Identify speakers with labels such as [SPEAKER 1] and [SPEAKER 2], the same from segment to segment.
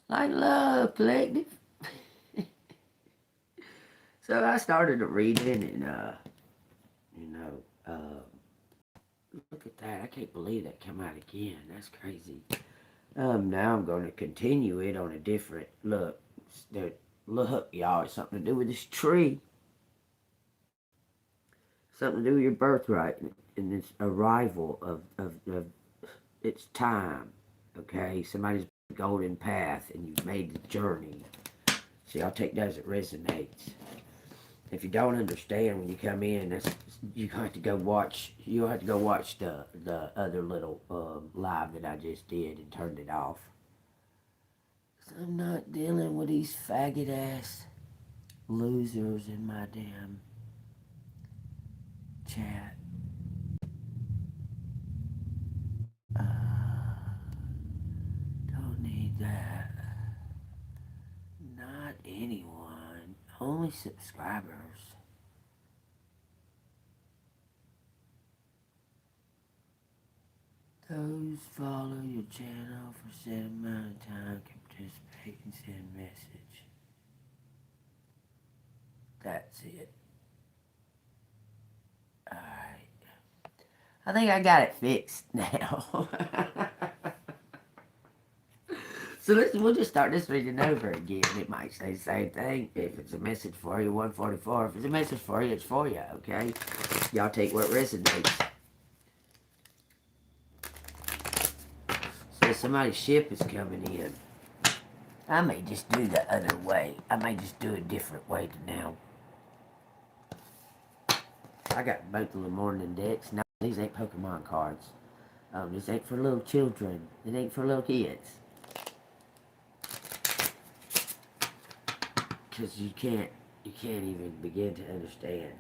[SPEAKER 1] Like love, collective. So I started reading and, you know, look at that. I can't believe that came out again. That's crazy. Now I'm going to continue it on a different look. Look, y'all, it's something to do with this tree. Something to do with your birthright and its arrival of its time. Okay, somebody's golden path and you've made the journey. See, I'll take that as it resonates. If you don't understand when you come in, you have to go watch. You'll have to go watch the other little live that I just did and turned it off. I'm not dealing with these faggot ass losers in my damn chat. Don't need that. Not anyone. Only subscribers. Those follow your channel for a set amount of time can participate and send message. That's it. Alright. I think I got it fixed now. So listen, we'll just start this reading over again. It might say the same thing. If it's a message for you, 144. If it's a message for you, it's for you, okay? Y'all take what resonates. So somebody's ship is coming in. I may just do the other way. I may just do a different way to now. I got both of the morning decks. No, these ain't Pokemon cards. This ain't for little children. It ain't for little kids. Because you can't even begin to understand.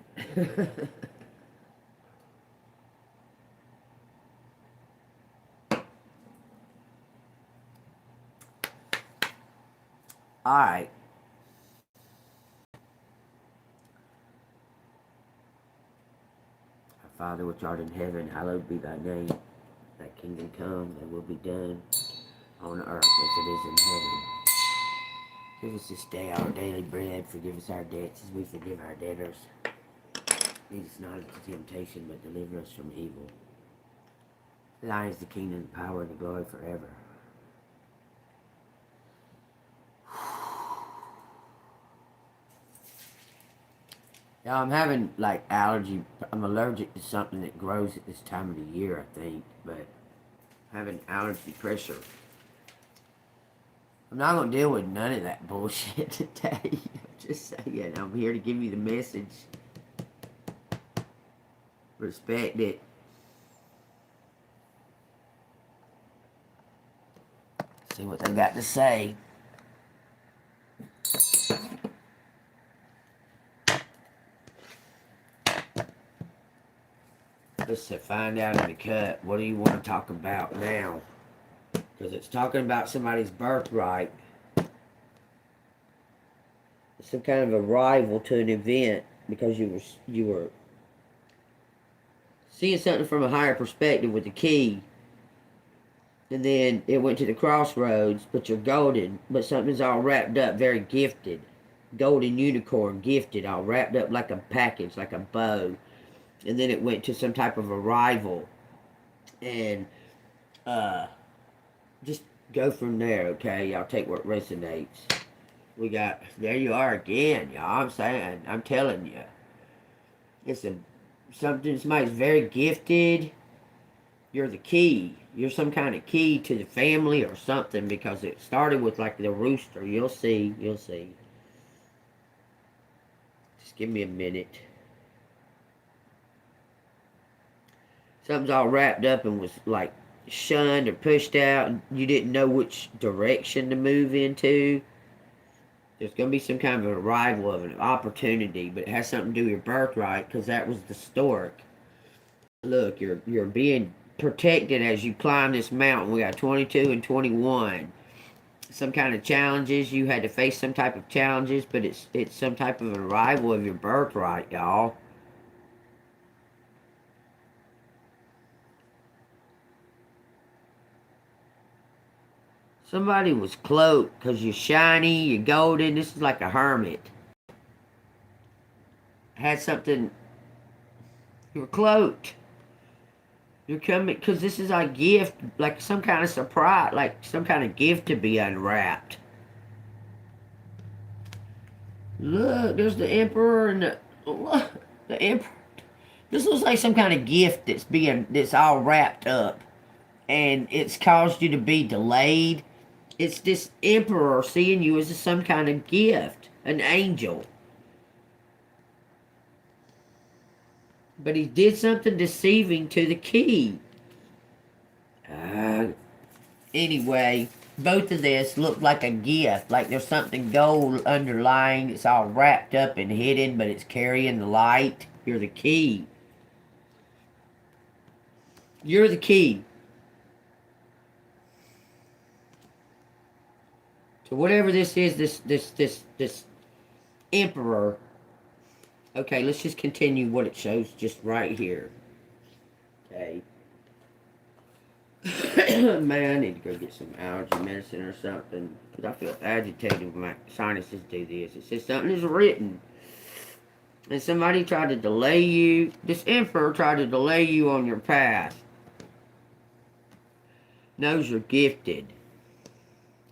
[SPEAKER 1] Alright. Our Father which art in heaven, hallowed be thy name. Thy kingdom come, thy will be done on earth as it is in heaven. Give us this day our daily bread. Forgive us our debts as we forgive our debtors. Lead us not into temptation, but deliver us from evil. Thine is the kingdom, the power, and the glory forever. Yeah, I'm having like allergy. I'm allergic to something that grows at this time of the year, I think. But I'm having allergy pressure. I'm not going to deal with none of that bullshit today. I'm just saying, I'm here to give you the message. Respect it. See what they got to say. Let's find out in the cut. What do you want to talk about now? Because it's talking about somebody's birthright. Some kind of arrival to an event because you were seeing something from a higher perspective with the key. And then it went to the crossroads, but you're golden, but something's all wrapped up, very gifted. Golden unicorn, gifted, all wrapped up like a package, like a bow. And then it went to some type of arrival. And just go from there, okay? Y'all take what resonates. We got, there you are again, y'all. I'm saying, I'm telling you. It's somebody's very gifted. You're the key. You're some kind of key to the family or something because it started with like the rooster. You'll see. You'll see. Just give me a minute. Something's all wrapped up and was like shunned or pushed out. You didn't know which direction to move into. There's going to be some kind of an arrival of an opportunity, but it has something to do with your birthright because that was the stork. Look, you're being protected as you climb this mountain. We got 22 and 21. Some kind of challenges. You had to face some type of challenges, but it's some type of an arrival of your birthright, y'all. Somebody was cloaked because you're shiny, you're golden. This is like a hermit. Had something. You were cloaked. You're coming because this is a gift, like some kind of surprise, like some kind of gift to be unwrapped. Look, there's the emperor and look, the emperor. This looks like some kind of gift that's all wrapped up, and it's caused you to be delayed. It's this emperor seeing you as some kind of gift, an angel. But he did something deceiving to the key. Anyway, both of this look like a gift. Like there's something gold underlying. It's all wrapped up and hidden, but it's carrying the light. You're the key. You're the key. So whatever this is, this emperor. Okay, let's just continue what it shows just right here. Okay. Man, I need to go get some allergy medicine or something. Because I feel agitated when my sinuses do this. It says something is written. And somebody tried to delay you. This emperor tried to delay you on your path. Knows you're gifted.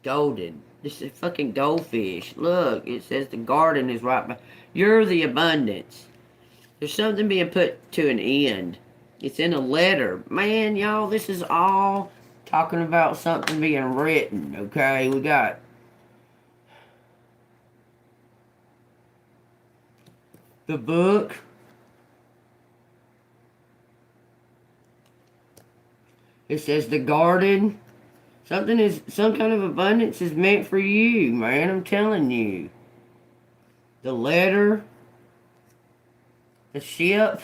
[SPEAKER 1] Golden. This is fucking goldfish. Look, it says the garden is right by. You're the abundance. There's something being put to an end. It's in a letter. Man, y'all, this is all talking about something being written, okay? We got the book. It says the garden. Some kind of abundance is meant for you, man. I'm telling you. The letter. The ship.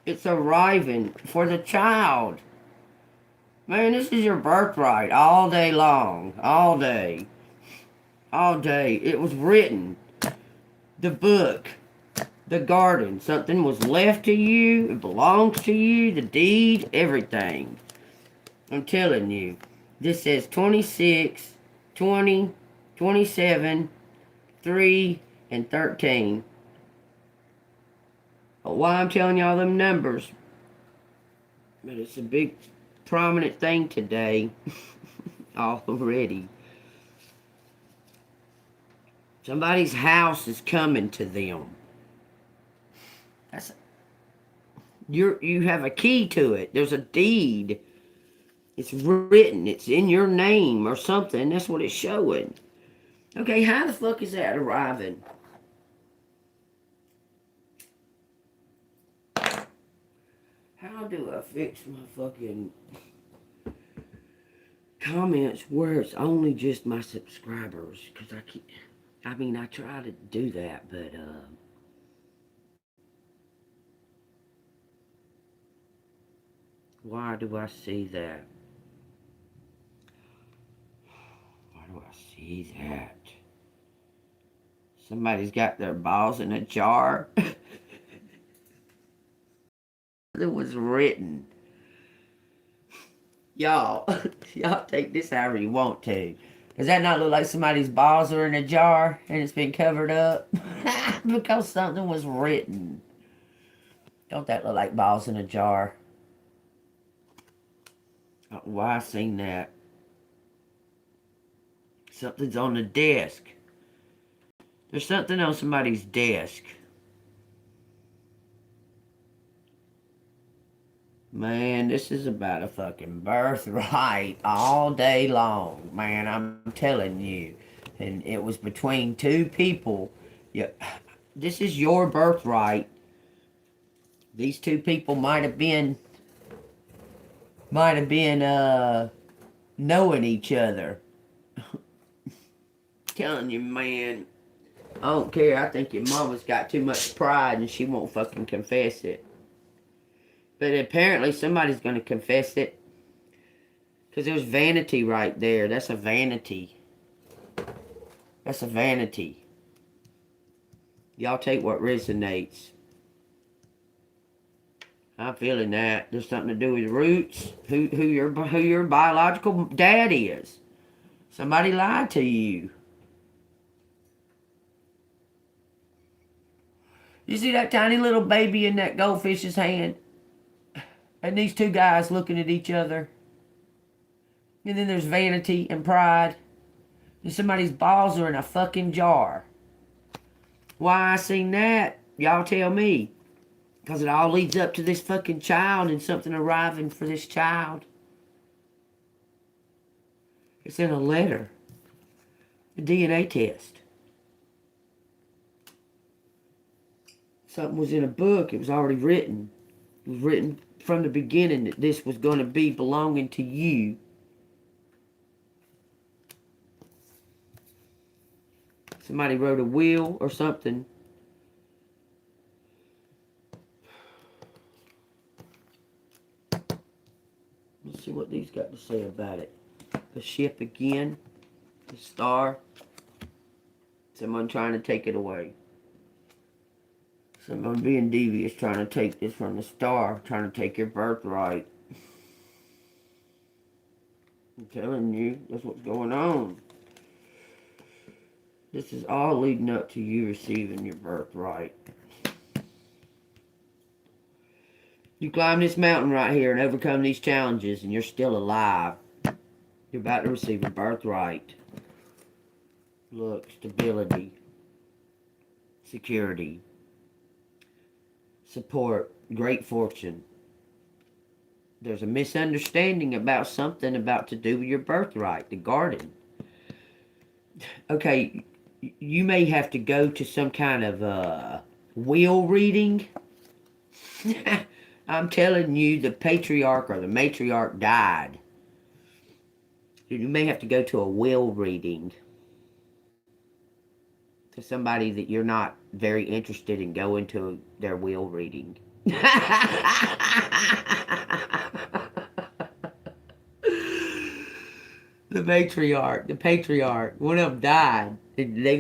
[SPEAKER 1] It's arriving for the child. Man, this is your birthright all day long. All day. All day. It was written. The book. The garden. Something was left to you. It belongs to you. The deed. Everything. I'm telling you. This says 26, 20, 27, 3, and 13. But why I'm telling y'all them numbers. But it's a big prominent thing today. Already. Somebody's house is coming to them. You have a key to it. There's a deed. It's written. It's in your name or something. That's what it's showing. Okay, how the fuck is that arriving? How do I fix my fucking comments where it's only just my subscribers? Because I try to do that, but why do I see that? Why do I see that? Somebody's got their balls in a jar. It was written. Y'all take this however you want to. Does that not look like somebody's balls are in a jar and it's been covered up? Because something was written. Don't that look like balls in a jar? Why I seen that? Something's on the desk. There's something on somebody's desk. Man, this is about a fucking birthright all day long. Man, I'm telling you. And it was between two people. Yeah, this is your birthright. These two people might have been knowing each other. Telling you, man. I don't care. I think your mama's got too much pride and she won't fucking confess it. But apparently somebody's going to confess it. Because there's vanity right there. That's a vanity. That's a vanity. Y'all take what resonates. I'm feeling that. There's something to do with roots. Who your biological dad is. Somebody lied to you. You see that tiny little baby in that goldfish's hand? And these two guys looking at each other. And then there's vanity and pride. And somebody's balls are in a fucking jar. Why I seen that? Y'all tell me. Because it all leads up to this fucking child and something arriving for this child. It's in a letter. A DNA test. Something was in a book. It was already written. It was written from the beginning that this was going to be belonging to you. Somebody wrote a will or something. Let's see what these got to say about it. The ship again. The star. Someone trying to take it away. Someone being devious trying to take this from the star. Trying to take your birthright. I'm telling you, that's what's going on. This is all leading up to you receiving your birthright. You climb this mountain right here and overcome these challenges and you're still alive. You're about to receive a birthright. Look, stability. Security. Support. Great fortune. There's a misunderstanding about something about to do with your birthright. The garden. Okay, you may have to go to some kind of will reading. I'm telling you, the patriarch or the matriarch died. You may have to go to a will reading. To somebody that you're not very interested in going to their will reading. The matriarch, the patriarch, one of them died. They're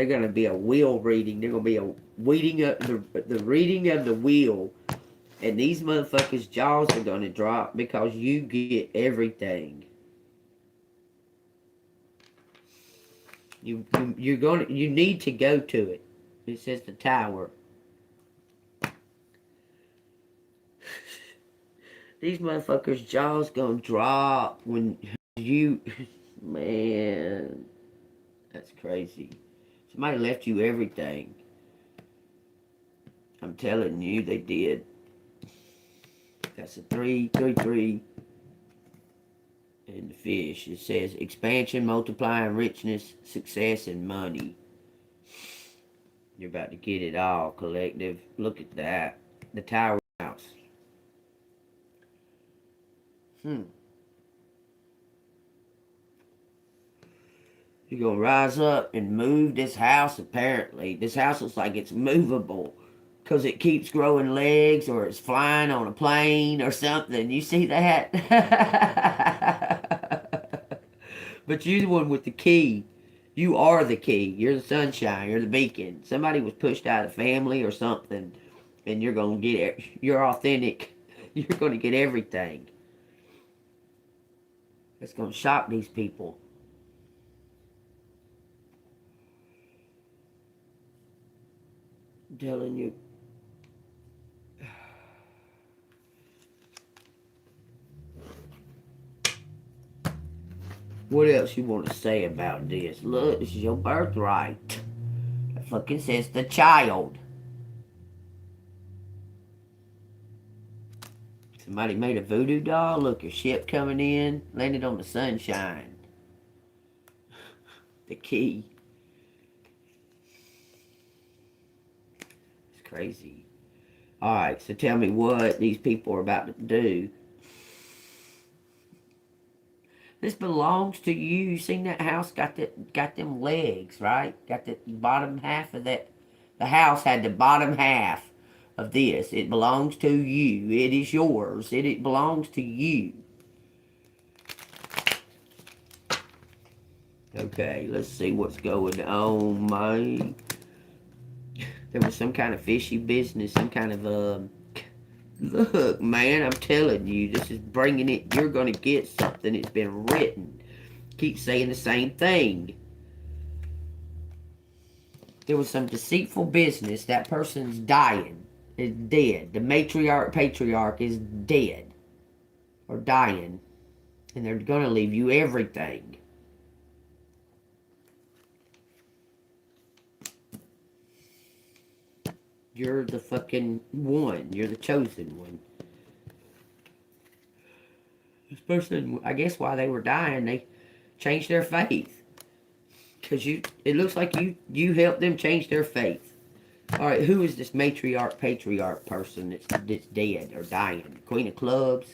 [SPEAKER 1] gonna be a will reading. They're gonna be a reading of the reading of the will, and these motherfuckers' jaws are gonna drop because you get everything. You need to go to it. It says the tower. These motherfuckers' jaws gonna drop when you, man, that's crazy. Somebody left you everything. I'm telling you, they did. That's a 3-3-3. And the fish. It says expansion, multiplying, richness, success, and money. You're about to get it all, collective. Look at that. The tower house. You're going to rise up and move this house, apparently. This house looks like it's movable. Because it keeps growing legs or it's flying on a plane or something. You see that? But you're the one with the key. You are the key. You're the sunshine. You're the beacon. Somebody was pushed out of the family or something. And you're going to get it. You're authentic. You're going to get everything. It's going to shock these people. I'm telling you. What else you want to say about this? Look, this is your birthright. It fucking says the child. Somebody made a voodoo doll. Look, your ship coming in. Landed on the sunshine. The key. It's crazy. Alright, so tell me what these people are about to do. This belongs to you. You seen that house got them legs, right? Got the bottom half of that. The house had the bottom half of this. It belongs to you. It is yours. It belongs to you. Okay, let's see what's going on, man. There was some kind of fishy business, some kind of Look, man, I'm telling you, this is bringing it. You're going to get something that's been written. Keep saying the same thing. There was some deceitful business. That person's dying. Is dead. The matriarch, patriarch is dead. Or dying. And they're going to leave you everything. You're the fucking one. You're the chosen one. This person, I guess why they were dying, they changed their faith. Because it looks like you helped them change their faith. Alright, who is this matriarch, patriarch person that's dead or dying? Queen of Clubs?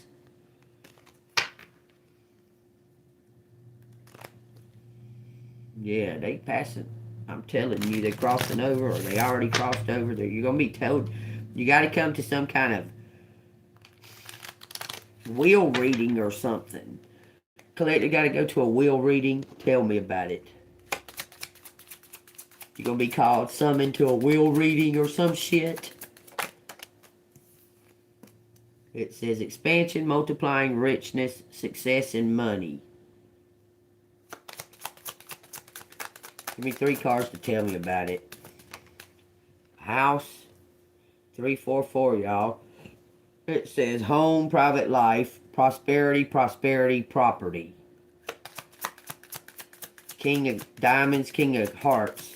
[SPEAKER 1] Yeah, they passing. I'm telling you, they're crossing over, or they already crossed over. You're going to be told, you got to come to some kind of will reading or something. Collector got to go to a will reading. Tell me about it. You're going to be called summoned to a will reading or some shit. It says expansion, multiplying, richness, success, and money. Give me 3 cards to tell me about it. House. 344, y'all. It says home, private life, prosperity, prosperity, property. King of diamonds, king of hearts.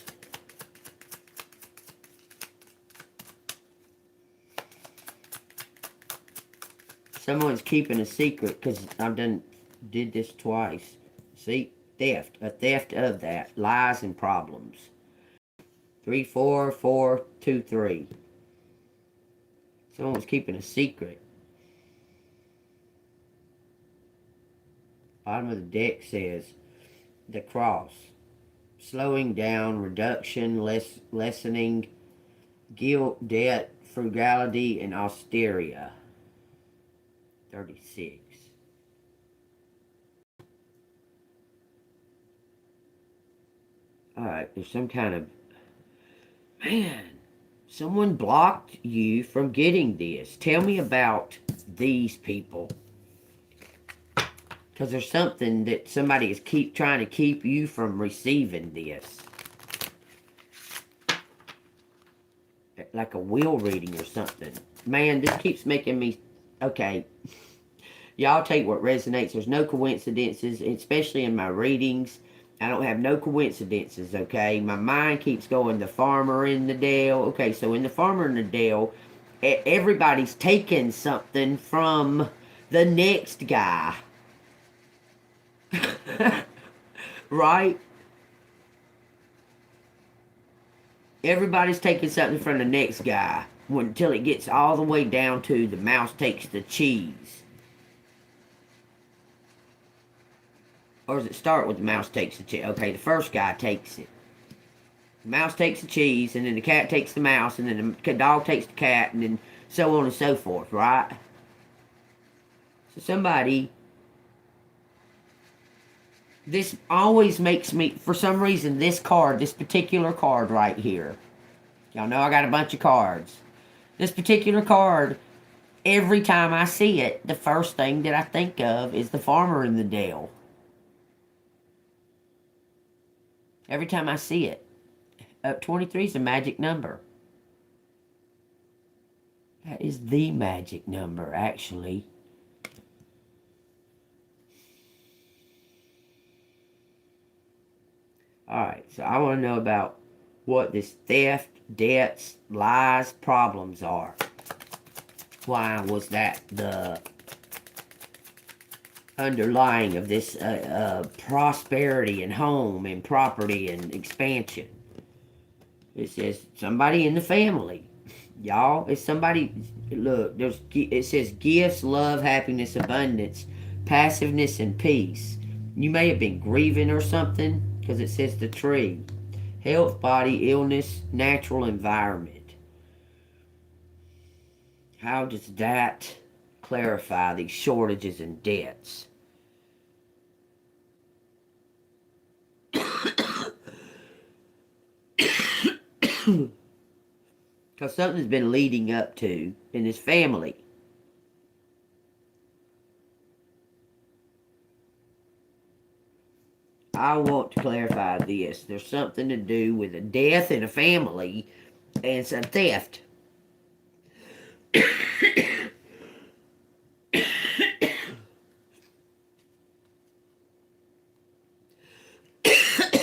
[SPEAKER 1] Someone's keeping a secret because I've did this twice. See? Theft. A theft of that. Lies and problems. 3, 4, 4, 2, 3. Someone was keeping a secret. Bottom of the deck says the cross. Slowing down, reduction, lessening, guilt, debt, frugality, and austerity. 36. Alright, there's some kind of... Man, someone blocked you from getting this. Tell me about these people. Because there's something that somebody is trying to keep you from receiving this. Like a will reading or something. Man, this keeps making me... Okay. Y'all take what resonates. There's no coincidences, especially in my readings. I don't have no coincidences, okay? My mind keeps going, the farmer in the dell. Okay, so in the farmer in the dell, everybody's taking something from the next guy. Right? Everybody's taking something from the next guy until it gets all the way down to the mouse takes the cheese. Or does it start with the mouse takes the cheese? Okay, the first guy takes it. The mouse takes the cheese, and then the cat takes the mouse, and then the dog takes the cat, and then so on and so forth, right? So somebody... This always makes me... For some reason, this particular card right here. Y'all know I got a bunch of cards. This particular card, every time I see it, the first thing that I think of is the farmer in the dell. Every time I see it. 23 is a magic number. That is the magic number, actually. Alright, so I want to know about what this theft, debts, lies, problems are. Why was that the underlying of this prosperity and home and property and expansion? It says somebody in the family. Y'all, it's somebody, look, it says gifts, love, happiness, abundance, passiveness, and peace. You may have been grieving or something, because it says the tree. Health, body, illness, natural environment. How does that clarify these shortages and debts? Because something's been leading up to in this family. I want to clarify this. There's something to do with a death in a family and some theft.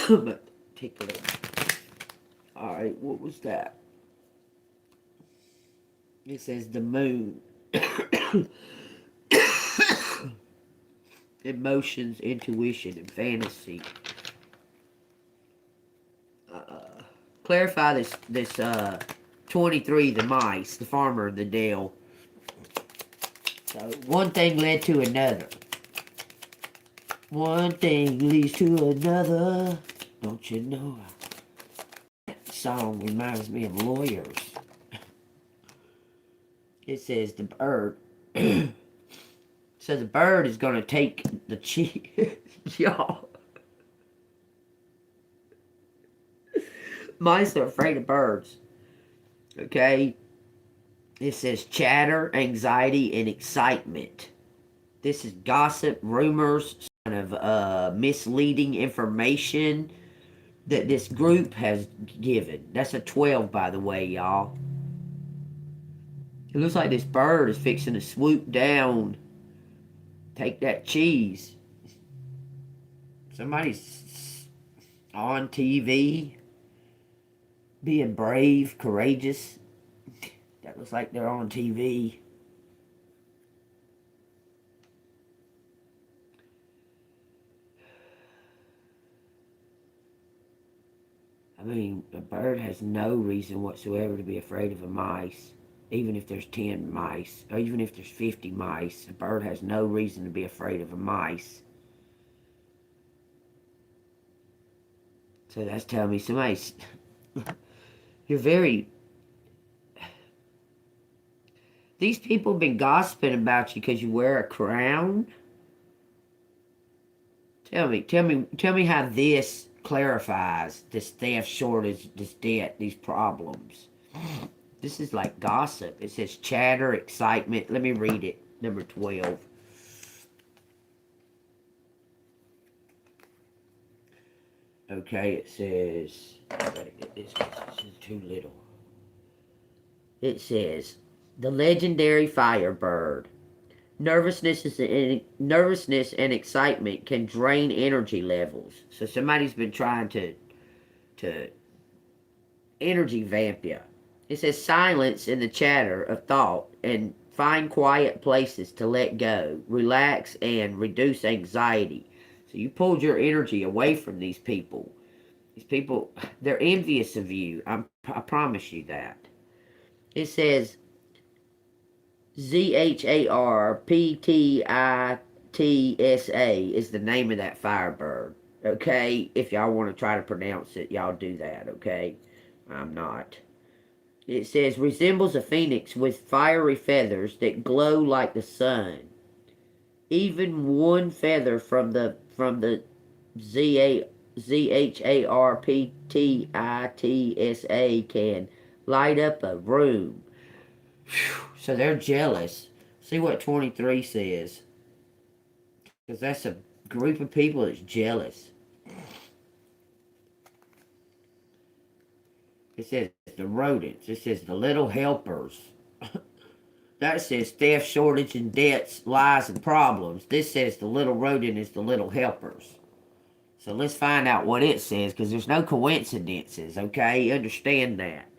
[SPEAKER 1] But tickle it. Alright, what was that? It says the moon. Emotions, intuition, and fantasy. Clarify this 23, the mice, the farmer in the dell. So one thing led to another. One thing leads to another. Don't you know? That song reminds me of lawyers. It says the bird. So the bird is gonna take the cheese. Y'all. Mice are afraid of birds. Okay? It says chatter, anxiety, and excitement. This is gossip, rumors, kind of misleading information that this group has given. That's a 12, by the way, y'all. It looks like this bird is fixing to swoop down, take that cheese. Somebody's on TV, being brave, courageous. That looks like they're on TV. I mean, a bird has no reason whatsoever to be afraid of a mice. Even if there's 10 mice, or even if there's 50 mice, a bird has no reason to be afraid of a mice. So that's telling me somebody's... You're very... These people have been gossiping about you because you wear a crown? Tell me how this clarifies this theft, shortage, this debt, these problems. This is like gossip. It says chatter, excitement. Let me read it. Number 12. Okay, it says... I gotta get this because this is too little. It says, the legendary firebird. Nervousness and excitement can drain energy levels. So somebody's been trying to energy vamp you. It says silence in the chatter of thought and find quiet places to let go, relax, and reduce anxiety. So you pulled your energy away from these people. These people, they're envious of you. I promise you that. It says ZHARPTITSA is the name of that firebird. Okay? If y'all want to try to pronounce it, y'all do that, okay? I'm not. It says, resembles a phoenix with fiery feathers that glow like the sun. Even one feather from the ZHARPTITSA can light up a room. Whew. So they're jealous. See what 23 says. Because that's a group of people that's jealous. It says the rodents. It says the little helpers. That says theft, shortage, and debts, lies, and problems. This says the little rodent is the little helpers. So let's find out what it says, because there's no coincidences, okay? Understand that.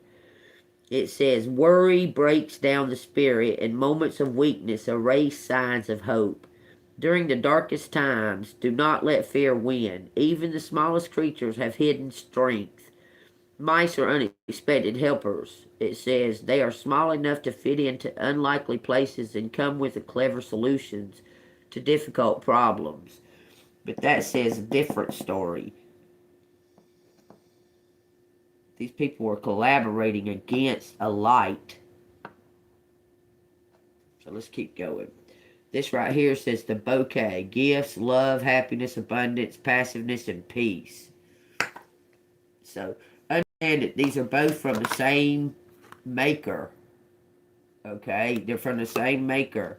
[SPEAKER 1] It says, worry breaks down the spirit, and moments of weakness erase signs of hope. During the darkest times, do not let fear win. Even the smallest creatures have hidden strength. Mice are unexpected helpers. It says they are small enough to fit into unlikely places and come with clever solutions to difficult problems. But that says a different story. These people were collaborating against a light. So let's keep going. This right here says the bouquet. Gifts, love, happiness, abundance, passiveness, and peace. So understand that these are both from the same maker. Okay? They're from the same maker.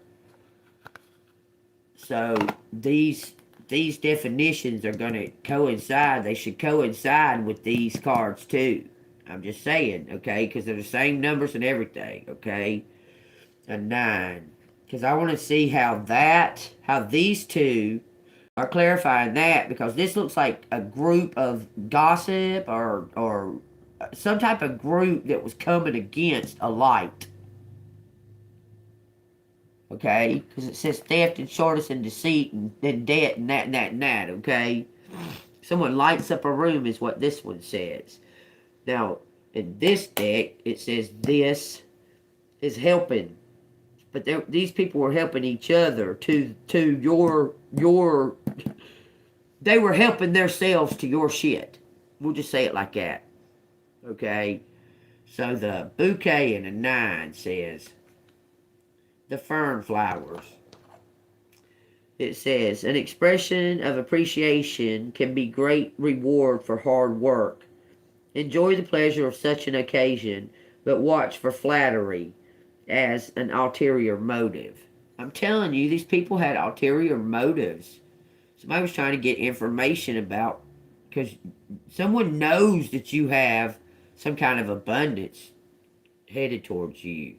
[SPEAKER 1] So these these definitions are going to coincide. They should coincide with these cards too. I'm just saying, okay, because they're the same numbers and everything, okay? A 9. Because I want to see how these two are clarifying that, because this looks like a group of gossip or some type of group that was coming against a light. Okay? Because it says theft and shortness and deceit and debt and that, okay? Someone lights up a room is what this one says. Now, in this deck, it says this is helping. But these people were helping each other to your... They were helping themselves to your shit. We'll just say it like that. Okay? So the bouquet in a 9 says... The fern flowers. It says, an expression of appreciation can be great reward for hard work. Enjoy the pleasure of such an occasion, but watch for flattery as an ulterior motive. I'm telling you, these people had ulterior motives. Somebody was trying to get information about, because someone knows that you have some kind of abundance headed towards you.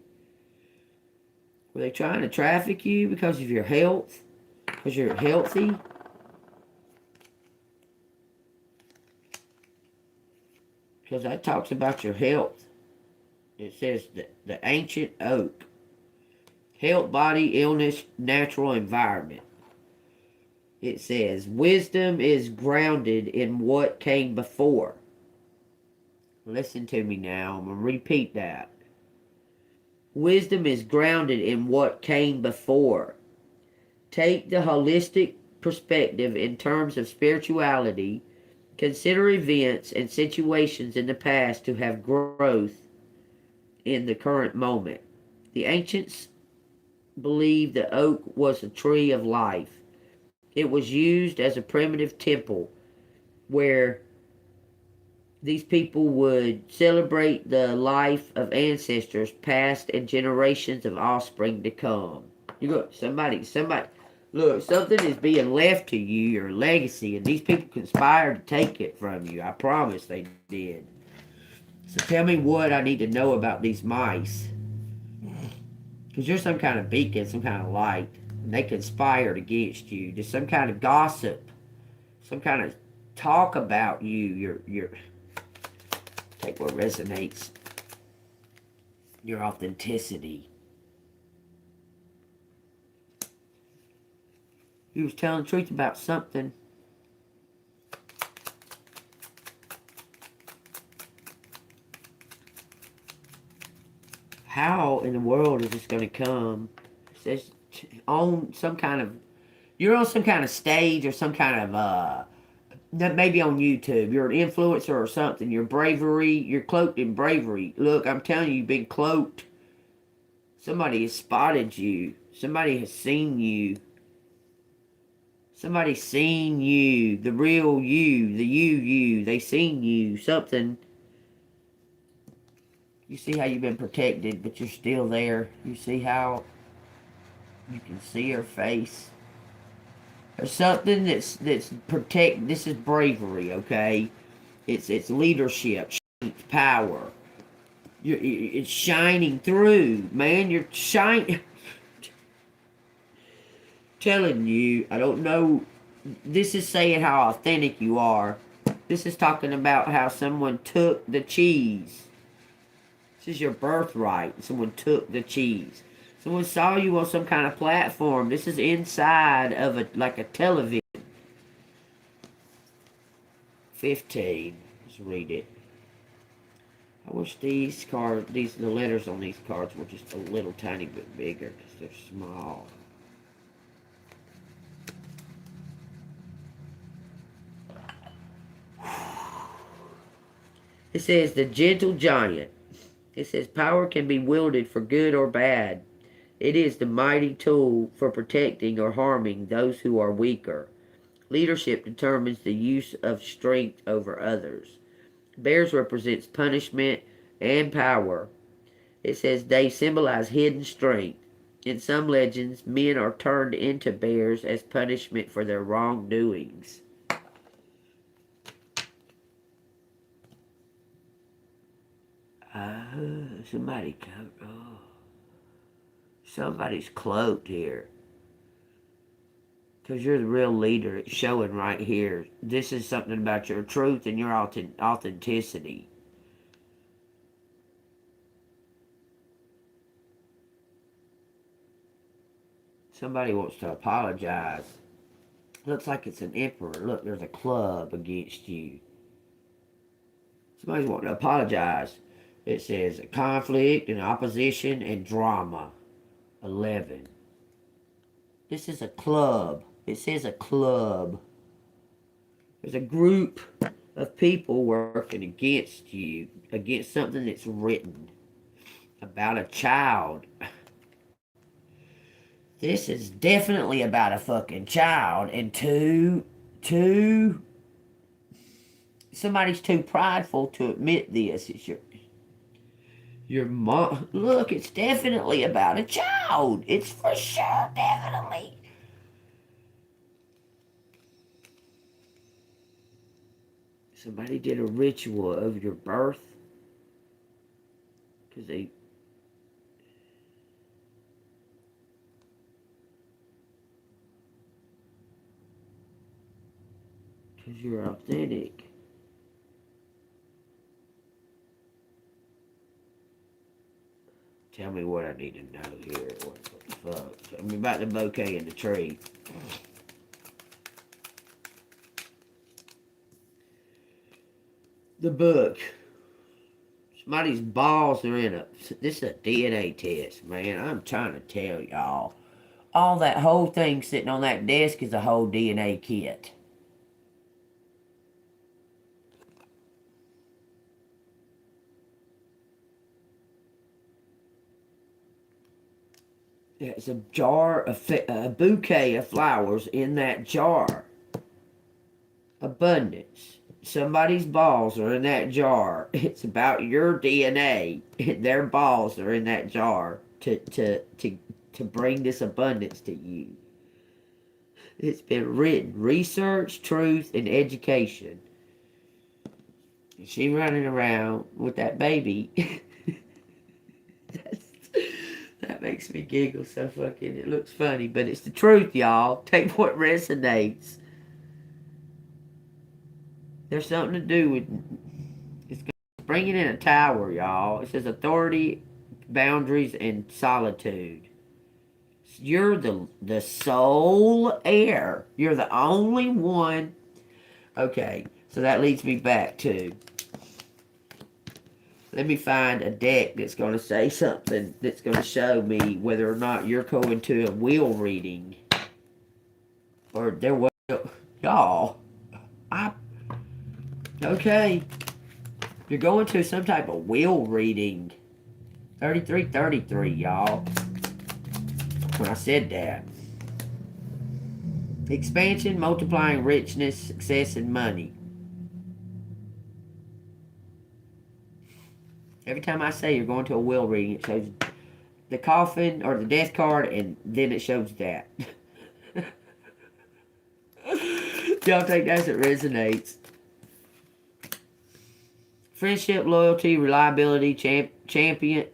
[SPEAKER 1] Were they trying to traffic you because of your health? Because you're healthy? Because that talks about your health. It says the ancient oak. Health, body, illness, natural environment. It says, wisdom is grounded in what came before. Listen to me now. I'm going to repeat that. Wisdom is grounded in what came before. Take the holistic perspective in terms of spirituality. Consider events and situations in the past to have growth in the current moment. The ancients believed the oak was a tree of life. It was used as a primitive temple where these people would celebrate the life of ancestors past and generations of offspring to come. You go, somebody, look, something is being left to you, your legacy, and these people conspired to take it from you. I promise they did. So tell me what I need to know about these mice. Because you're some kind of beacon, some kind of light, and they conspired against you. There's some kind of gossip, some kind of talk about you, your take what resonates, your authenticity. You was telling the truth about something. How in the world is this going to come? It says on some kind of, you're on some kind of stage or some kind of, maybe on YouTube. You're an influencer or something. Your bravery, you're cloaked in bravery. Look, I'm telling you, you've been cloaked. Somebody has spotted you. Somebody has seen you. Somebody's seen you. The real you. The you. They seen you. Something. You see how you've been protected, but you're still there. You see how you can see her face. There's something that's protect. This is bravery, okay? It's leadership, it's power. It's shining through, man. You're shining. Telling you, I don't know. This is saying how authentic you are. This is talking about how someone took the cheese. This is your birthright. Someone took the cheese. Someone saw you on some kind of platform. This is inside of like a television. 15. Let's read it. I wish these cards, the letters on these cards were just a little tiny bit bigger because they're small. It says the gentle giant. It says power can be wielded for good or bad. It is the mighty tool for protecting or harming those who are weaker. Leadership determines the use of strength over others. Bears represents punishment and power. It says they symbolize hidden strength. In some legends, men are turned into bears as punishment for their wrongdoings. Somebody come. Oh, somebody's cloaked here. Because you're the real leader. It's showing right here. This is something about your truth and your authenticity. Somebody wants to apologize. Looks like it's an emperor. Look, there's a club against you. Somebody's wanting to apologize. It says conflict and opposition and drama. 11. This is a club. It says a club. There's a group of people working against you, against something that's written about a child. This is definitely about a fucking child. And somebody's too prideful to admit this. It's your mom. Look, it's definitely about a child. It's for sure, definitely. Somebody did a ritual of your birth. Because you're authentic. Tell me what I need to know here. What the fuck? Tell me about the bouquet in the tree. The book. Somebody's balls are in it. This is a DNA test, man. I'm trying to tell y'all. All that whole thing sitting on that desk is a whole DNA kit. There's a jar, a bouquet of flowers in that jar. Abundance. Somebody's balls are in that jar. It's about your DNA. Their balls are in that jar to bring this abundance to you. It's been written. Research, truth, and education. And she running around with that baby. That makes me giggle so fucking, it looks funny, but it's the truth, y'all. Take what resonates. There's something to do with, it's bringing in a tower, y'all. It says authority, boundaries, and solitude. You're the sole heir. You're the only one. Okay, so that leads me back to, let me find a deck that's going to say something that's going to show me whether or not you're going to a will reading. Or there was, y'all, okay, you're going to some type of will reading. 3333, y'all. When I said that. Expansion, multiplying richness, success, and money. Every time I say you're going to a will reading, it shows the coffin or the death card, and then it shows that. Y'all take that as it resonates. Friendship, loyalty, reliability, champion.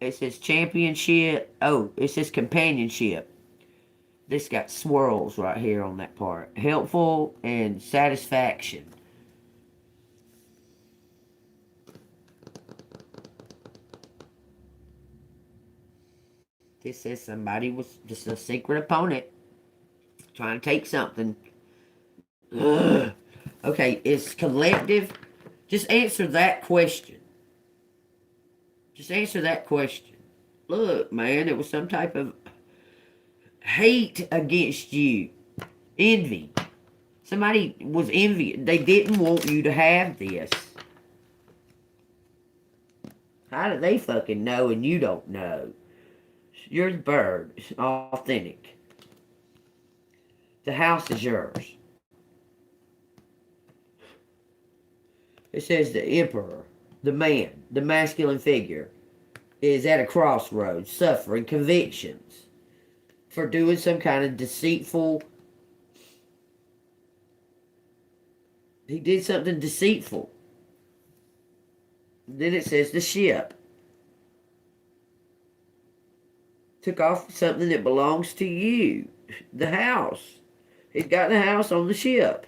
[SPEAKER 1] It says championship. Oh, it says companionship. This got swirls right here on that part. Helpful and satisfaction. This says somebody was just a secret opponent trying to take something. Ugh. Okay, it's collective. Just answer that question. Just answer that question. Look, man, it was some type of hate against you. Envy. Somebody was envious. They didn't want you to have this. How do they fucking know and you don't know? You're the bird. It's authentic. The house is yours. It says the emperor, the man, the masculine figure. is at a crossroads, suffering convictions for doing some kind of deceitful. He did something deceitful. Then it says the ship took off something that belongs to you. The house. He's got the house on the ship.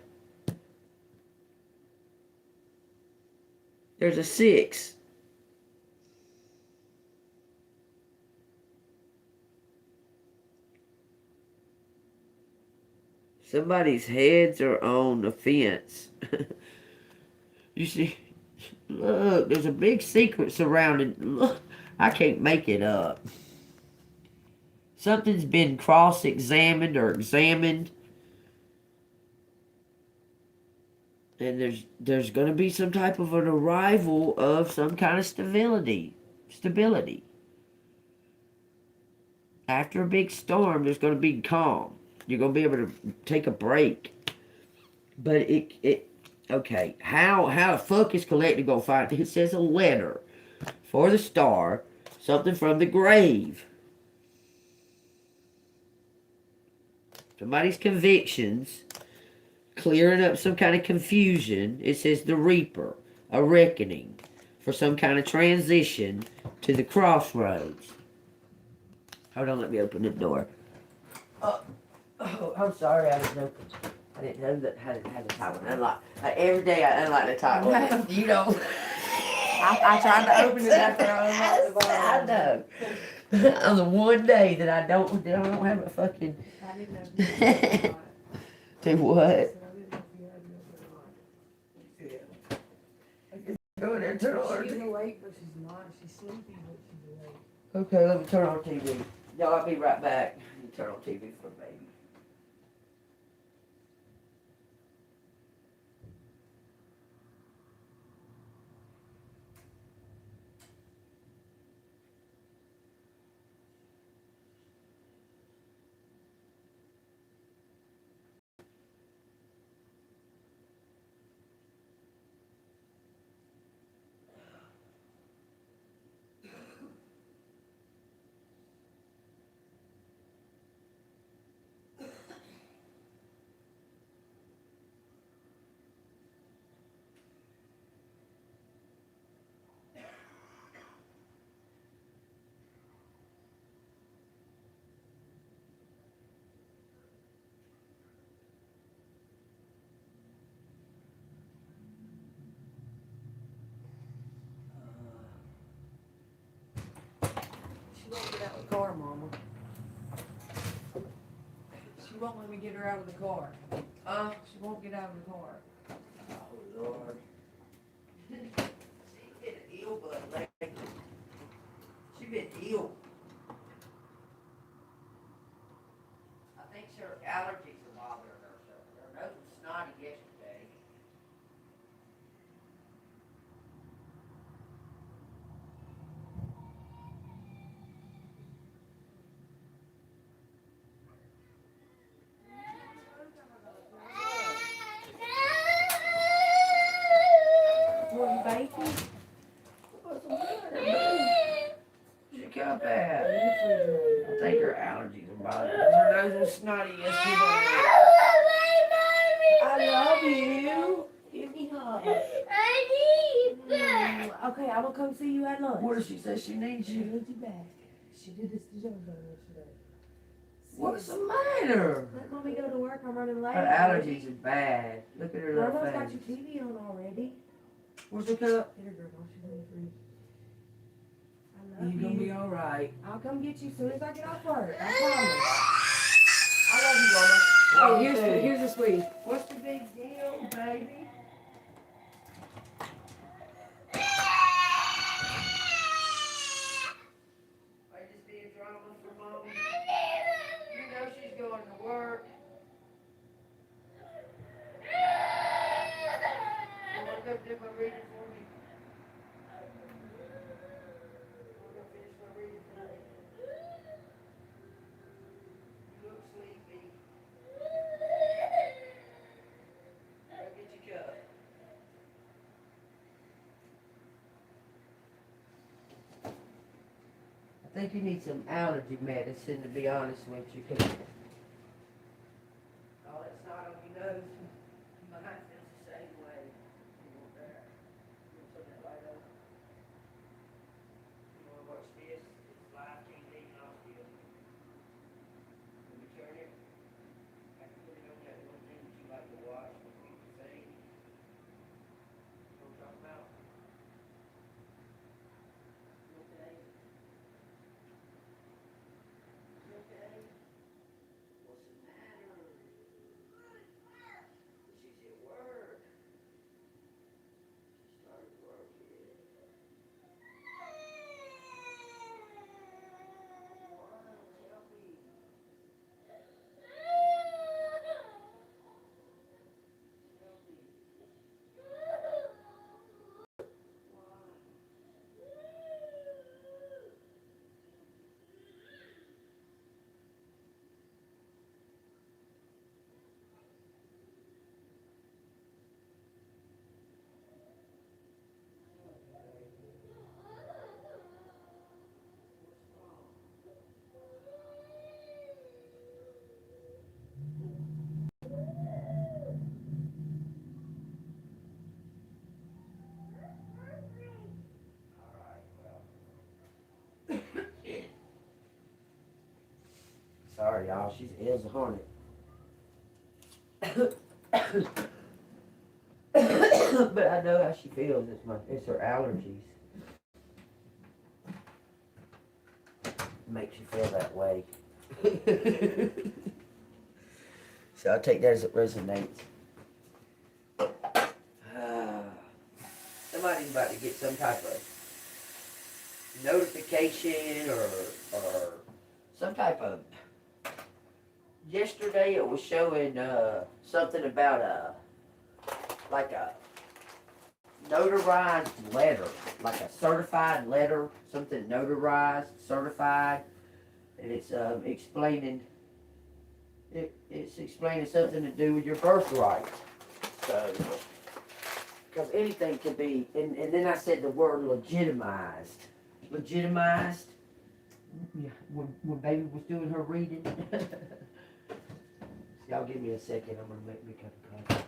[SPEAKER 1] There's a 6. Somebody's heads are on the fence. You see, look, there's a big secret surrounding. Look, I can't make it up. Something's been cross-examined or examined. And there's going to be some type of an arrival of some kind of stability. After a big storm, there's going to be calm. You're going to be able to take a break. But okay, how the fuck is Collective going to find it? It says a letter for the star, something from the grave. Somebody's convictions, clearing up some kind of confusion. It says the Reaper, a reckoning for some kind of transition to the crossroads. Hold on, let me open the door. Oh, I'm sorry, I didn't open. I didn't know that had the top one unlocked. Every day I unlock the top one. You know.
[SPEAKER 2] I tried to open it after I unlocked the bottom.
[SPEAKER 1] I know. On the one day that I don't have a fucking.
[SPEAKER 2] I didn't know if you had it or not.
[SPEAKER 1] Do what?
[SPEAKER 2] I didn't know if you had it or not.
[SPEAKER 1] Go in there, turn on
[SPEAKER 2] She's
[SPEAKER 1] TV.
[SPEAKER 2] awake, but she's not. She's sleepy, but she's awake.
[SPEAKER 1] Okay, let me turn on TV. No, I'll be right back. You turn on TV for a baby.
[SPEAKER 2] She won't get out of the car, Mama. She won't let me get her out of the car. She won't get out of the car.
[SPEAKER 1] Oh, Lord. She's been ill, but lately. She's been ill. I think her allergies are bothering her. So her nose was snotty yesterday.
[SPEAKER 2] What, you baking?
[SPEAKER 1] What's the matter? She come back. I think her allergies are bothering her. Her nose was snotty yesterday.
[SPEAKER 2] I love you. Give me a hug. Okay, I'm gonna come see you at lunch.
[SPEAKER 1] What does she say she needs
[SPEAKER 2] She
[SPEAKER 1] you?
[SPEAKER 2] needs you back. She did this to JEANBEAN yesterday.
[SPEAKER 1] What's the matter?
[SPEAKER 2] Let mommy go to work. I'm running late.
[SPEAKER 1] Her allergies are bad. Look at her little
[SPEAKER 2] Grandma's got
[SPEAKER 1] face.
[SPEAKER 2] your TV on already.
[SPEAKER 1] Where's the cup?
[SPEAKER 2] Get her, Grandma. She's in the fridge. I
[SPEAKER 1] You
[SPEAKER 2] love
[SPEAKER 1] gonna
[SPEAKER 2] you.
[SPEAKER 1] be alright.
[SPEAKER 2] I'll come get you as soon as I get off work. I promise.
[SPEAKER 1] I love you, Mama.
[SPEAKER 2] Oh, here's the sweetie.
[SPEAKER 1] What's the big deal, baby? Are you just being drama for Mama? You know she's going to work. You wanna go do my reading for me? Wanna go finish my reading for me? You look sleepy. Go get your cup. think you need some allergy medicine, to be honest with you. 'Cause all that snot on your nose, mine feels the same way. You want that? You want some of that light over? You want to watch this? It's live TV and I'll still. Let me turn it. I can put it on that one thing that you like to watch when people say. What I'm talking about? You okay? You okay? What's the matter? She's at work. She started working. What? Tell me. Tell me. Why? Sorry, y'all. She's ill as a hornet. But I know how she feels. It's her allergies. Makes you feel that way. So I'll take that as it resonates. Somebody's about to get some type of notification or some type of. Yesterday it was showing something about like a notarized letter, like a certified letter, something notarized, certified, and it's explaining it's explaining something to do with your birthright. So, because anything can be, and then I said the word legitimized. Legitimized. Yeah, when baby was doing her reading. Y'all give me a second. I'm gonna make me a cup of coffee.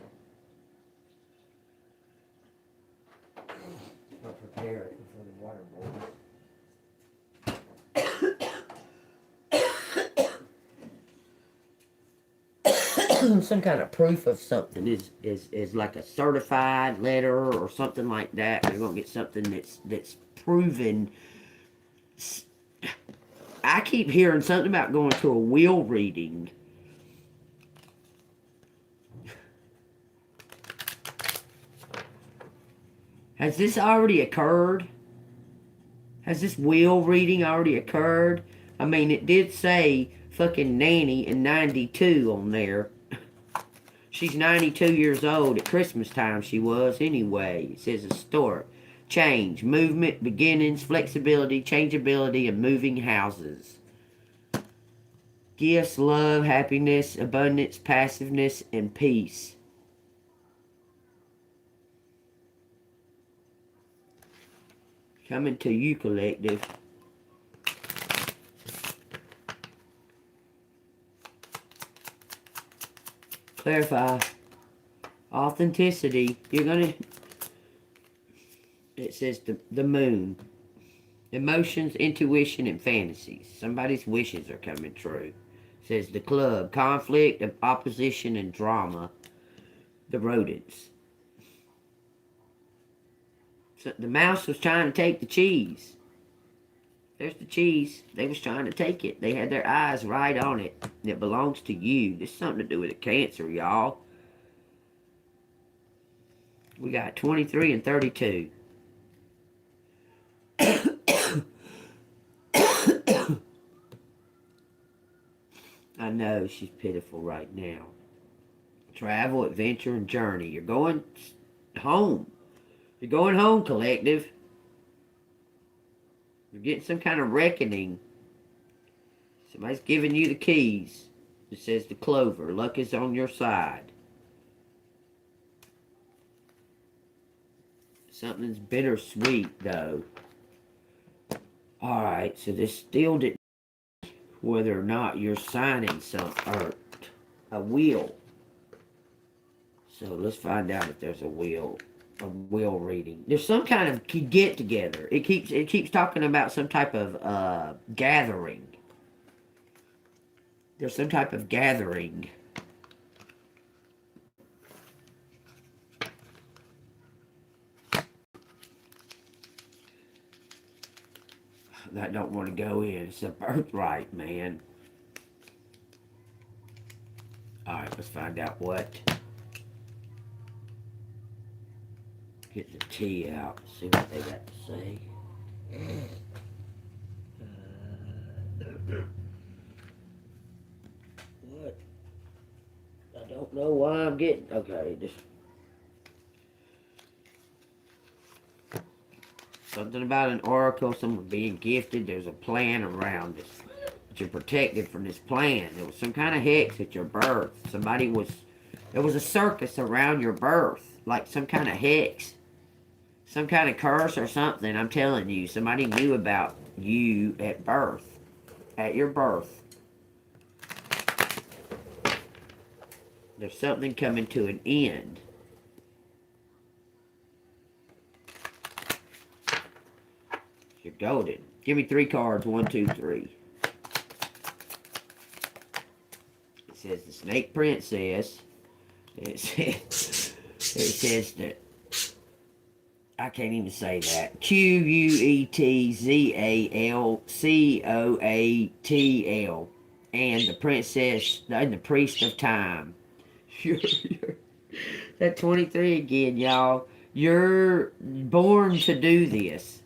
[SPEAKER 1] I'll prepare it before the water boils. Some kind of proof of something is like a certified letter or something like that. You're gonna get something that's proven. I keep hearing something about going to a will reading. Has this already occurred? Has this will reading already occurred? I mean, it did say fucking nanny and 92 on there. She's 92 years old at Christmas time she was anyway. It says historic. Change, movement, beginnings, flexibility, changeability, and moving houses. Gifts, love, happiness, abundance, passiveness, and peace. Coming to you, collective. Clarify. Authenticity. You're gonna... It says the moon. Emotions, intuition, and fantasies. Somebody's wishes are coming true. It says the club. Conflict, opposition, and drama. The rodents. So the mouse was trying to take the cheese. There's the cheese. They was trying to take it. They had their eyes right on it. It belongs to you. This is something to do with a cancer, y'all. We got 23 and 32. I know she's pitiful right now. Travel, adventure, and journey. You're going home. You're going home, collective. You're getting some kind of reckoning. Somebody's giving you the keys. It says the clover. Luck is on your side. Something's bittersweet, though. Alright, so this still didn't whether or not you're signing some or a will. So let's find out if there's a will reading. There's some kind of get together. It keeps talking about some type of gathering. There's some type of gathering. That don't want to go in. It's a birthright, man. Alright, let's find out what. Get the T out. See what they got to say. What? I don't know why I'm getting. Okay, just. Something about an oracle, someone being gifted. There's a plan around this. But you're protected from this plan. There was some kind of hex at your birth. There was a circus around your birth. Like some kind of hex. Some kind of curse or something. I'm telling you, somebody knew about you at birth. At your birth. There's something coming to an end. You're golden. Give me 3 cards. 1, 2, 3. It says the Snake Princess. It says that. I can't even say that. Quetzalcoatl. And the princess and the priest of time. That 23 again, y'all. You're born to do this.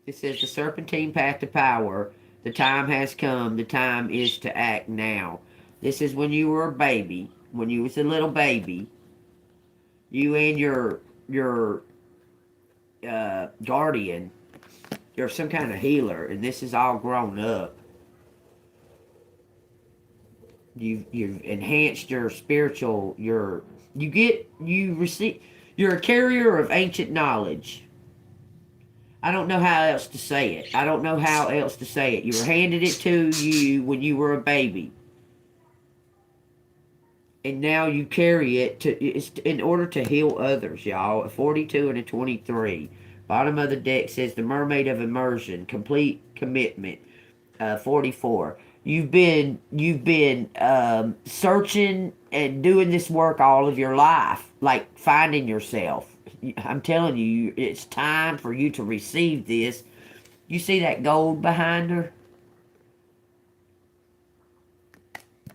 [SPEAKER 1] It says the serpentine path to power. The time has come. The time is to act now. This is when you were a baby. When you was a little baby. You and your guardian. You're some kind of healer. And this is all grown up. You've enhanced your spiritual. You're a carrier of ancient knowledge. I don't know how else to say it. You were handed it to you when you were a baby. And now you carry it it's in order to heal others, y'all. A 42 and a 23. Bottom of the deck says the Mermaid of Immersion. Complete commitment. 44. You've been searching and doing this work all of your life. Like finding yourself. I'm telling you, it's time for you to receive this. You see that gold behind her?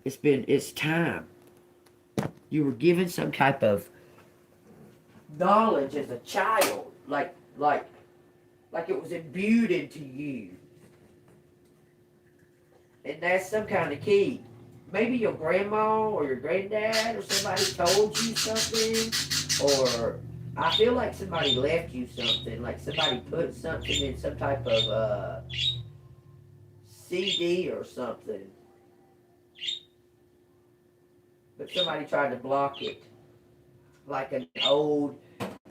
[SPEAKER 1] It's time. You were given some type of knowledge as a child. Like it was imbued into you. And that's some kind of key. Maybe your grandma or your granddad or somebody told you something. Or I feel like somebody left you something. Like somebody put something in some type of CD or something. But somebody tried to block it. Like an old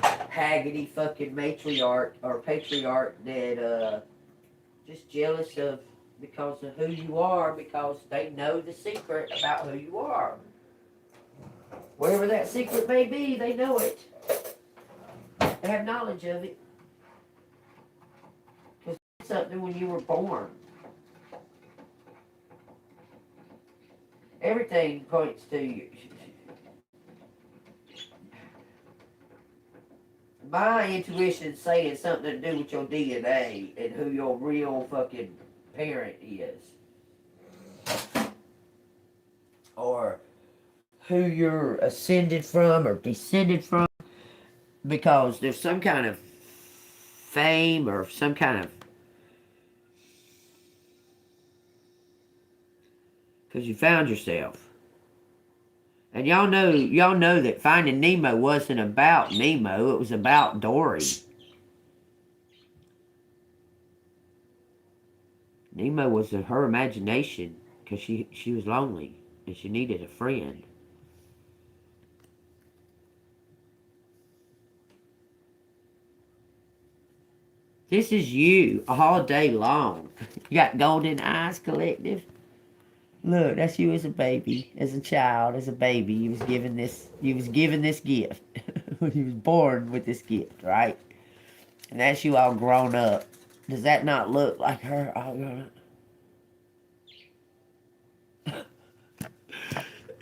[SPEAKER 1] haggardy fucking matriarch or patriarch that just jealous of because of who you are, because they know the secret about who you are. Whatever that secret may be, they know it. They have knowledge of it. Because it's something when you were born. Everything points to you. My intuition's saying something to do with your DNA and who your real fucking parent is. Or who you're ascended from or descended from. Because there's some kind of fame or some kind of... Because you found yourself. And y'all know that Finding Nemo wasn't about Nemo. It was about Dory. Nemo was her imagination because she was lonely and she needed a friend. This is you all day long. You got golden eyes, collective. Look, that's you as a baby, as a child, as a baby. You was given this. You was given this gift when you was born with this gift, right? And that's you all grown up. Does that not look like her all grown up?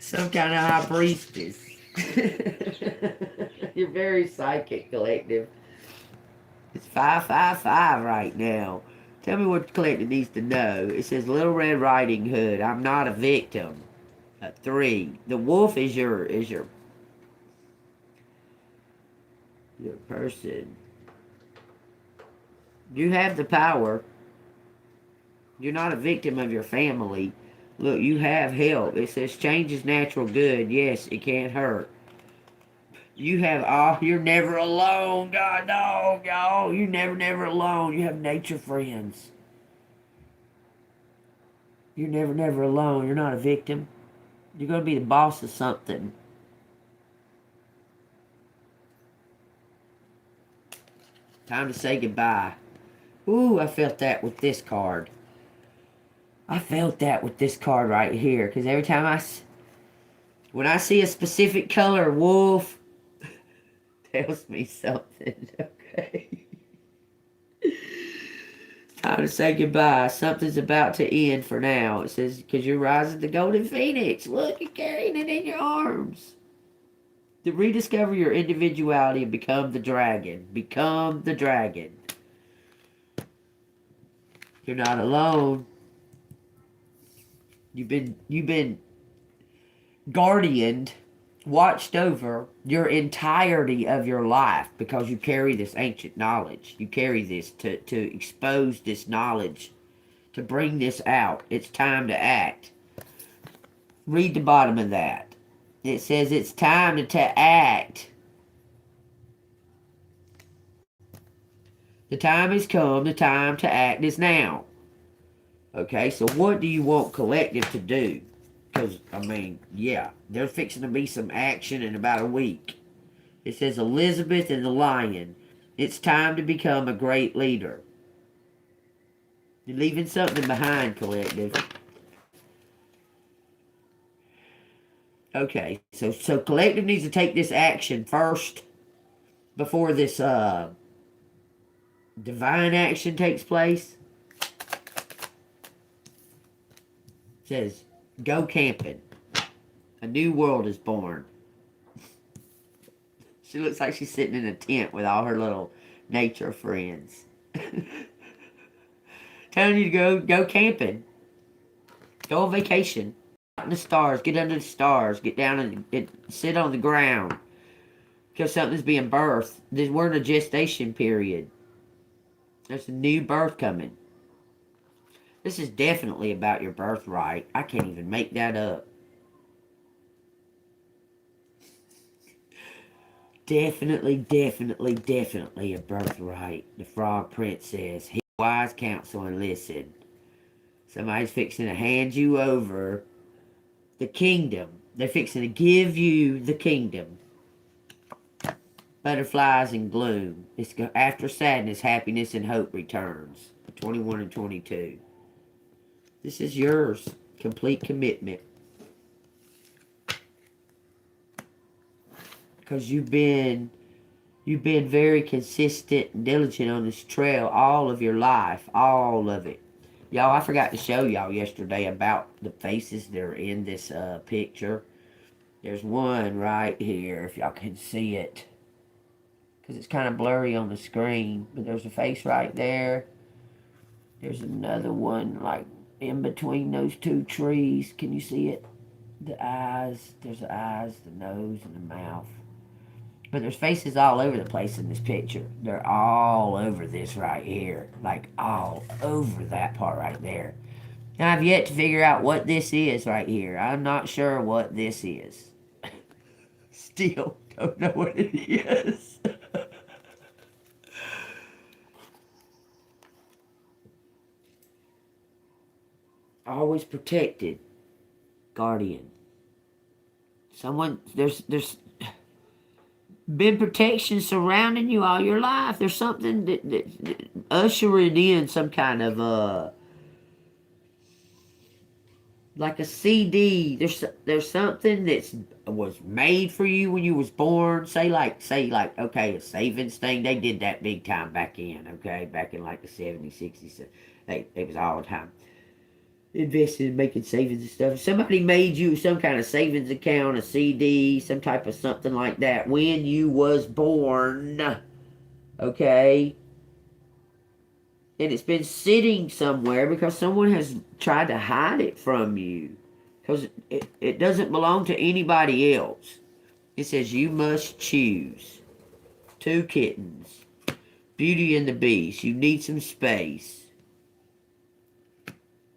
[SPEAKER 1] Some kind of high priestess. You're very psychic, collective. It's 555 right now. Tell me what the collective needs to know. It says Little Red Riding Hood. I'm not a victim. 3. The wolf is your person. You have the power. You're not a victim of your family. Look, you have help. It says change is natural good. Yes, it can't hurt. You have all. You're never alone. God, no, y'all. You're never alone. You have nature friends. You're never alone. You're not a victim. You're going to be the boss of something. Time to say goodbye. Ooh, I felt that with this card. I felt that with this card right here. Because every time when I see a specific color, wolf, tells me something, okay? Time to say goodbye. Something's about to end for now. It says, because you're rising the golden phoenix. Look, you're carrying it in your arms. To rediscover your individuality and become the dragon. Become the dragon. You're not alone. You've been guardianed, watched over your entirety of your life because you carry this ancient knowledge. You carry this to expose this knowledge, to bring this out. It's time to act. Read the bottom of that. It says it's time to act. The time has come. The time to act is now. Okay, so what do you want collective to do? Because, I mean, yeah, there's fixing to be some action in about a week. It says Elizabeth and the Lion. It's time to become a great leader. You're leaving something behind, collective. Okay, so collective needs to take this action first before this divine action takes place. It says, go camping. A new world is born. She looks like she's sitting in a tent with all her little nature friends. Telling you to go camping. Go on vacation. Out in the stars. Get under the stars. Get down and sit on the ground. Because something's being birthed. We're in a gestation period. There's a new birth coming. This is definitely about your birthright. I can't even make that up. Definitely a birthright. The Frog Princess. Hear wise counsel and listen. Somebody's fixing to hand you over the kingdom. They're fixing to give you the kingdom. Butterflies and gloom. It's after sadness, happiness and hope returns. 21 and 22. This is yours. Complete commitment. Because you've been very consistent and diligent on this trail all of your life. All of it. Y'all, I forgot to show y'all yesterday about the faces that are in this picture. There's one right here, if y'all can see it. Because it's kind of blurry on the screen. But there's a face right there. There's another one like in between those two trees. Can you see it? The eyes. There's the eyes, the nose, and the mouth. But there's faces all over the place in this picture. They're all over this right here. Like all over that part right there. And I've yet to figure out what this is right here. I'm not sure what this is. Still don't know what it is. Always protected. Guardian. There's been protection surrounding you all your life. There's something that ushering in some kind of like a CD. There's something that's was made for you when you was born. Say like okay, a savings thing. They did that big time back in, okay, back in like the 70s, 60s. It was all the time. Invested in making savings and stuff. Somebody made you some kind of savings account, a CD, some type of something like that when you was born. Okay? And it's been sitting somewhere because someone has tried to hide it from you. Because it doesn't belong to anybody else. It says you must choose. 2 kittens. Beauty and the Beast. You need some space.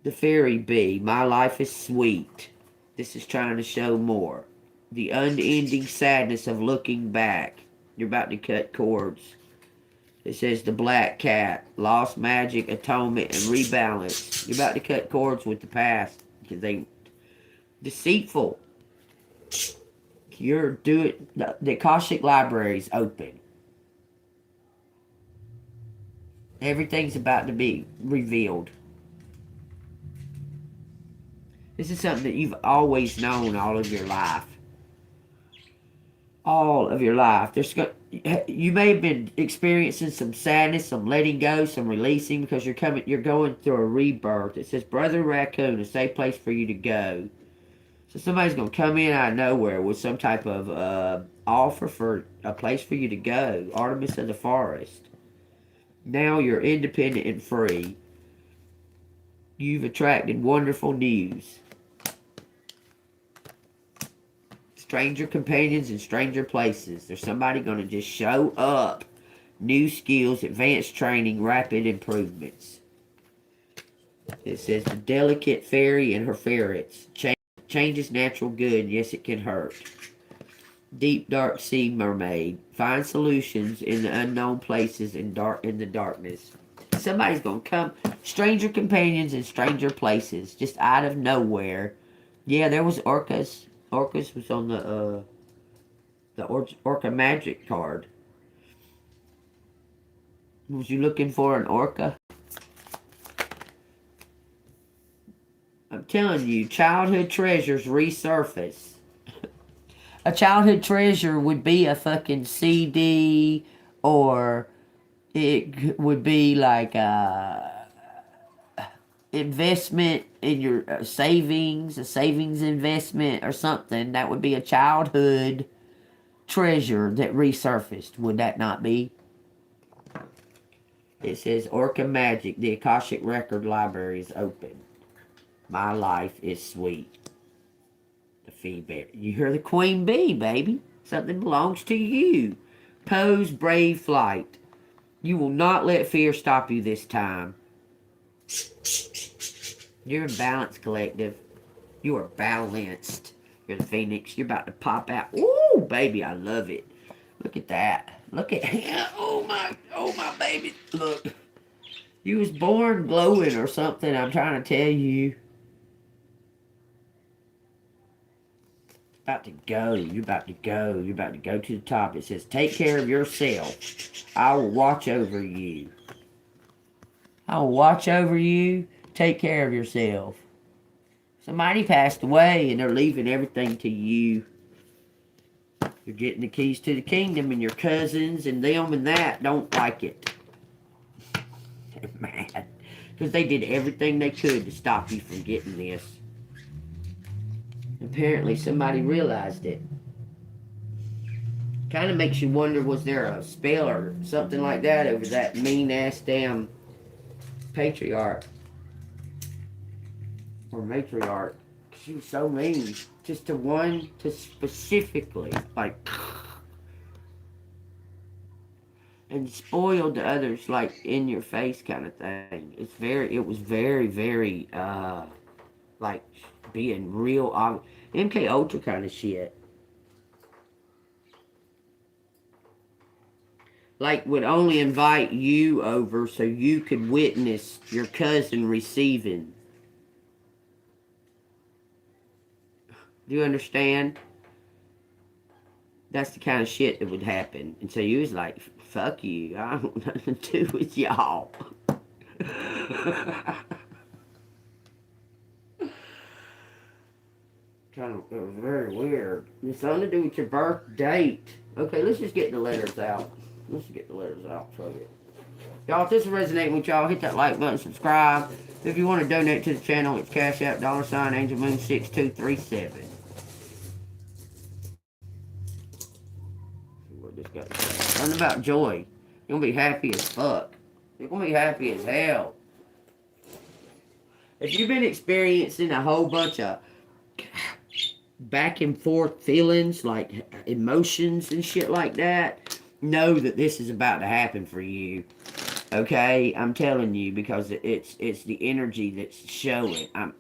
[SPEAKER 1] The fairy bee. My life is sweet. This is trying to show more. The unending sadness of looking back. You're about to cut cords. It says the black cat. Lost magic, atonement, and rebalance. You're about to cut cords with the past. Because they deceitful. You're doing the Akashic Library is open. Everything's about to be revealed. This is something that you've always known all of your life. All of your life. You may have been experiencing some sadness, some letting go, some releasing because you're going through a rebirth. It says, Brother Raccoon, a safe place for you to go. So somebody's going to come in out of nowhere with some type of offer for a place for you to go. Artemis of the Forest. Now you're independent and free. You've attracted wonderful news. Stranger companions in stranger places. There's somebody going to just show up. New skills, advanced training, rapid improvements. It says the delicate fairy and her ferrets. Change is natural good. Yes, it can hurt. Deep dark sea mermaid. Find solutions in the unknown places in the darkness. Somebody's going to come. Stranger companions in stranger places. Just out of nowhere. Yeah, there was orcas. Orcas was on the Orca Magic card. Was you looking for an orca? I'm telling you, childhood treasures resurface. A childhood treasure would be a fucking CD, or it would be like a investment in your savings, a savings investment or something. That would be a childhood treasure that resurfaced. Would that not be? It says Orca Magic, the Akashic Record Library is open. My life is sweet. The female. You hear the queen bee, baby. Something belongs to you. Pose brave flight. You will not let fear stop you this time. You're in balance, collective. You are balanced. You're the phoenix. You're about to pop out. Ooh, baby, I love it. Look at that. Look at him. Oh my baby. Look. You was born glowing or something, I'm trying to tell you. About to go. You're about to go. You're about to go to the top. It says, take care of yourself. I will watch over you. I will watch over you. Take care of yourself. Somebody passed away and they're leaving everything to you. You're getting the keys to the kingdom, and your cousins and them and that don't like it. They're mad. Because they did everything they could to stop you from getting this. Apparently somebody realized it. Kind of makes you wonder, was there a spell or something like that over that mean-ass damn patriarch? Or matriarch. She was so mean. Just to one, to specifically, like, and spoiled the others, like, in your face kind of thing. It was very, very, like, being real obvious. MK Ultra kind of shit. Like, would only invite you over so you could witness your cousin receiving. Do you understand? That's the kind of shit that would happen. And so you was like, fuck you. I don't want nothing to do with y'all. It was very weird. It's something to do with your birth date. Okay, let's just get the letters out. Let's get the letters out for you. Y'all, if this is resonating with y'all, hit that like button, subscribe. If you want to donate to the channel, it's Cash App, $AngelMoon6237. What this got to say? Something about joy. You're going to be happy as fuck. You're going to be happy as hell. If you've been experiencing a whole bunch of back and forth feelings, like emotions and shit like that, know that this is about to happen for you. Okay, I'm telling you, because it's the energy that's showing. I'm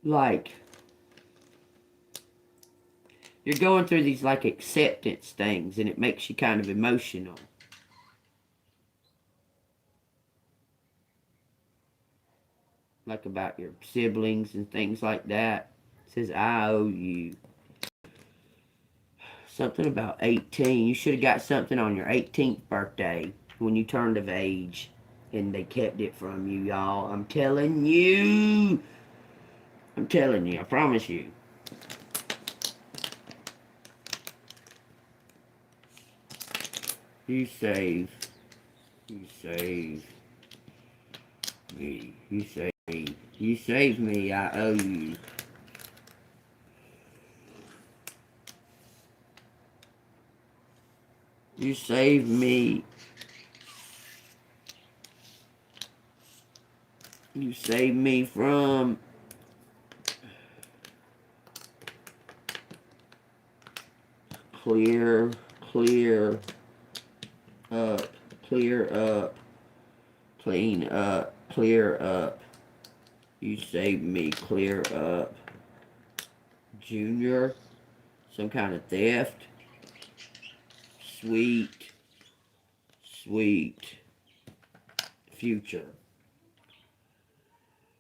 [SPEAKER 1] like, you're going through these like acceptance things, and it makes you kind of emotional. Like about your siblings and things like that. It says, I owe you. Something about 18. You should have got something on your 18th birthday when you turned of age. And they kept it from you, y'all. I'm telling you. I'm telling you. I promise you. You save. You save me. You save me. You save me. I owe you. You saved me. You saved me from clear up, clear up, clean up, clear up. You saved me, clear up. Junior, some kind of theft. Sweet future.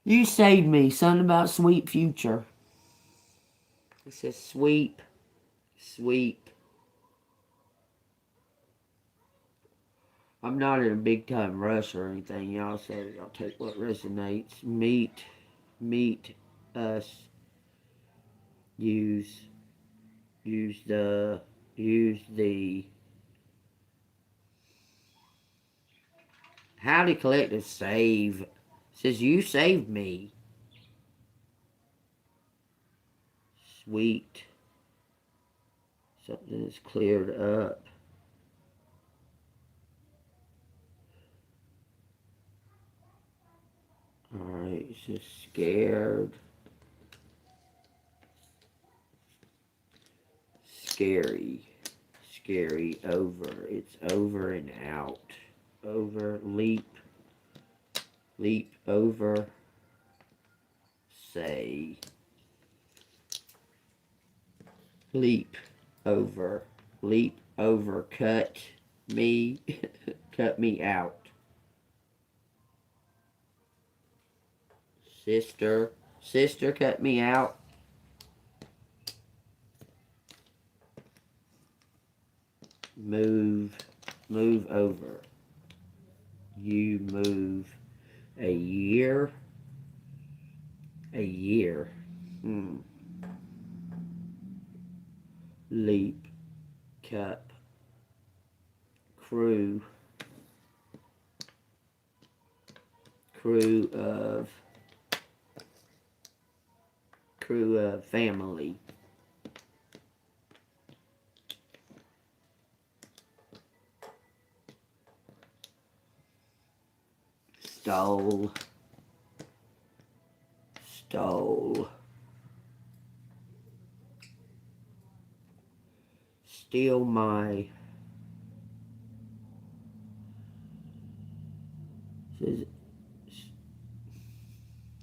[SPEAKER 1] You saved me, something about sweet future. It says sweep. I'm not in a big time rush or anything, y'all, so I'll take what resonates. Meet us. Use the Howdy Collective save. It says you saved me. Sweet. Something is cleared up. Alright, it says scared. Scary, over. It's over and out. Over, leap, over, say. Leap, over, cut me, cut me out. Sister, cut me out. Move over. You move a year. Leap, cup, crew of family. Stole. Steal my. Says,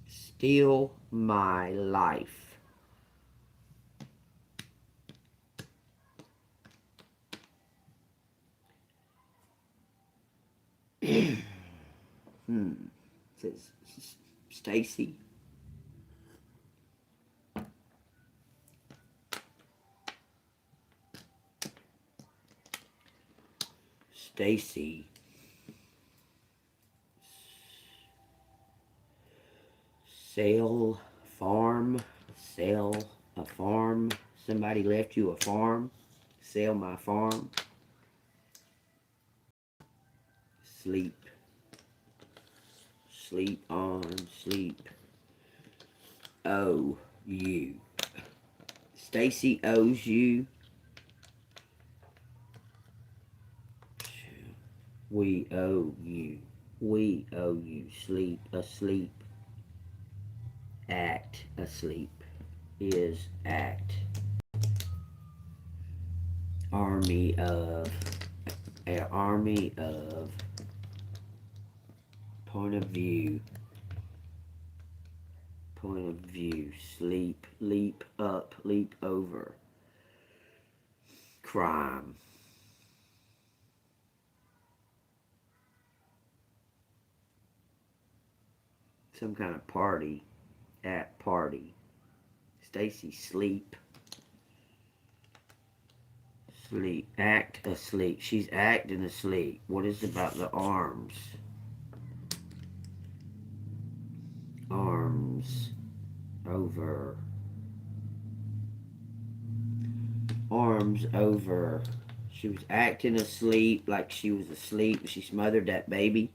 [SPEAKER 1] steal my life. Says Stacy. Stacy. Sell farm. Sell a farm. Somebody left you a farm. Sell my farm. Sleep. Sleep on. Sleep. Owe you. Stacy owes you. We owe you. We owe you. Sleep. Asleep. Act. Asleep. Is act. Army of. An army of. Point of view. Point of view. Sleep. Leap up. Leap over. Crime. Some kind of party. At party. Stacy sleep. Sleep. Act asleep. She's acting asleep. What is about the arms? Arms. Over. Arms over. She was acting asleep, like she was asleep. She smothered that baby.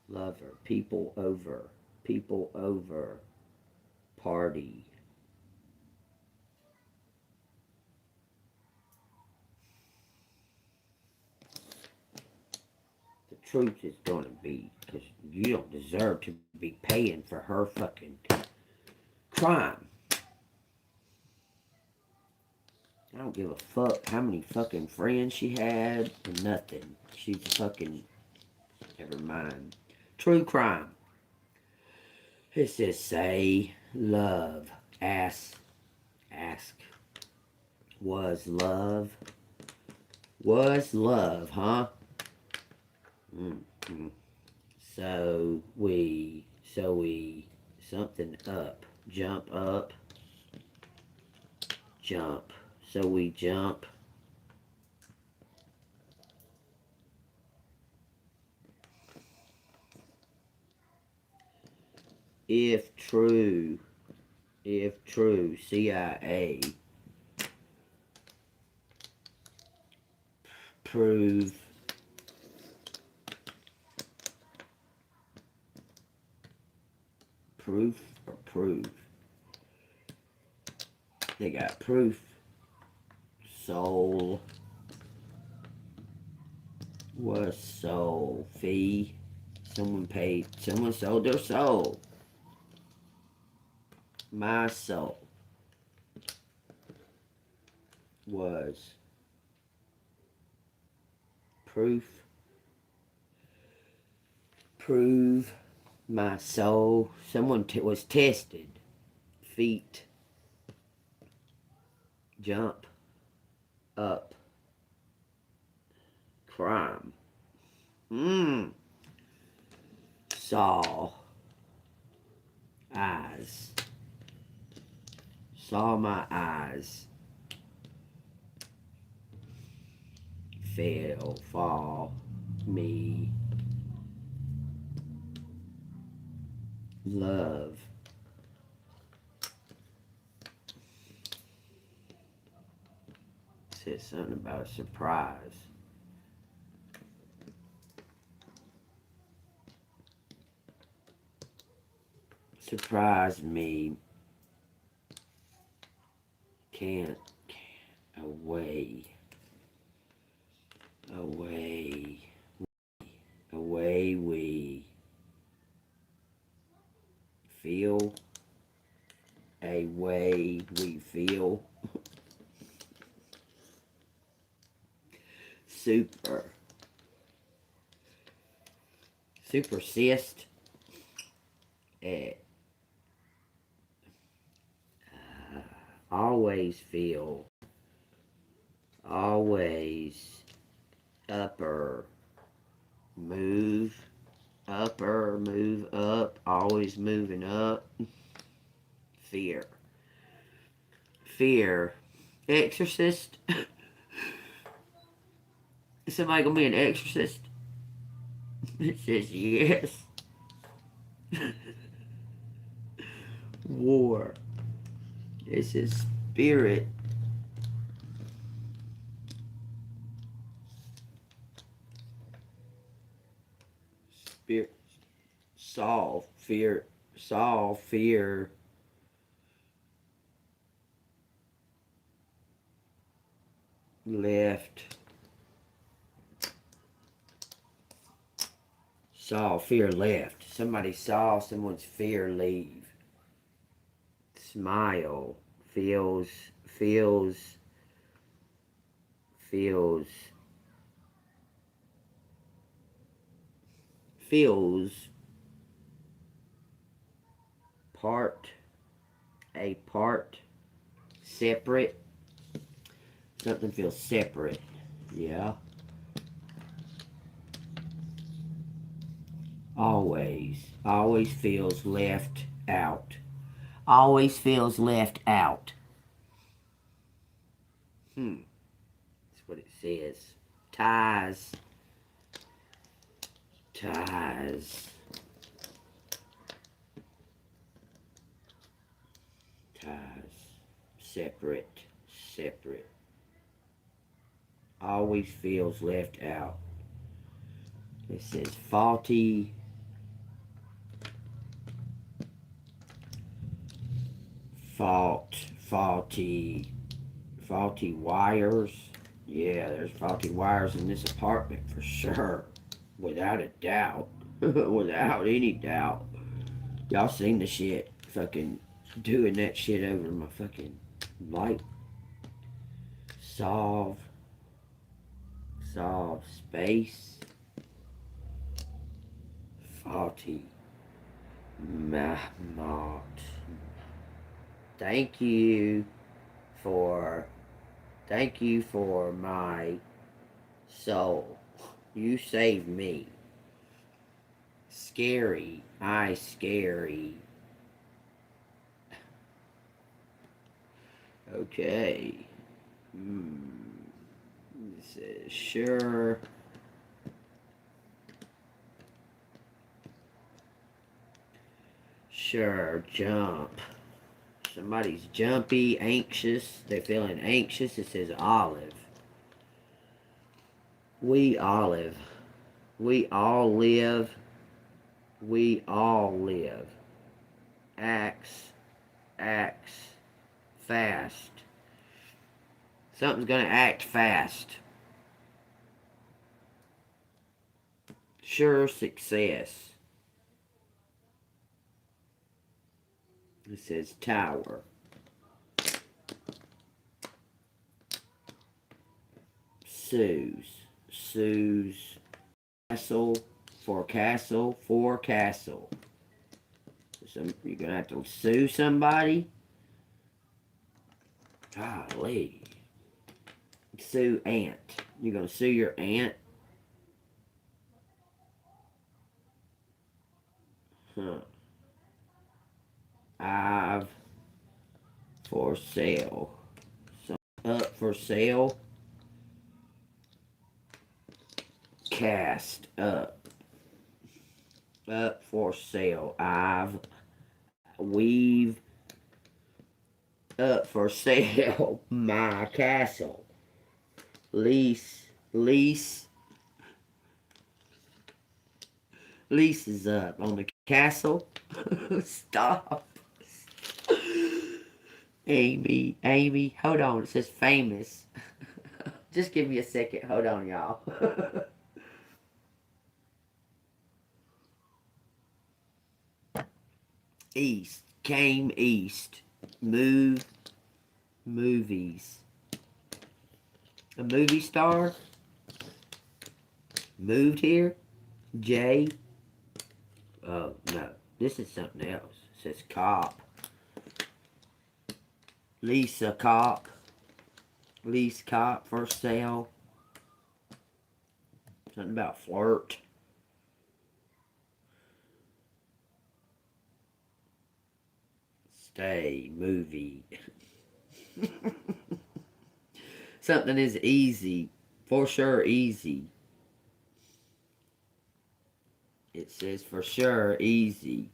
[SPEAKER 1] Lover. People over. People over. Party. The truth is gonna be, because you don't deserve to be paying for her fucking crime. I don't give a fuck how many fucking friends she had or nothing. She's fucking... Never mind. True crime. It says say, love, ask. Was love, huh? So we, something up, jump, so we jump. If true, CIA. Prove. Proof or prove? They got proof. Soul. Was soul? Fee. Someone paid. Someone sold their soul. My soul. Was. Proof. Prove. My soul. Someone was tested. Feet. Jump. Up. Crime. Saw. Eyes. Saw my eyes. Fail. Fall. Me. Love. Said something about a surprise. Surprise me. Can't. Away. Away we. Feel. A way we feel. Super. Supersist. Always feel. Always. Upper. Move. Upper. Move up. Always moving up. Fear. Fear. Exorcist? Is somebody gonna be an exorcist? It says yes. War. It says spirit. Spirit. Solve. Fear. Solve. Fear. Left. Saw fear left. Somebody saw someone's fear leave. Smile. Feels. Feels. Feels. Feels. Part. A part. Separate. Something feels separate. Yeah. Always. Always feels left out. Always feels left out. That's what it says. Ties. Ties. Ties. Separate. Separate. Always feels left out. It says faulty. Faulty wires. Yeah, there's faulty wires in this apartment for sure. Without a doubt. Without any doubt. Y'all seen the shit. Fucking doing that shit over my fucking light. Solve. Space. Faulty. Mahmoud. Thank you for my soul. You saved me. Scary. Scary. Okay. It says sure. Sure, jump. Somebody's jumpy, anxious. They're feeling anxious. It says olive. We olive. We all live. We all live. Acts. Fast. Something's gonna act fast. Sure success. It says tower. Sue's. Castle. For castle. So you're gonna have to sue somebody. Golly. Sue aunt. You're gonna sue your aunt. I've for sale. So up for sale. Cast up. Up for sale. Weave up for sale. My castle. Lease is up on the castle. Stop. Amy, hold on. It says famous. Just give me a second. Hold on, y'all. East. Came east. Movies. A movie star. Moved here. J. Oh, no. This is something else. It says cop. Lisa cop. Lease cop for sale. Something about flirt. Stay. Movie. Something is easy. For sure easy. It says for sure easy.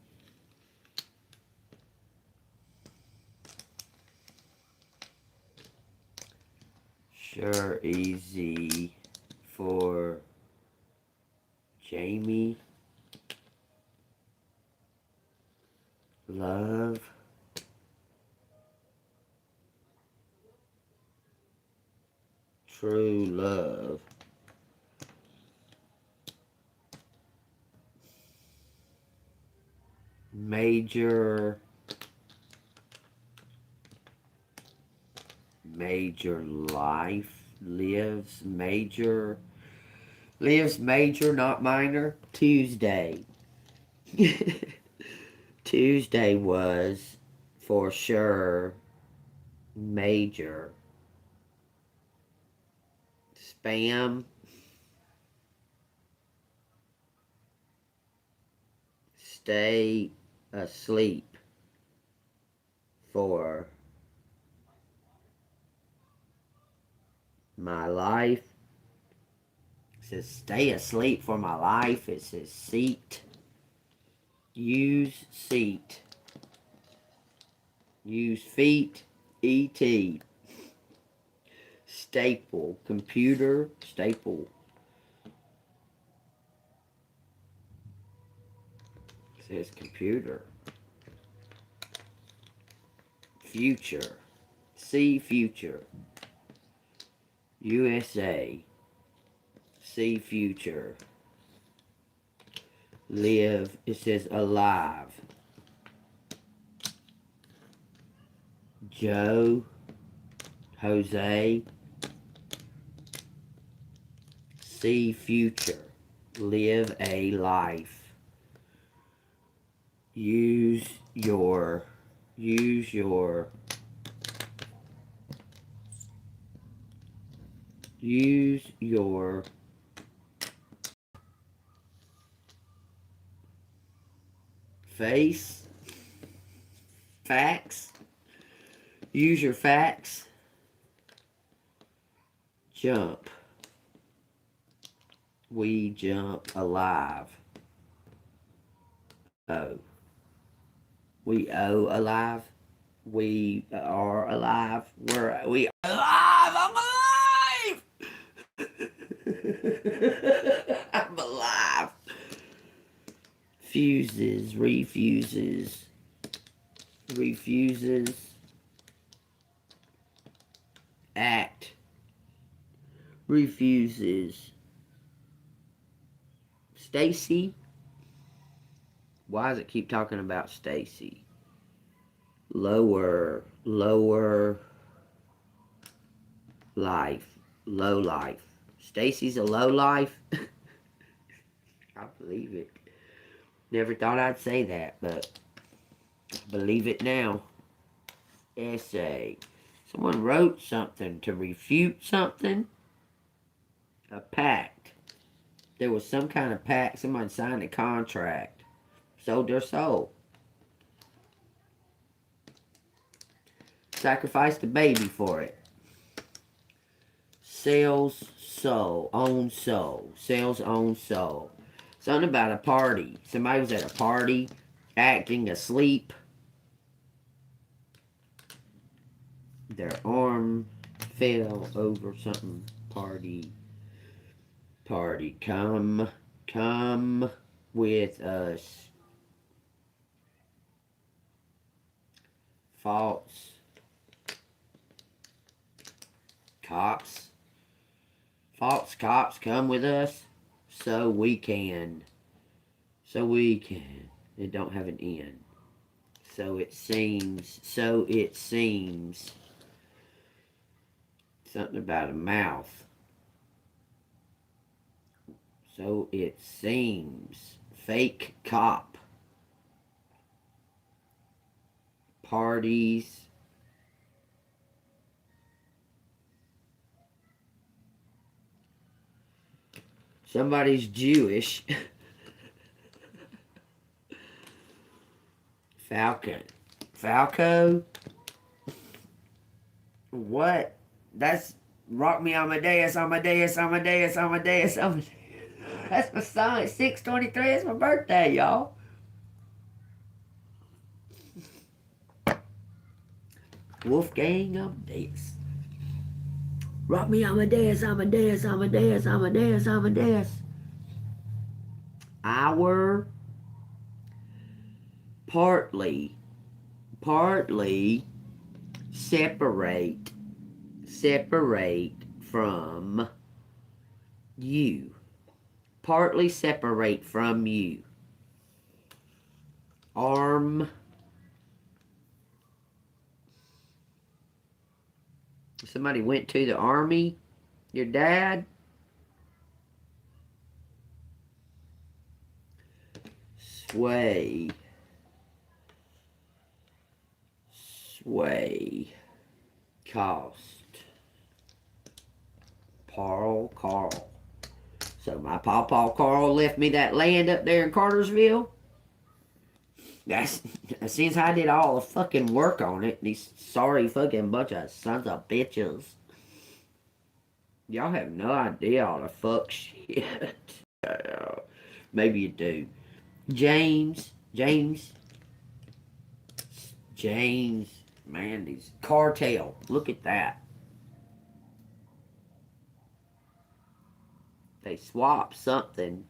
[SPEAKER 1] Sure easy for Jamie. Love. True love. Major life. Lives major, not minor. Tuesday. Tuesday was for sure major. Spam. Stay asleep for my life. It says stay asleep for my life. It says seat. Use seat. Use feet. E.T. Staple. Computer. Staple. It says computer. Future. See future. USA. See future. Live. It says alive. Joe. Jose. See future. Live a life. Use your face. Facts. Use your facts. Jump. We jump alive. Oh. We owe alive. We are alive. We are alive. I'm alive. I'm alive. Fuses. Refuses. Refuses. Act. Refuses. Stacy. Why does it keep talking about Stacy? Lower life. Low life. Stacy's a low life? I believe it. Never thought I'd say that, but believe it now. Essay. Someone wrote something to refute something. A pact. There was some kind of pact. Someone signed a contract. Sold their soul. Sacrificed a baby for it. Sales soul. Own soul. Sales own soul. Something about a party. Somebody was at a party acting asleep. Their arm fell over something. Party. Come with us. False cops. False cops come with us so we can. It don't have an N. So it seems. Something about a mouth. So it seems. Fake cop. Parties. Somebody's Jewish. Falco? What? That's Rock me Amadeus, Amadeus, Amadeus, Amadeus, Amadeus. That's my song. It's 6:23. It's my birthday, y'all. Wolfgang Amadeus. Rock me Amadeus, Amadeus, Amadeus, Amadeus, Amadeus. Our partly separate from you. Partly separate from you. Arm. Somebody went to the army. Your dad. Sway. Cost. Carl. So my pawpaw Carl left me that land up there in Cartersville. Since I did all the fucking work on it, these sorry fucking bunch of sons of bitches. Y'all have no idea all the fuck shit. Maybe you do. James. Man, these cartel. Look at that. They swap something.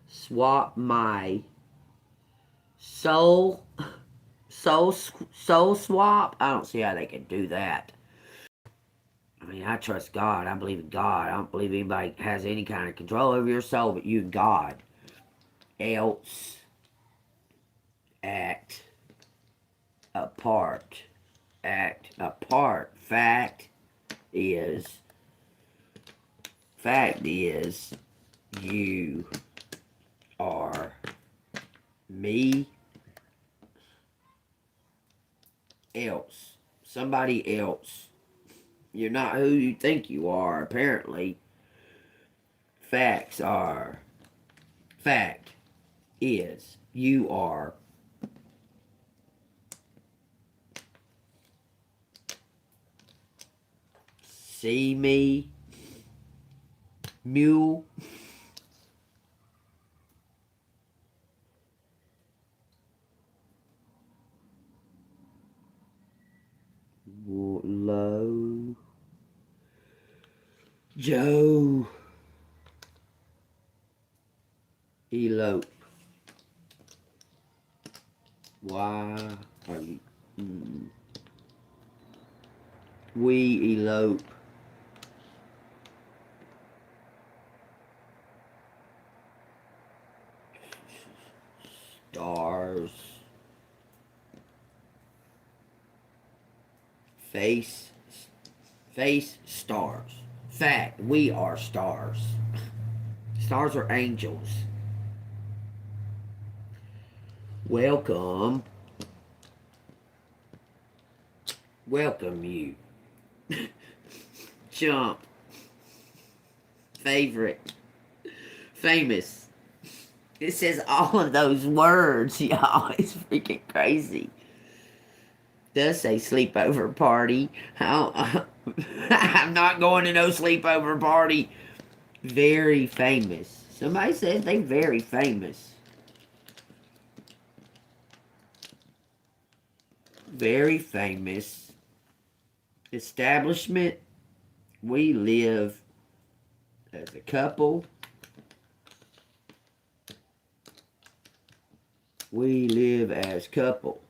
[SPEAKER 1] Swap my soul swap. I don't see how they can do that. I mean, I trust God. I believe in God. I don't believe anybody has any kind of control over your soul but you and God. Else act apart. Fact is you are me else. Somebody else. You're not who you think you are, apparently. Fact is you are see me mule low Joe elope. Why are you we elope. Stars. Face stars. Fact, we are stars. Stars are angels. Welcome you. Jump. Favorite. Famous. It says all of those words, y'all. It's freaking crazy. Does say sleepover party. I'm not going to no sleepover party. Very famous. Somebody says they very famous. Very famous. Establishment. We live as a couple. We live as couple.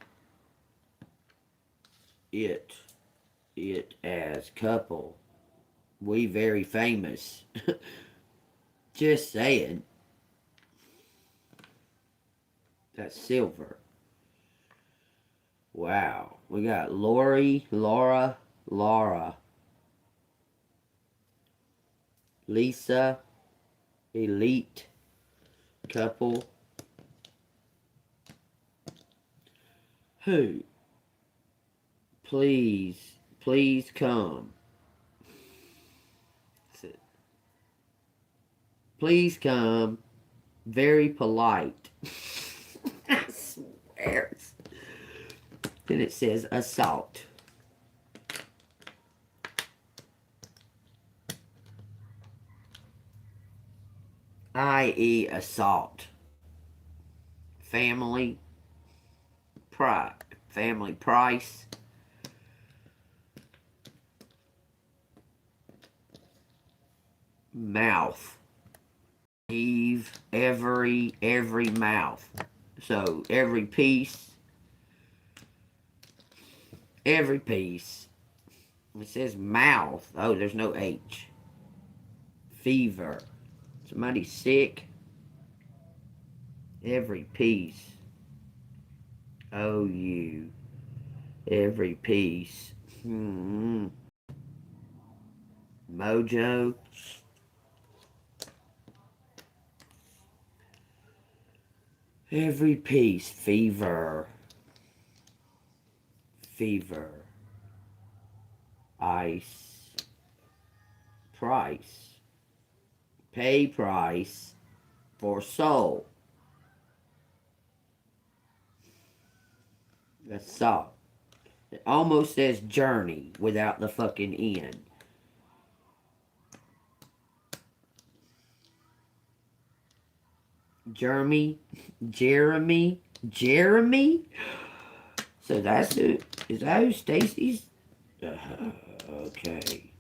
[SPEAKER 1] It as couple. We very famous. Just saying. That's silver. Wow. We got Lori, Laura, Lisa, elite, couple. Who? Please come. Please come. Very polite. I swear. Then it says assault. i.e. assault. Family price. Mouth. Heave, every mouth. So every piece. It says mouth. Oh, there's no H. Fever. Somebody's sick. Every piece. OU. Every piece. Mojo. Every piece. Fever. Ice. Price. Pay price for soul. That's all. It almost says journey without the fucking N. Jeremy? So that's who, is that who Stacy's? Okay.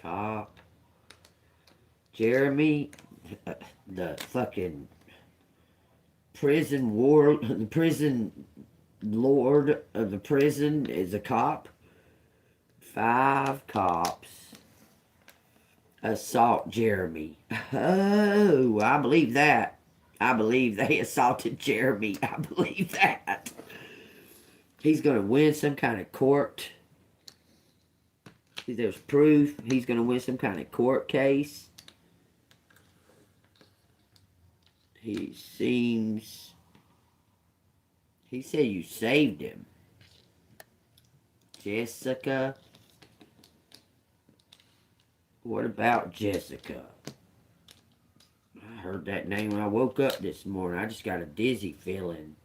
[SPEAKER 1] Cop. Jeremy, the fucking prison ward, the prison lord of the prison is a cop. 5 cops assault Jeremy. Oh, I believe that. I believe they assaulted Jeremy. I believe that. He's going to win some kind of court. There's proof he's going to win some kind of court case. He seems... He said you saved him. Jessica. What about Jessica? I heard that name when I woke up this morning. I just got a dizzy feeling.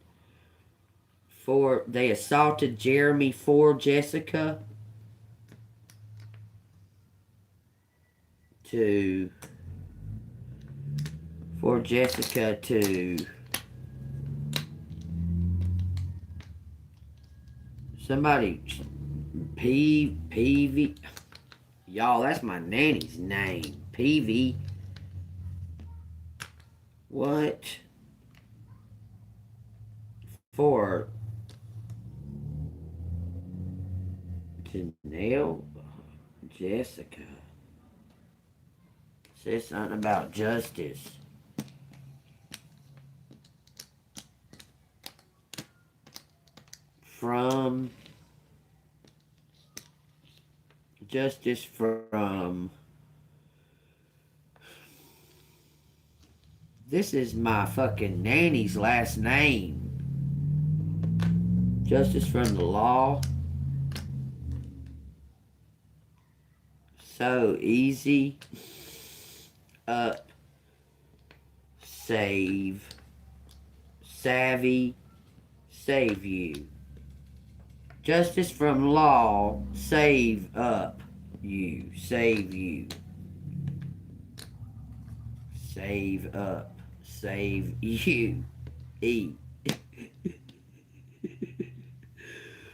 [SPEAKER 1] They assaulted Jeremy for Jessica. For Jessica to somebody PV. Y'all, that's my nanny's name. PV. What? For to nail Jessica. Says something about justice. From justice from... This is my fucking nanny's last name. Justice from the law. So easy. Up. Save. Savvy. Save you. Justice from law. Save up you. Save you. Save up. Save you. E.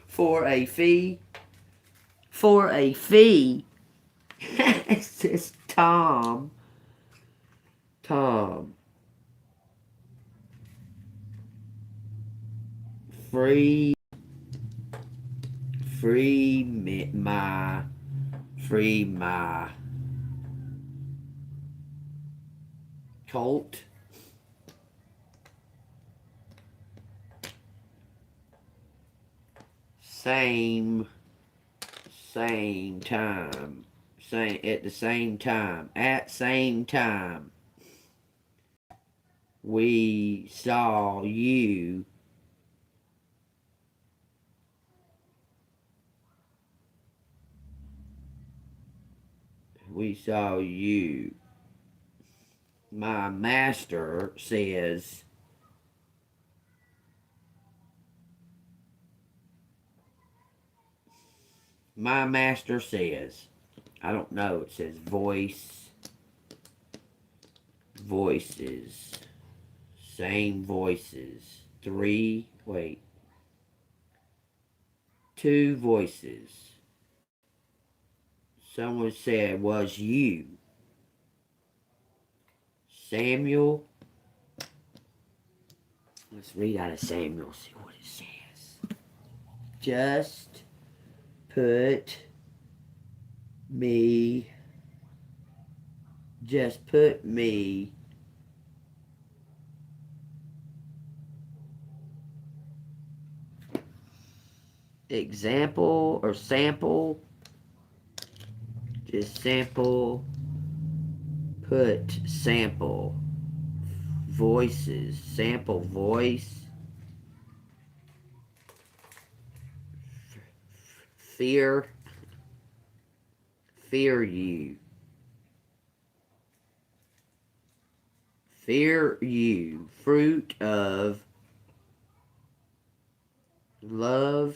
[SPEAKER 1] For a fee. For a fee. It says Tom. Free my Colt. Same time. At the same time. At same time. We saw you. We saw you. My master says My master says. I don't know. It says voice. Voices. Same voices. Two voices. Someone said, was you Samuel? Let's read out of Samuel, see what it says. Just put me example or sample, just sample, put sample voices, sample voice, fear you, fruit of love.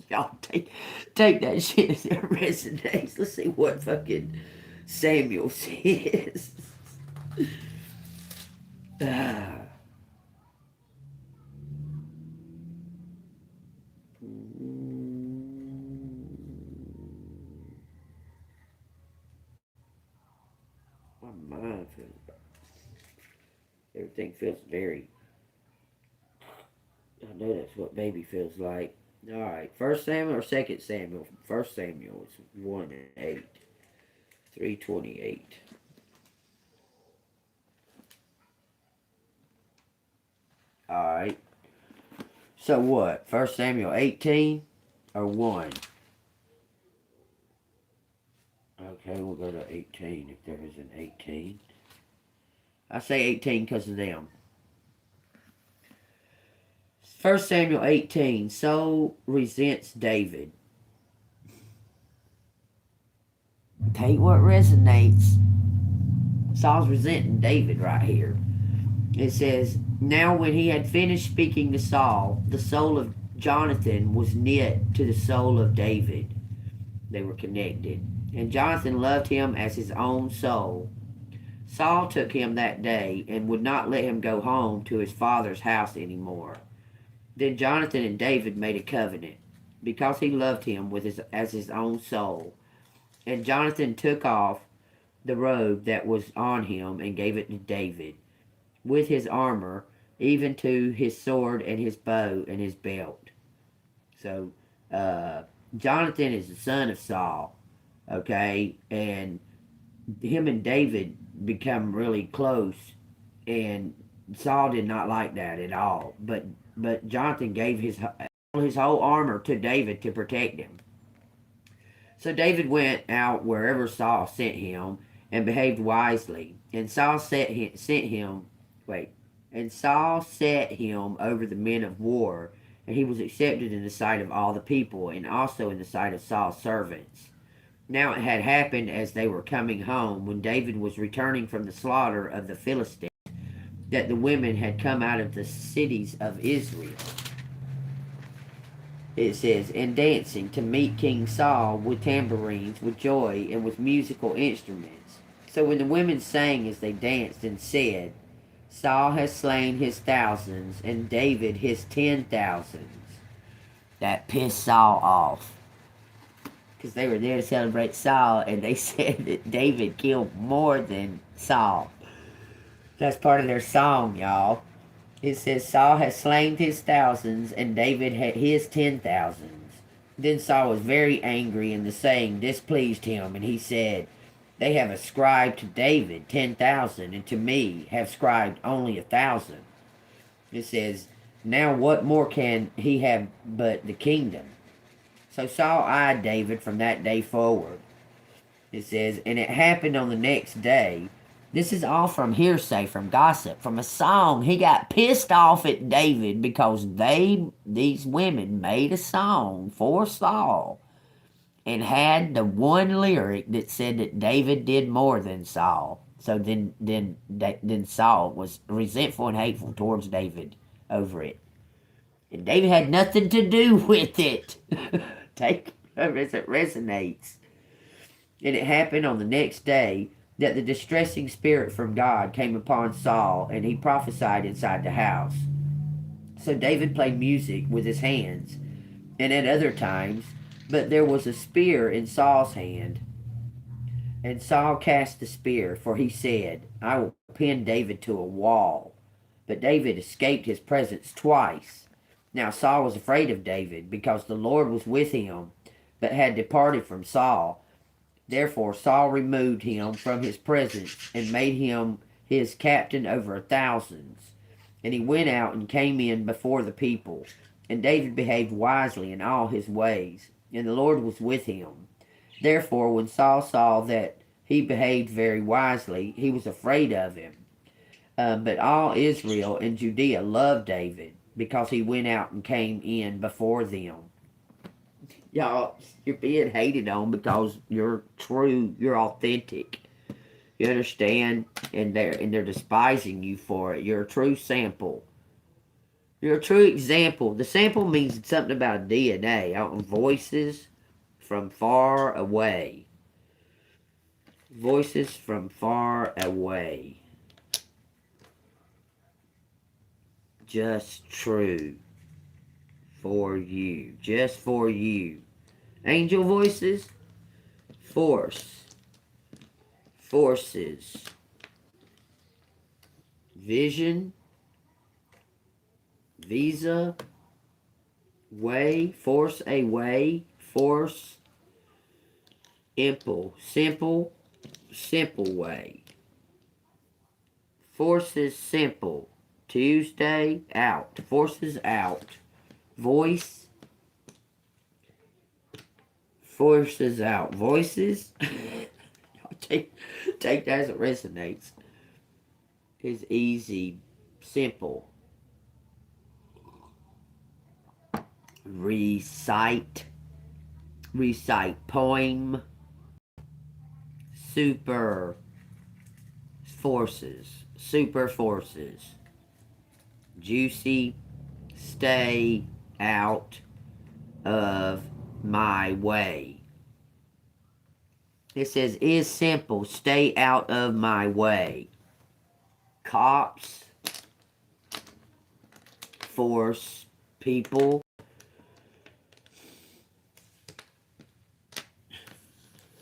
[SPEAKER 1] Y'all take that shit as it resonates. Let's see what fucking Samuel says. My mind feels, everything feels very, I know that's what baby feels like. Alright, 1 Samuel or 2 Samuel? 1 Samuel is 1:8. 3:28. Alright. So what? 1 Samuel 18 or 1? Okay, we'll go to 18 if there is an 18. I say 18 because of them. 1 Samuel 18. Saul resents David. Take what resonates. Saul's resenting David right here. It says, now when he had finished speaking to Saul, the soul of Jonathan was knit to the soul of David. They were connected. And Jonathan loved him as his own soul. Saul took him that day and would not let him go home to his father's house anymore. Then Jonathan and David made a covenant, because he loved him as his own soul. And Jonathan took off the robe that was on him and gave it to David, with his armor, even to his sword and his bow and his belt. So, Jonathan is the son of Saul, okay? And him and David become really close, and Saul did not like that at all. But Jonathan gave his whole armor to David to protect him. So David went out wherever Saul sent him and behaved wisely. And Saul set him over the men of war, and he was accepted in the sight of all the people, and also in the sight of Saul's servants. Now it had happened as they were coming home, when David was returning from the slaughter of the Philistines, that the women had come out of the cities of Israel. It says, and dancing to meet King Saul with tambourines, with joy, and with musical instruments. So when the women sang as they danced and said, Saul has slain his thousands, and David his 10,000s. That pissed Saul off, because they were there to celebrate Saul, and they said that David killed more than Saul. That's part of their song, y'all. It says, Saul has slain his thousands, and David had his 10,000s. Then Saul was very angry, and the saying displeased him, and he said, they have ascribed to David 10,000, and to me have ascribed only 1,000. It says, now what more can he have but the kingdom? So Saul eyed David from that day forward. It says, and it happened on the next day. This is all from hearsay, from gossip, from a song. He got pissed off at David because these women made a song for Saul and had the one lyric that said that David did more than Saul. So then Saul was resentful and hateful towards David over it. And David had nothing to do with it. It resonates. And it happened on the next day that the distressing spirit from God came upon Saul, and he prophesied inside the house. So David played music with his hands, and at other times, but there was a spear in Saul's hand. And Saul cast the spear, for he said, I will pin David to a wall. But David escaped his presence twice. Now Saul was afraid of David, because the Lord was with him, but had departed from Saul. Therefore Saul removed him from his presence, and made him his captain over 1,000. And he went out and came in before the people. And David behaved wisely in all his ways, and the Lord was with him. Therefore, when Saul saw that he behaved very wisely, he was afraid of him. But all Israel and Judea loved David, because he went out and came in before them. Y'all, you're being hated on because you're true, you're authentic. You understand? And they're despising you for it. You're a true sample. You're a true example. The sample means something about DNA. Voices from far away. Voices from far away. Just true. For you. Just for you. Angel voices. Force. Forces. Vision. Visa. Way. Force a way. Force. Simple. Simple. Simple way. Forces simple. Tuesday out. Forces out. Voice. Forces out. Voices. take that as it resonates. It's easy. Simple. Recite. Recite poem. Super forces. Super forces. Juicy. Stay out of my way. It says, is simple. Stay out of my way. Cops. Force people.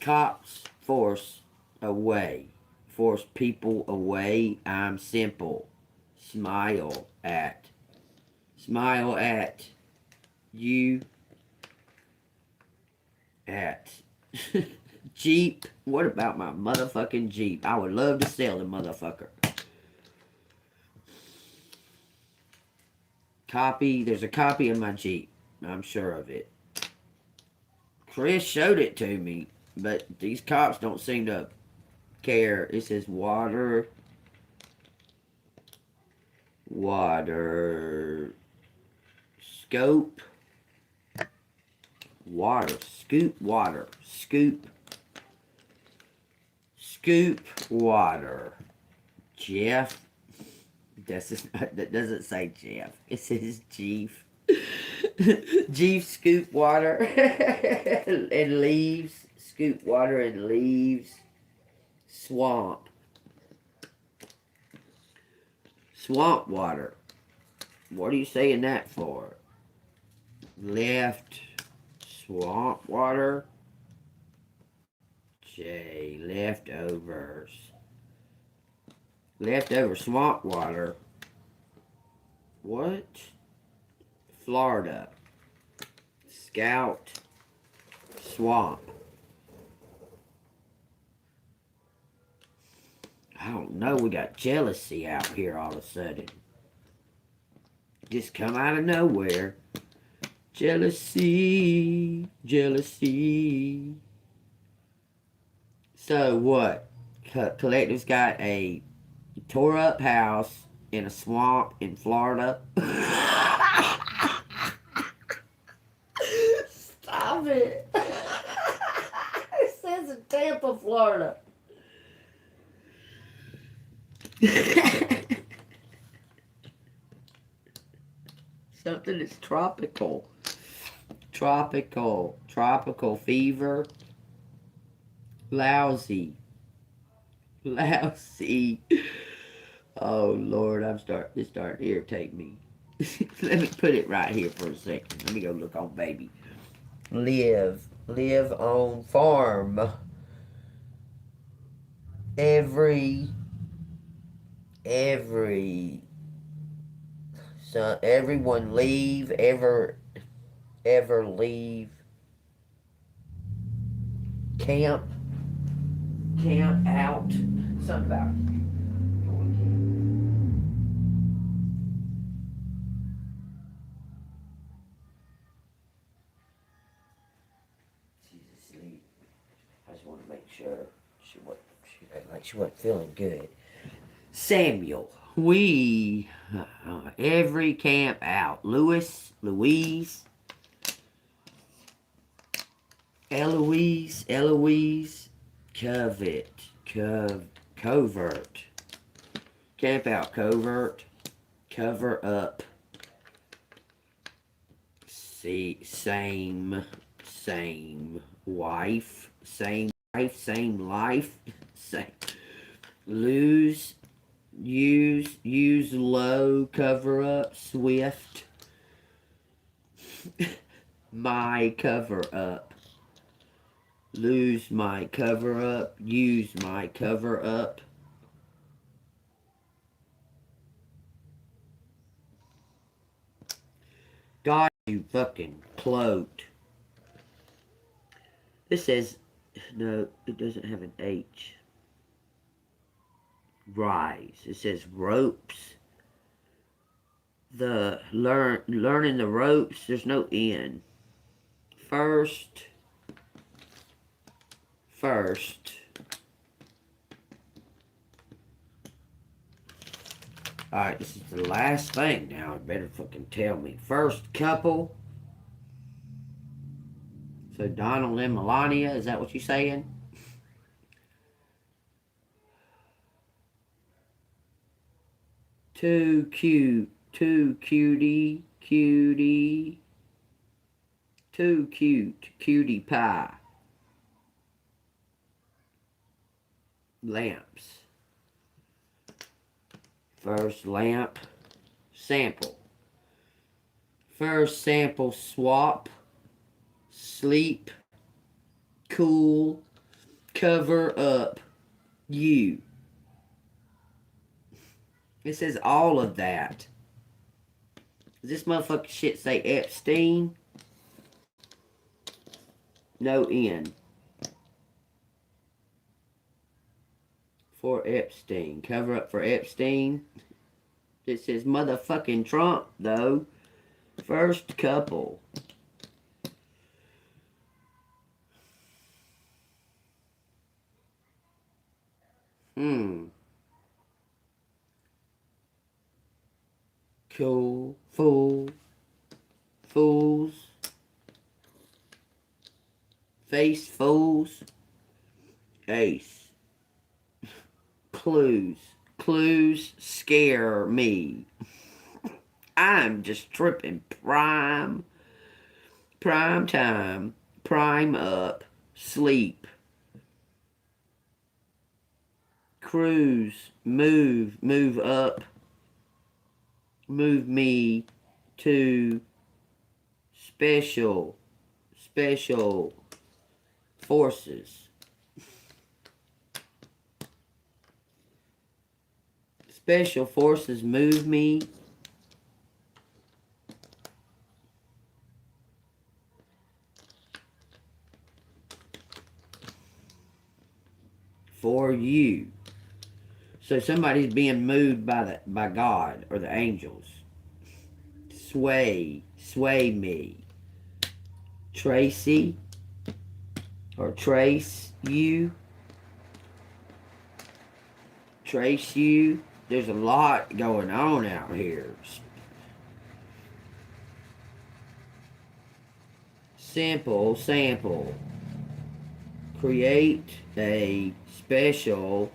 [SPEAKER 1] Cops force away. Force people away. I'm simple. Smile at. Smile at you. At. Jeep. What about my motherfucking Jeep? I would love to sell the motherfucker. Copy. There's a copy of my Jeep. I'm sure of it. Chris showed it to me, but these cops don't seem to care. It says water. Water. Scope. Water. Scoop water. Scoop. Scoop water. Jeff. That doesn't say Jeff. It says Jeef. Jeef scoop water and leaves. Scoop water and leaves. Swamp. Swamp water. What are you saying that for? Left. Swamp water. J. Leftovers. Leftover swamp water. What? Florida. Scout. Swamp. I don't know. We got jealousy out here all of a sudden. Just come out of nowhere. Jealousy. Jealousy. So what? Collective's got a tore up house in a swamp in Florida. Stop it. It says in Tampa, Florida. Something that's tropical. tropical fever, lousy. Oh Lord, it's starting to irritate me. Let me put it right here for a second. Let me go look on baby. Live on farm. Every so everyone leave, ever leave camp out. Something about she's asleep. I just want to make sure she wasn't feeling good. Samuel, we every camp out. Louise, Eloise, covert. Camp out, covert. Cover up. See, same wife, same life, same. Lose, use low, cover up, swift. My cover up. Lose my cover up, use my cover up. God, you fucking cloaked. This says, no, it doesn't have an H. Rise. It says ropes. The learning the ropes, there's no N. First. Alright, this is the last thing now. It better fucking tell me. First couple. So Donald and Melania, is that what you're saying? Too cute. Too cutie. Too cute. Cutie pie. Lamps. First lamp. Sample. First sample swap. Sleep. Cool. Cover up. You. It says all of that. Does this motherfucking shit say Epstein? No N. For Epstein. Cover up for Epstein. It says motherfucking Trump, though. First couple. Cool. Fools. Face fools. Ace. Clues scare me. I'm just tripping. Prime time. Prime up. Sleep. Cruise. Move up. Move me to special forces. Special forces move me. For you. So somebody's being moved by God or the angels. Sway me. Tracy or trace you. There's a lot going on out here. Sample. Create a special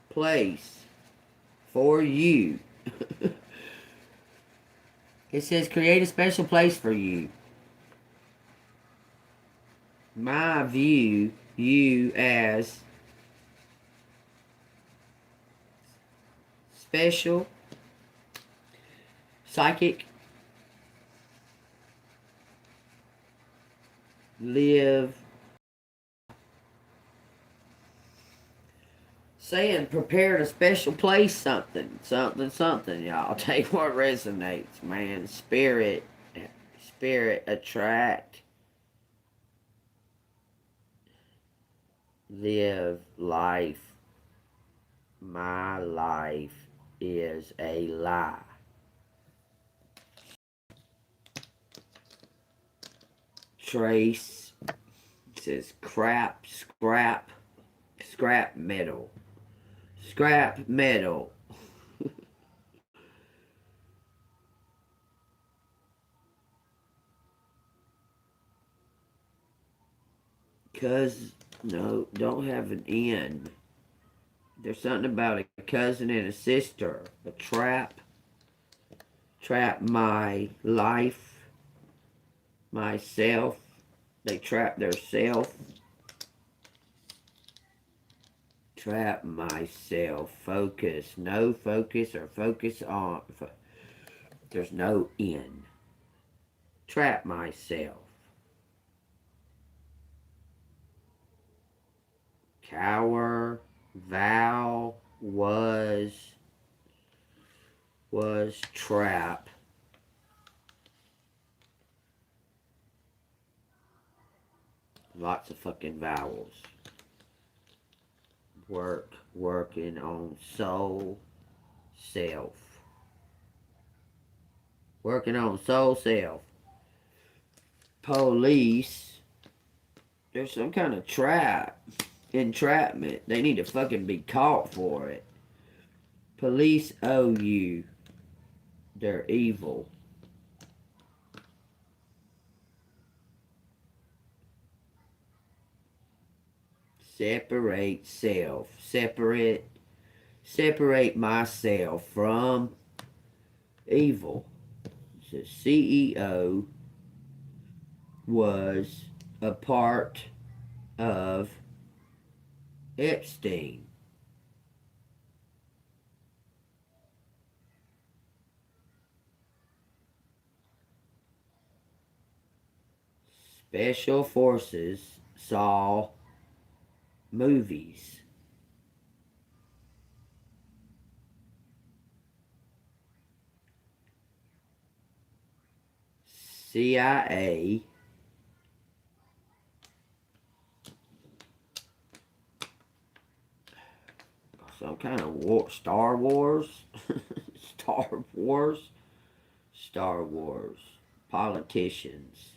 [SPEAKER 1] place for you. It says create a special place for you. My view you as special, psychic, live, saying prepared a special place, something, y'all. Take what resonates, man. Spirit attract, live life. My life is a lie. Trace, it says scrap metal. Scrap metal. Cause, no, don't have an N. There's something about a cousin and a sister. A trap. Trap my life. Myself. They trap their self. Trap myself. Focus. No focus or focus on. There's no N. Trap myself. Cower. Vow. Was trap. Lots of fucking vowels. Working on soul, self. Working on soul, self. Police. There's some kind of entrapment. They need to fucking be caught for it. Police owe you. They're evil. Separate self. Separate myself from evil. The CEO was a part of Epstein. Special forces saw movies. CIA some kind of war. Star Wars. Star Wars. Politicians.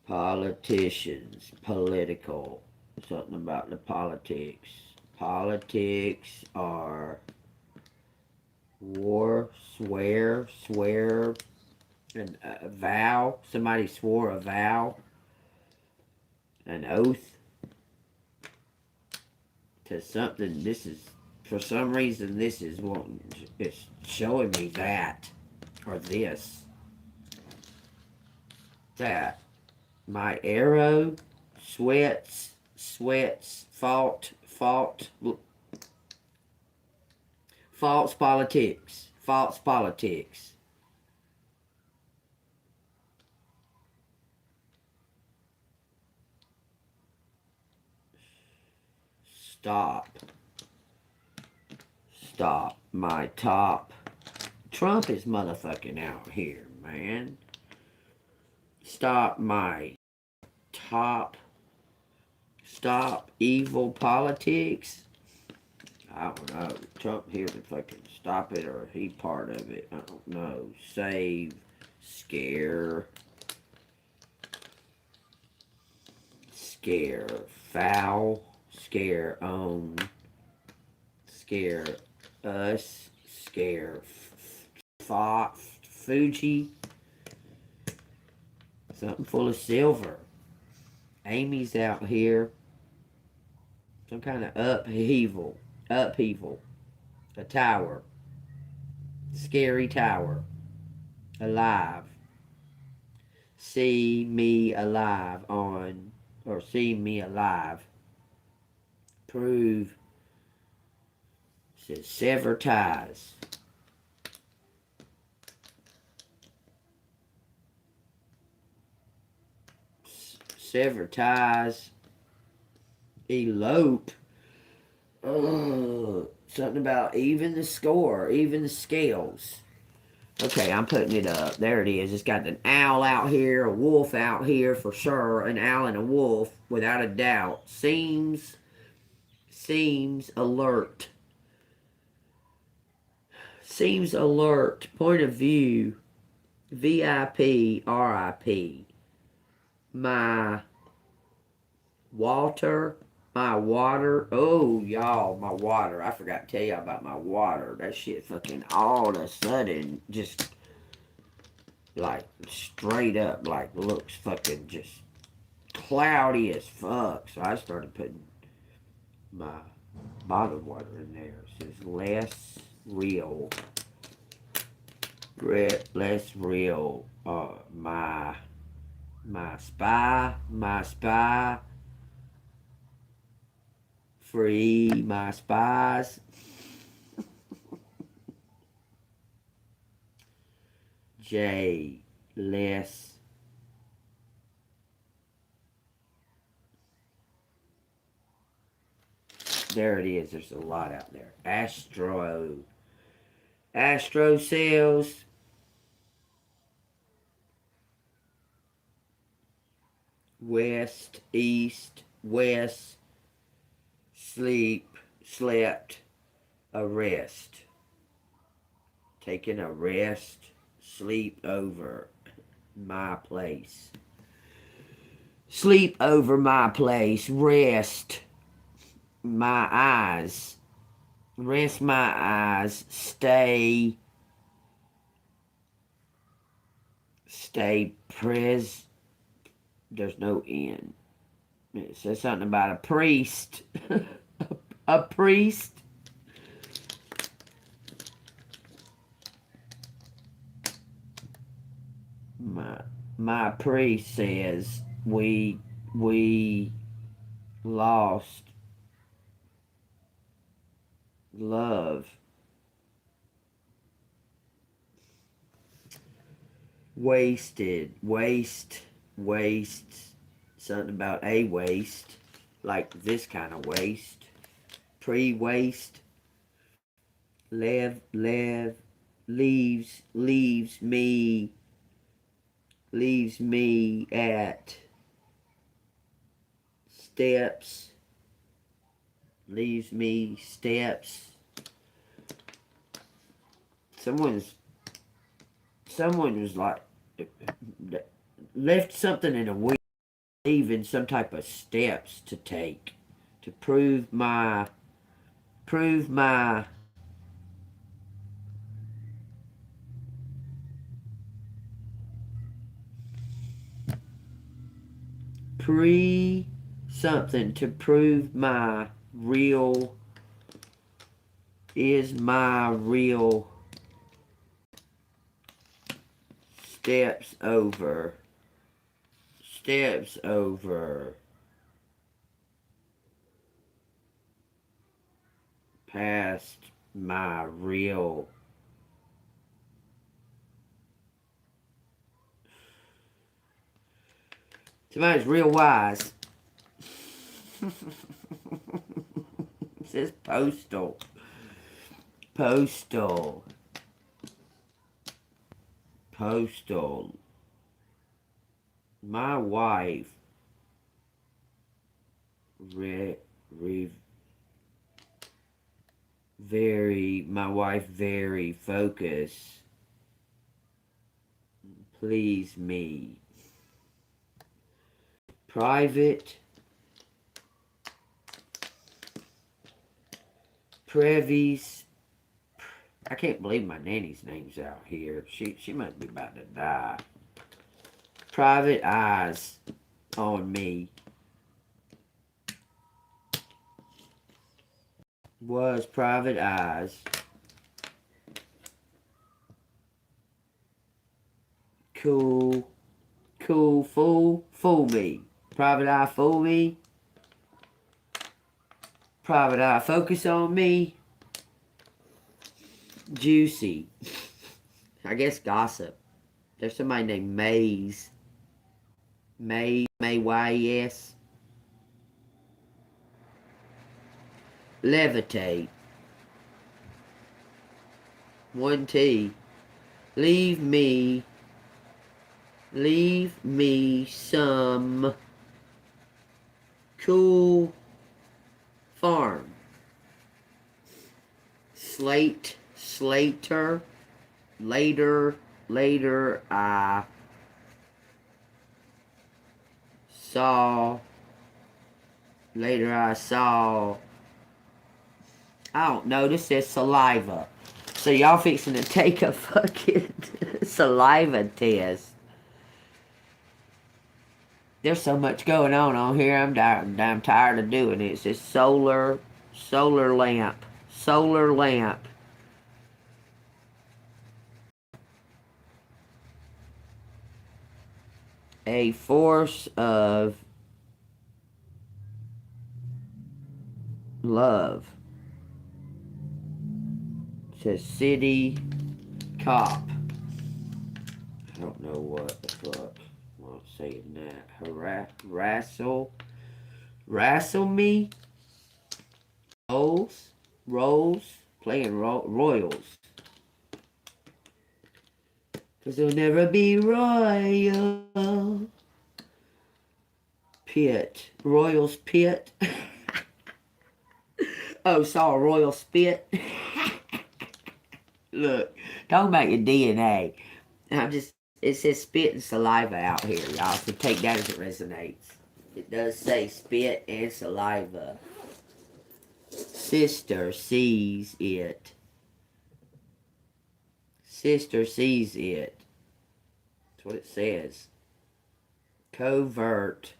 [SPEAKER 1] Political. Something about the politics. Politics are war, swear, and a vow. Somebody swore a vow, an oath to something. This is, for some reason, this is what it's showing me that, or this, that. My arrow, sweats, false politics. Stop. My top. Trump is motherfucking out here, man. Stop my top. Stop evil politics. I don't know. Trump here to fucking stop it, or he part of it. I don't know. Save. Scare. Foul. Scare on. Scare us. Scare Fuji. Something full of silver. Amy's out here. Some kind of upheaval. A tower. Scary tower. Alive. See me alive on, or see me alive. Prove. Says sever ties. Sever ties. Elope. Something about even the score, even the scales. Okay, I'm putting it up. There it is. It's got an owl out here, a wolf out here for sure. An owl and a wolf, without a doubt. Seems alert. Seems alert. Point of view. VIP, RIP. My water. My water. Oh, y'all, my water. I forgot to tell y'all about my water. That shit fucking all of a sudden just like straight up like looks fucking just cloudy as fuck. So I started putting my bottled water in there. It says less real. Less real. My spy. Free my spies. J. Less. There it is. There's a lot out there. Astro cells. West, east, west. Sleep, slept, arrest. Taking a rest, sleep over my place. Sleep over my place, rest my eyes. Rest my eyes, stay there's no end. It says something about a priest. A priest. My priest says we lost love. Wasted. Waste. Something about a waste. Like this kind of waste. Pre-waste. Leaves me at steps. Leaves me steps. Someone was like left something in a wheel, leaving some type of steps to take to prove my something to prove my real steps over past my real somebody's real wise. It says postal. My wife very focused. Please me. Private. Previes. I can't believe my nanny's name's out here. She must be about to die. Private eyes on me. Was private eyes Cool. Cool. Fool. Fool me. Private eye, fool me. Private eye, focus on me. Juicy. I guess gossip. There's somebody named Maze. May-Y-E-S. Levitate. 1T. Leave me some cool farm. Slater. Later I saw. I don't know, this says saliva. So y'all fixing to take a fucking saliva test. There's so much going on here. I'm tired of doing it. It says solar lamp. Solar lamp. A force of love. It says city cop. I don't know what the fuck. I'm not saying that. Wrestle me. Rolls. Playing royals. Cause there'll never be royal. Pit. Royals pit. Oh, saw a royal spit. Look, talking about your DNA. It says spit and saliva out here, y'all. So take that as it resonates. It does say spit and saliva. Sister sees it. Sister sees it. That's what it says. Covert.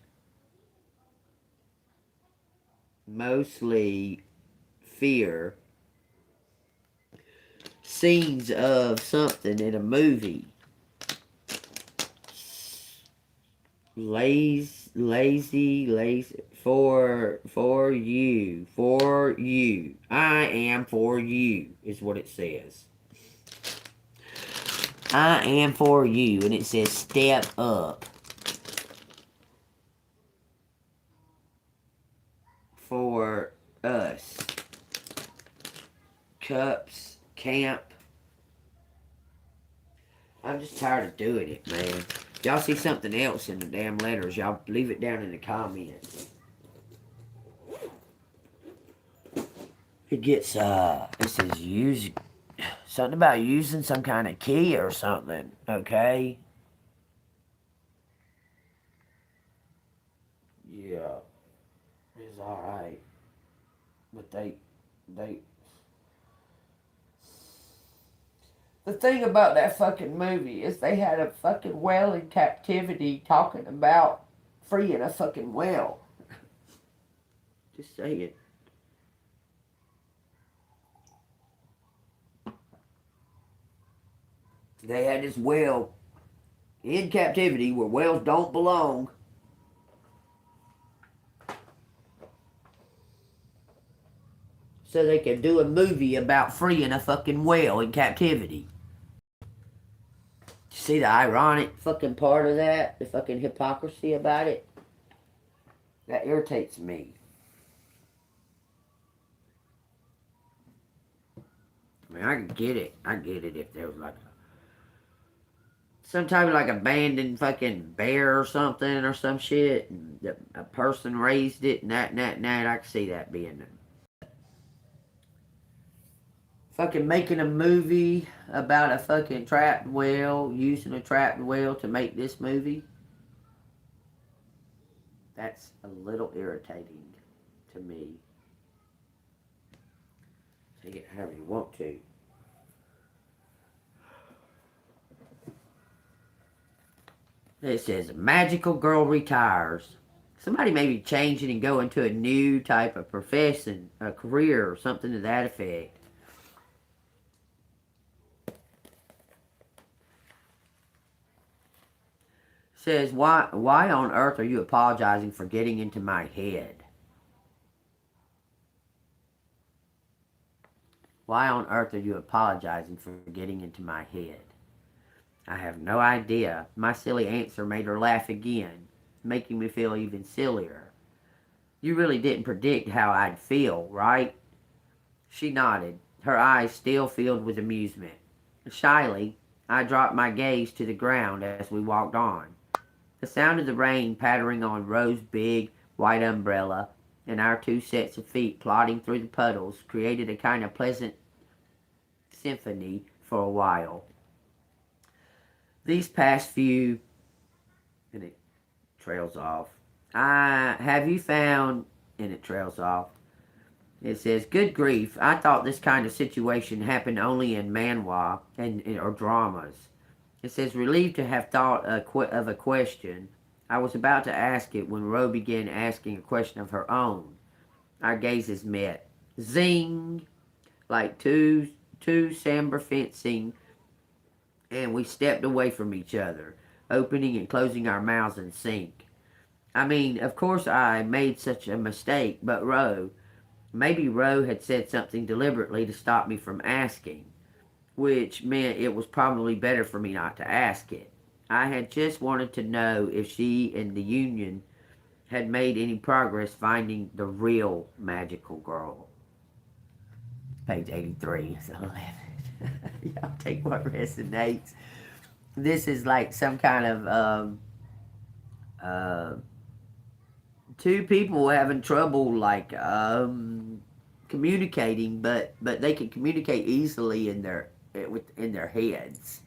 [SPEAKER 1] Mostly fear. Scenes of something in a movie. Lazy for you. I am for you is what it says. I am for you, and it says step up. For us. Cups, camp. I'm just tired of doing it, man. If y'all see something else in the damn letters, y'all leave it down in the comments. It gets, it says use, something about using some kind of key or something, okay? Yeah. It's alright. But the thing about that fucking movie is they had a fucking whale in captivity talking about freeing a fucking whale. Just saying. They had this whale in captivity where whales don't belong. So they could do a movie about freeing a fucking whale in captivity. See the ironic fucking part of that? The fucking hypocrisy about it? That irritates me. I mean, I can get it. I get it if there was like some type of like abandoned fucking bear or something or some shit. And a person raised it and that. I can see that being fucking making a movie about a fucking trapped whale, using a trapped whale to make this movie. That's a little irritating to me. Take it however you want to. It says, magical girl retires. Somebody may be changing and going to a new type of profession, a career, or something to that effect. Says, why on earth are you apologizing for getting into my head? Why on earth are you apologizing for getting into my head? I have no idea. My silly answer made her laugh again, making me feel even sillier. You really didn't predict how I'd feel, right? She nodded, her eyes still filled with amusement. Shyly, I dropped my gaze to the ground as we walked on. The sound of the rain pattering on Rose's big, white umbrella and our two sets of feet plodding through the puddles created a kind of pleasant symphony for a while. These past few... And it trails off. Have you found... And it trails off. It says, good grief, I thought this kind of situation happened only in manhwa or dramas. It says, relieved to have thought of a question. I was about to ask it when Ro began asking a question of her own. Our gazes met. Zing! Like two samber fencing, and we stepped away from each other, opening and closing our mouths in sync. I mean, of course I made such a mistake, but maybe Ro had said something deliberately to stop me from asking, which meant it was probably better for me not to ask it. I had just wanted to know if she and the Union had made any progress finding the real magical girl. Page 83. So y'all take what resonates. This is like some kind of two people having trouble like communicating, but they can communicate easily in their heads.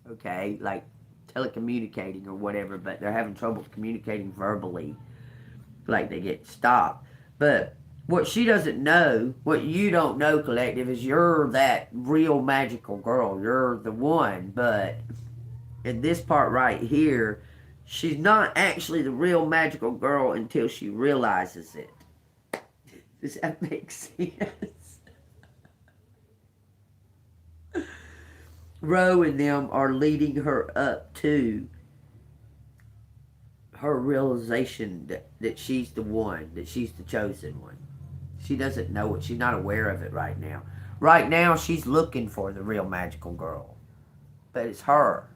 [SPEAKER 1] Okay, like telecommunicating or whatever, but they're having trouble communicating verbally. Like they get stopped. But what she doesn't know, what you don't know, collective, is you're that real magical girl. You're the one. But in this part right here, she's not actually the real magical girl until she realizes it. Does that make sense? Ro and them are leading her up to her realization that she's the one, that she's the chosen one. She doesn't know it. She's not aware of it right now. Right now, she's looking for the real magical girl. But it's her.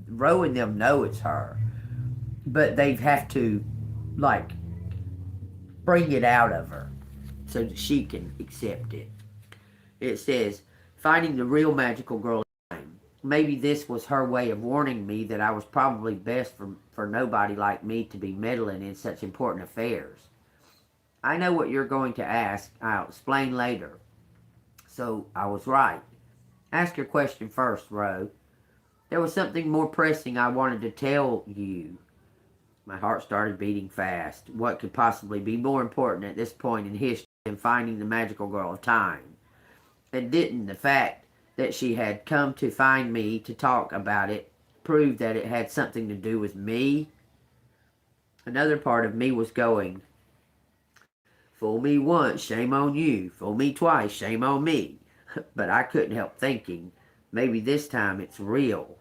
[SPEAKER 1] Ro and them know it's her. But they have to, like, bring it out of her so that she can accept it. It says, finding the real magical girl. Maybe this was her way of warning me that I was probably best for nobody like me to be meddling in such important affairs. I know what you're going to ask. I'll explain later. So I was right. Ask your question first, Ro. There was something more pressing I wanted to tell you. My heart started beating fast. What could possibly be more important at this point in history than finding the magical girl of time? And didn't the fact that she had come to find me to talk about it prove that it had something to do with me? Another part of me was going, fool me once, shame on you. Fool me twice, shame on me. But I couldn't help thinking, maybe this time it's real.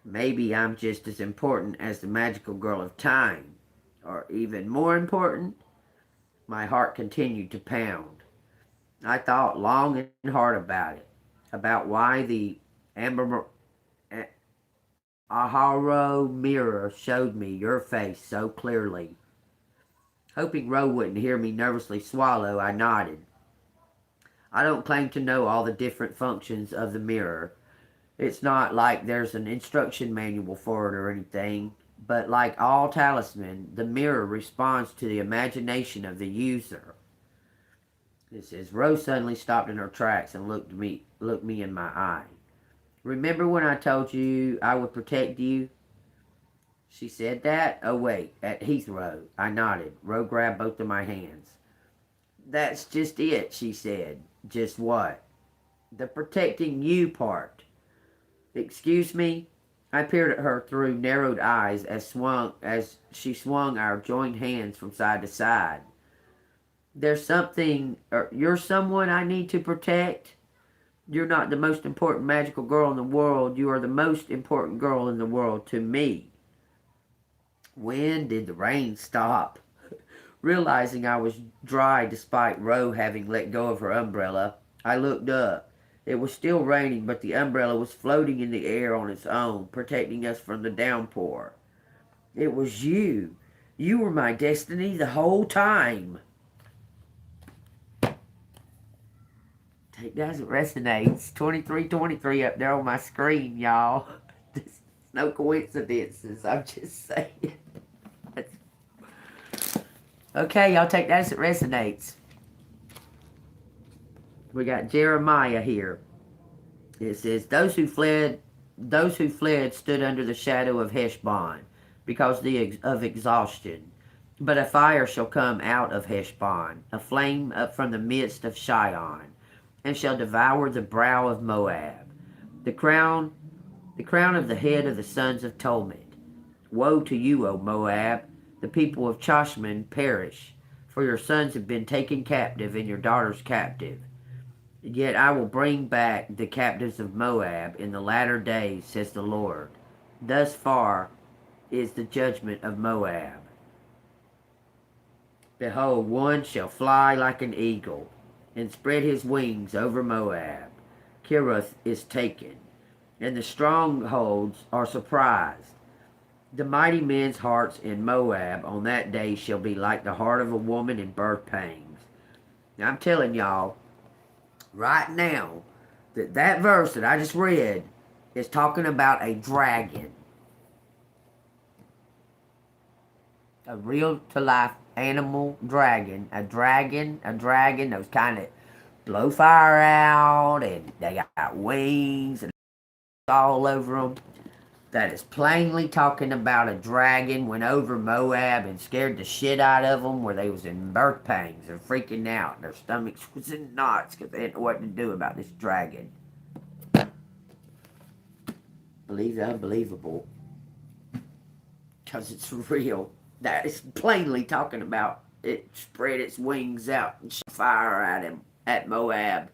[SPEAKER 1] Maybe I'm just as important as the magical girl of time. Or even more important. My heart continued to pound. I thought long and hard about it. About why the Aharo mirror showed me your face so clearly. Hoping Ro wouldn't hear me nervously swallow, I nodded. I don't claim to know all the different functions of the mirror. It's not like there's an instruction manual for it or anything, but like all talisman, the mirror responds to the imagination of the user. It says, Rose suddenly stopped in her tracks and looked me in my eye. Remember when I told you I would protect you? She said that? Oh wait, at Heathrow. I nodded. Ro grabbed both of my hands. That's just it, she said. Just what? The protecting you part. Excuse me? I peered at her through narrowed eyes as she swung our joined hands from side to side. There's something, you're someone I need to protect? You're not the most important magical girl in the world. You are the most important girl in the world to me. When did the rain stop? Realizing I was dry despite Ro having let go of her umbrella, I looked up. It was still raining, but the umbrella was floating in the air on its own, protecting us from the downpour. It was you. You were my destiny the whole time. Take that as it resonates. 2323 up there on my screen, y'all. There's no coincidences. I'm just saying. Okay, y'all take that as it resonates. We got Jeremiah here. It says, those who fled stood under the shadow of Heshbon because of exhaustion. But a fire shall come out of Heshbon, a flame up from the midst of Shion, and shall devour the brow of Moab, the crown of the head of the sons of Tolmid. Woe to you, O Moab! The people of Choshman perish, for your sons have been taken captive and your daughters captive. Yet I will bring back the captives of Moab in the latter days, says the Lord. Thus far is the judgment of Moab. Behold, one shall fly like an eagle, and spread his wings over Moab. Kirith is taken, and the strongholds are surprised. The mighty men's hearts in Moab on that day shall be like the heart of a woman in birth pangs. Now I'm telling y'all, right now, that verse that I just read is talking about a dragon. A real-to-life animal dragon. A dragon, those kind of blow fire out, and they got wings and all over them. That is plainly talking about a dragon went over Moab and scared the shit out of them, where they was in birth pangs. They're freaking out. Their stomachs was in knots because they didn't know what to do about this dragon. Believe the unbelievable, because it's real. That is plainly talking about it spread its wings out and shot fire at him, at Moab.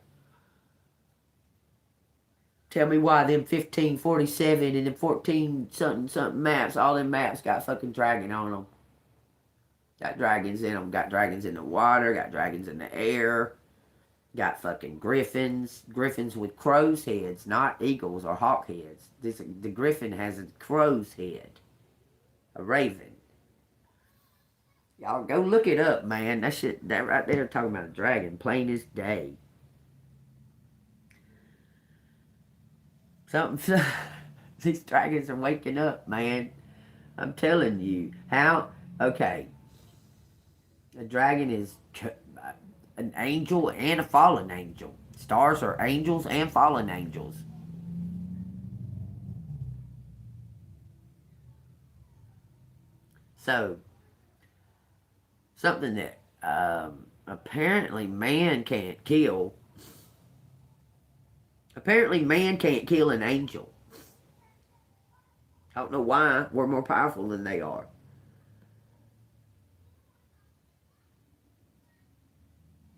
[SPEAKER 1] Tell me why them 1547 and them 14 something maps, all them maps got fucking dragon on them. Got dragons in them, got dragons in the water, got dragons in the air, got fucking griffins. Griffins with crow's heads, not eagles or hawk heads. The griffin has a crow's head. A raven. Y'all go look it up, man. That right there talking about a dragon, plain as day. These dragons are waking up, man. I'm telling you. How? Okay. A dragon is an angel and a fallen angel. Stars are angels and fallen angels. So, something that apparently man can't kill. Apparently man can't kill an angel. I don't know why. We're more powerful than they are.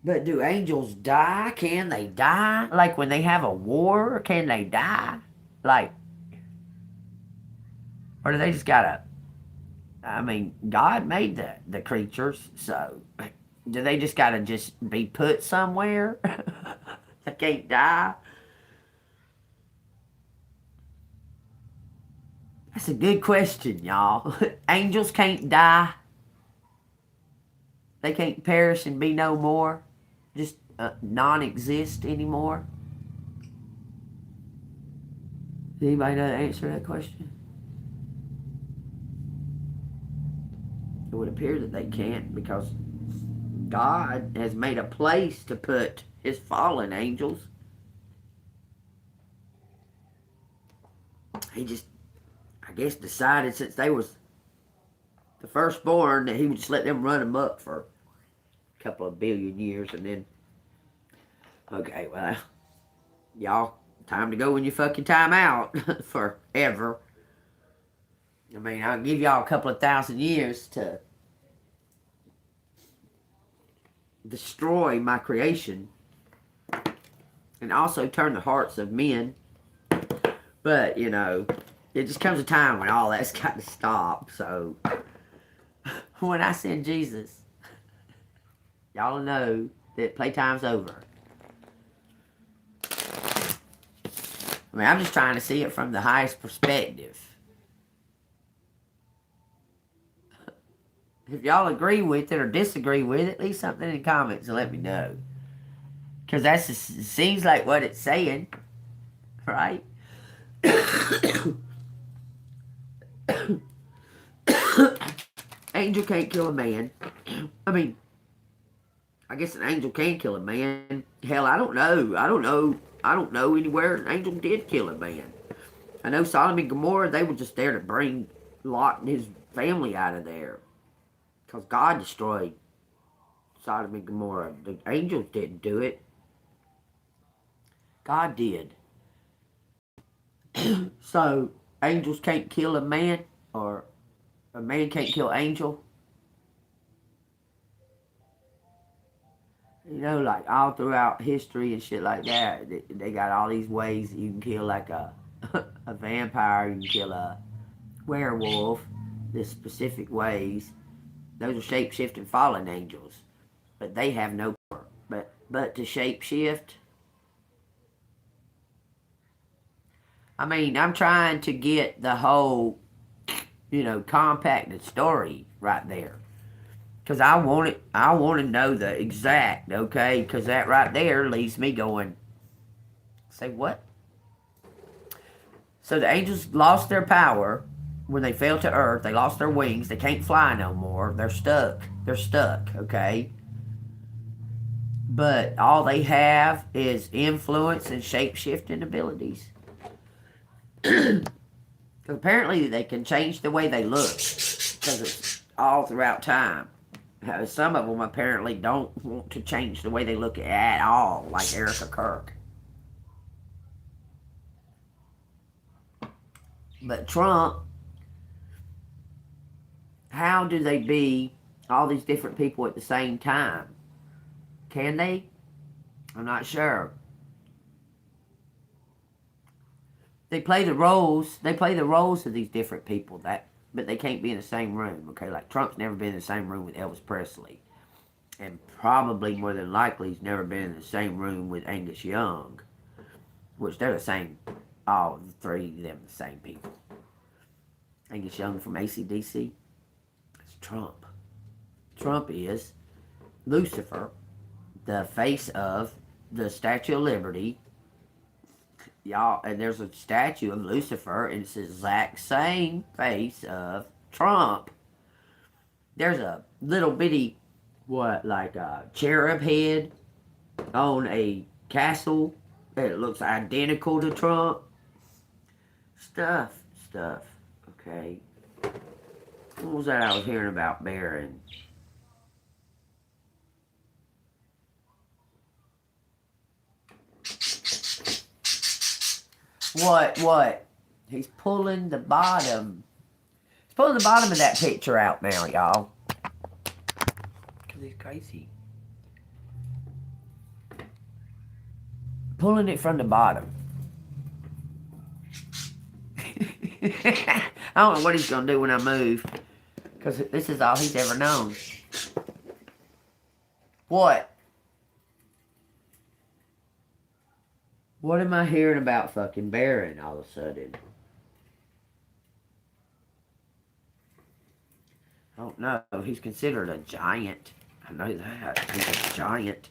[SPEAKER 1] But do angels die? Can they die? Like when they have a war, can they die? Like, or do they just gotta, I mean, God made the creatures, so do they just gotta just be put somewhere? They can't die? That's a good question, y'all. Angels can't die. They can't perish and be no more. Just non-exist anymore. Does anybody know the answer to that question? It would appear that they can't, because God has made a place to put his fallen angels. He just, I guess, decided since they was the firstborn that he would just let them run amok for a couple of billion years, and then, okay, well, y'all, time to go in your fucking time out forever. I mean, I'll give y'all a couple of thousand years to destroy my creation and also turn the hearts of men. But, you know, it just comes a time when all that's got to stop. So, when I send Jesus, y'all know that playtime's over. I mean, I'm just trying to see it from the highest perspective. If y'all agree with it or disagree with it, leave something in the comments and let me know. Because that seems like what it's saying, right? Angel can't kill a man. I mean, I guess an angel can kill a man. Hell, I don't know. I don't know anywhere an angel did kill a man. I know Sodom and Gomorrah, they were just there to bring Lot and his family out of there. Because God destroyed Sodom and Gomorrah. The angels didn't do it. God did. So, angels can't kill a man, or a man can't kill angel. You know, like all throughout history and shit like that, they got all these ways that you can kill like a vampire, you can kill a werewolf, there's specific ways. Those are shape-shifting fallen angels, but they have no power. But to shape-shift, I mean, I'm trying to get the whole, compacted story right there. Because I want to know the exact, okay? Because that right there leaves me going, say what? So the angels lost their power when they fell to earth. They lost their wings. They can't fly no more. They're stuck. They're stuck, okay? But all they have is influence and shape-shifting abilities. Apparently they can change the way they look. Because it's all throughout time. Some of them apparently don't want to change the way they look at all, like Erica Kirk. But Trump, how do they be all these different people at the same time? Can they? I'm not sure. They play the roles. They play the roles of these different people, but they can't be in the same room. Okay, like Trump's never been in the same room with Elvis Presley, and probably more than likely he's never been in the same room with Angus Young, which they're the same. All three of them the same people. Angus Young from AC/DC. It's Trump. Trump is Lucifer, the face of the Statue of Liberty. Y'all, and there's a statue of Lucifer, and it's the exact same face of Trump. There's a little bitty, like a cherub head on a castle that looks identical to Trump. Stuff. Okay. What was that I was hearing about Barron? What? He's pulling the bottom. He's pulling the bottom of that picture out now, y'all. Because he's crazy. Pulling it from the bottom. I don't know what he's going to do when I move. Because this is all he's ever known. What? What am I hearing about fucking Barron all of a sudden? I don't know. He's considered a giant. I know that. He's a giant.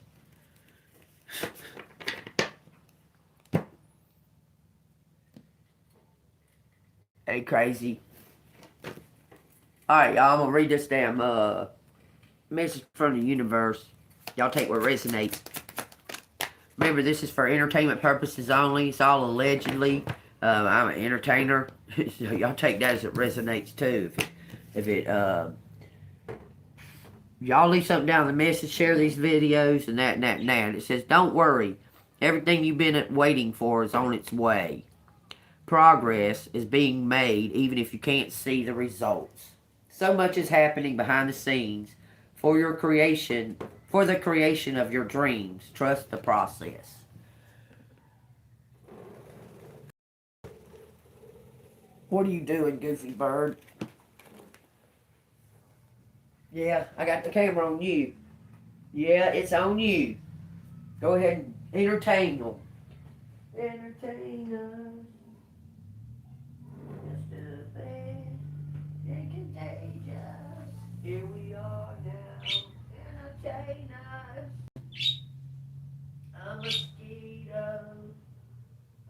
[SPEAKER 1] Hey, crazy. Alright, y'all. I'm going to read this damn message from the universe. Y'all take what resonates. Remember, this is for entertainment purposes only. It's all allegedly. I'm an entertainer. So y'all take that as it resonates too. If it y'all leave something down in the message, share these videos, and that, and that, and that. It says, don't worry. Everything you've been waiting for is on its way. Progress is being made, even if you can't see the results. So much is happening behind the scenes for your creation, for the creation of your dreams. Trust the process. What are you doing, Goofy Bird? Yeah, I got the camera on you. Yeah, it's on you. Go ahead and entertain them. Entertain us. Just a bit and contagious. Here we are now. Entertain us. A mosquito.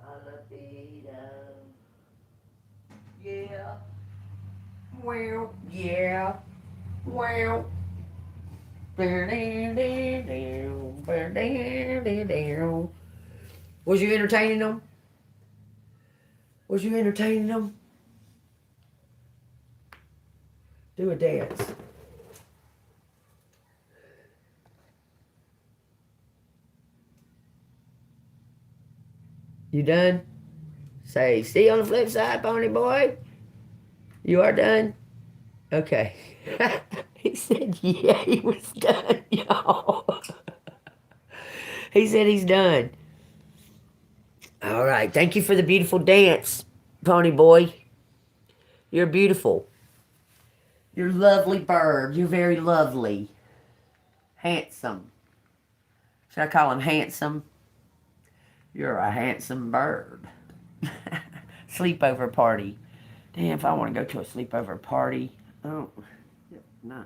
[SPEAKER 1] A libido. Yeah. Well, yeah. Well. Was you entertaining them? Was you entertaining them? Do a dance. You done? Say, see you on the flip side, pony boy. You are done? Okay. He said, yeah, he was done, y'all. He said he's done. All right. Thank you for the beautiful dance, pony boy. You're beautiful. You're a lovely bird. You're very lovely. Handsome. Should I call him handsome? You're a handsome bird. Sleepover party. Damn, if I want to go to a sleepover party. Oh, no.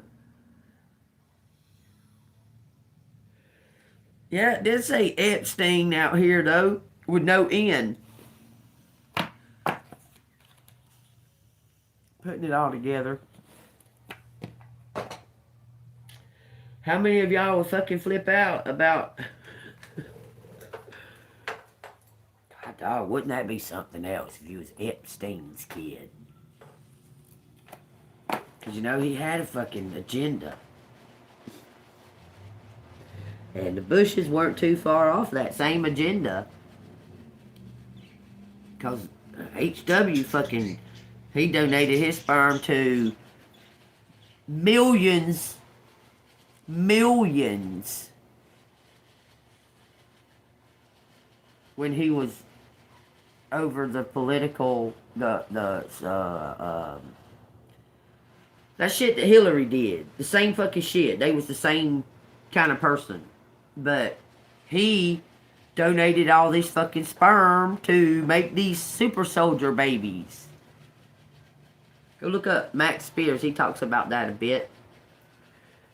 [SPEAKER 1] Yeah, it did say Epstein out here, though, with no N. Putting it all together. How many of y'all will fucking flip out about... God, dog, wouldn't that be something else if you was Epstein's kid? Because, you know, he had a fucking agenda. And the Bushes weren't too far off that same agenda. Because H.W. fucking... He donated his sperm to millions... when he was over the political that shit that Hillary did, the same fucking shit. They was the same kind of person, but he donated all this fucking sperm to make these super soldier babies. Go look up Max Spears. He talks about that a bit.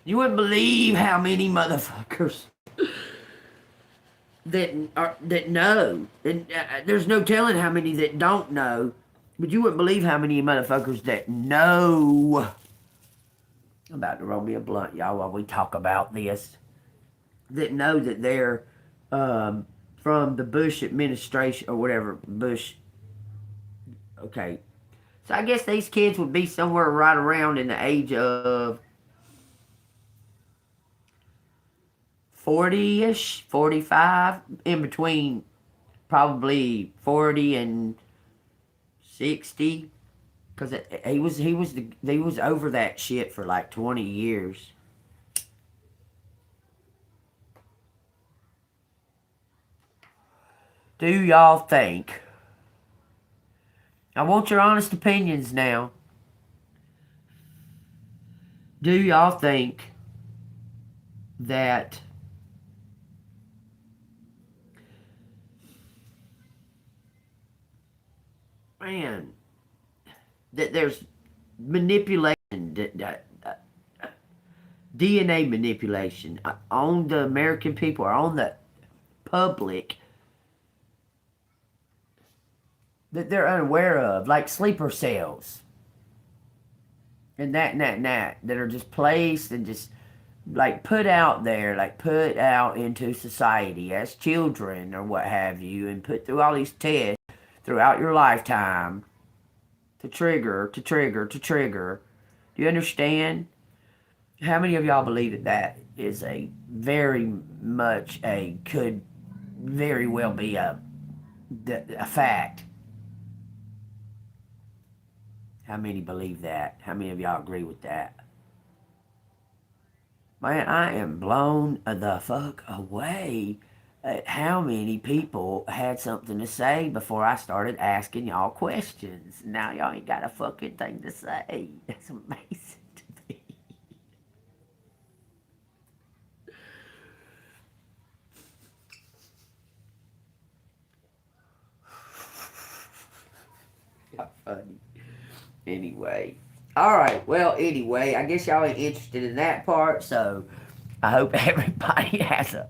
[SPEAKER 1] You wouldn't believe how many motherfuckers that know. And there's no telling how many that don't know. But you wouldn't believe how many motherfuckers that know. I'm about to roll me a blunt, y'all, while we talk about this. That know that they're from the Bush administration or whatever. Bush. Okay. So I guess these kids would be somewhere right around in the age of 40-ish, 45, in between probably 40 and 60, because he was over that shit for like 20 years. Do y'all think? I want your honest opinions now. Do y'all think that man, that there's manipulation, DNA manipulation on the American people or on the public that they're unaware of, like sleeper cells and that are just placed and just like put out there, like put out into society as children or what have you, and put through all these tests throughout your lifetime to trigger. Do you understand? How many of y'all believe that that is a very much could very well be a fact? How many believe that? How many of y'all agree with that? Man, I am blown the fuck away at how many people had something to say before I started asking y'all questions. Now y'all ain't got a fucking thing to say. That's amazing to me. Funny. Anyway. Alright, well, anyway, I guess y'all ain't interested in that part, so I hope everybody has a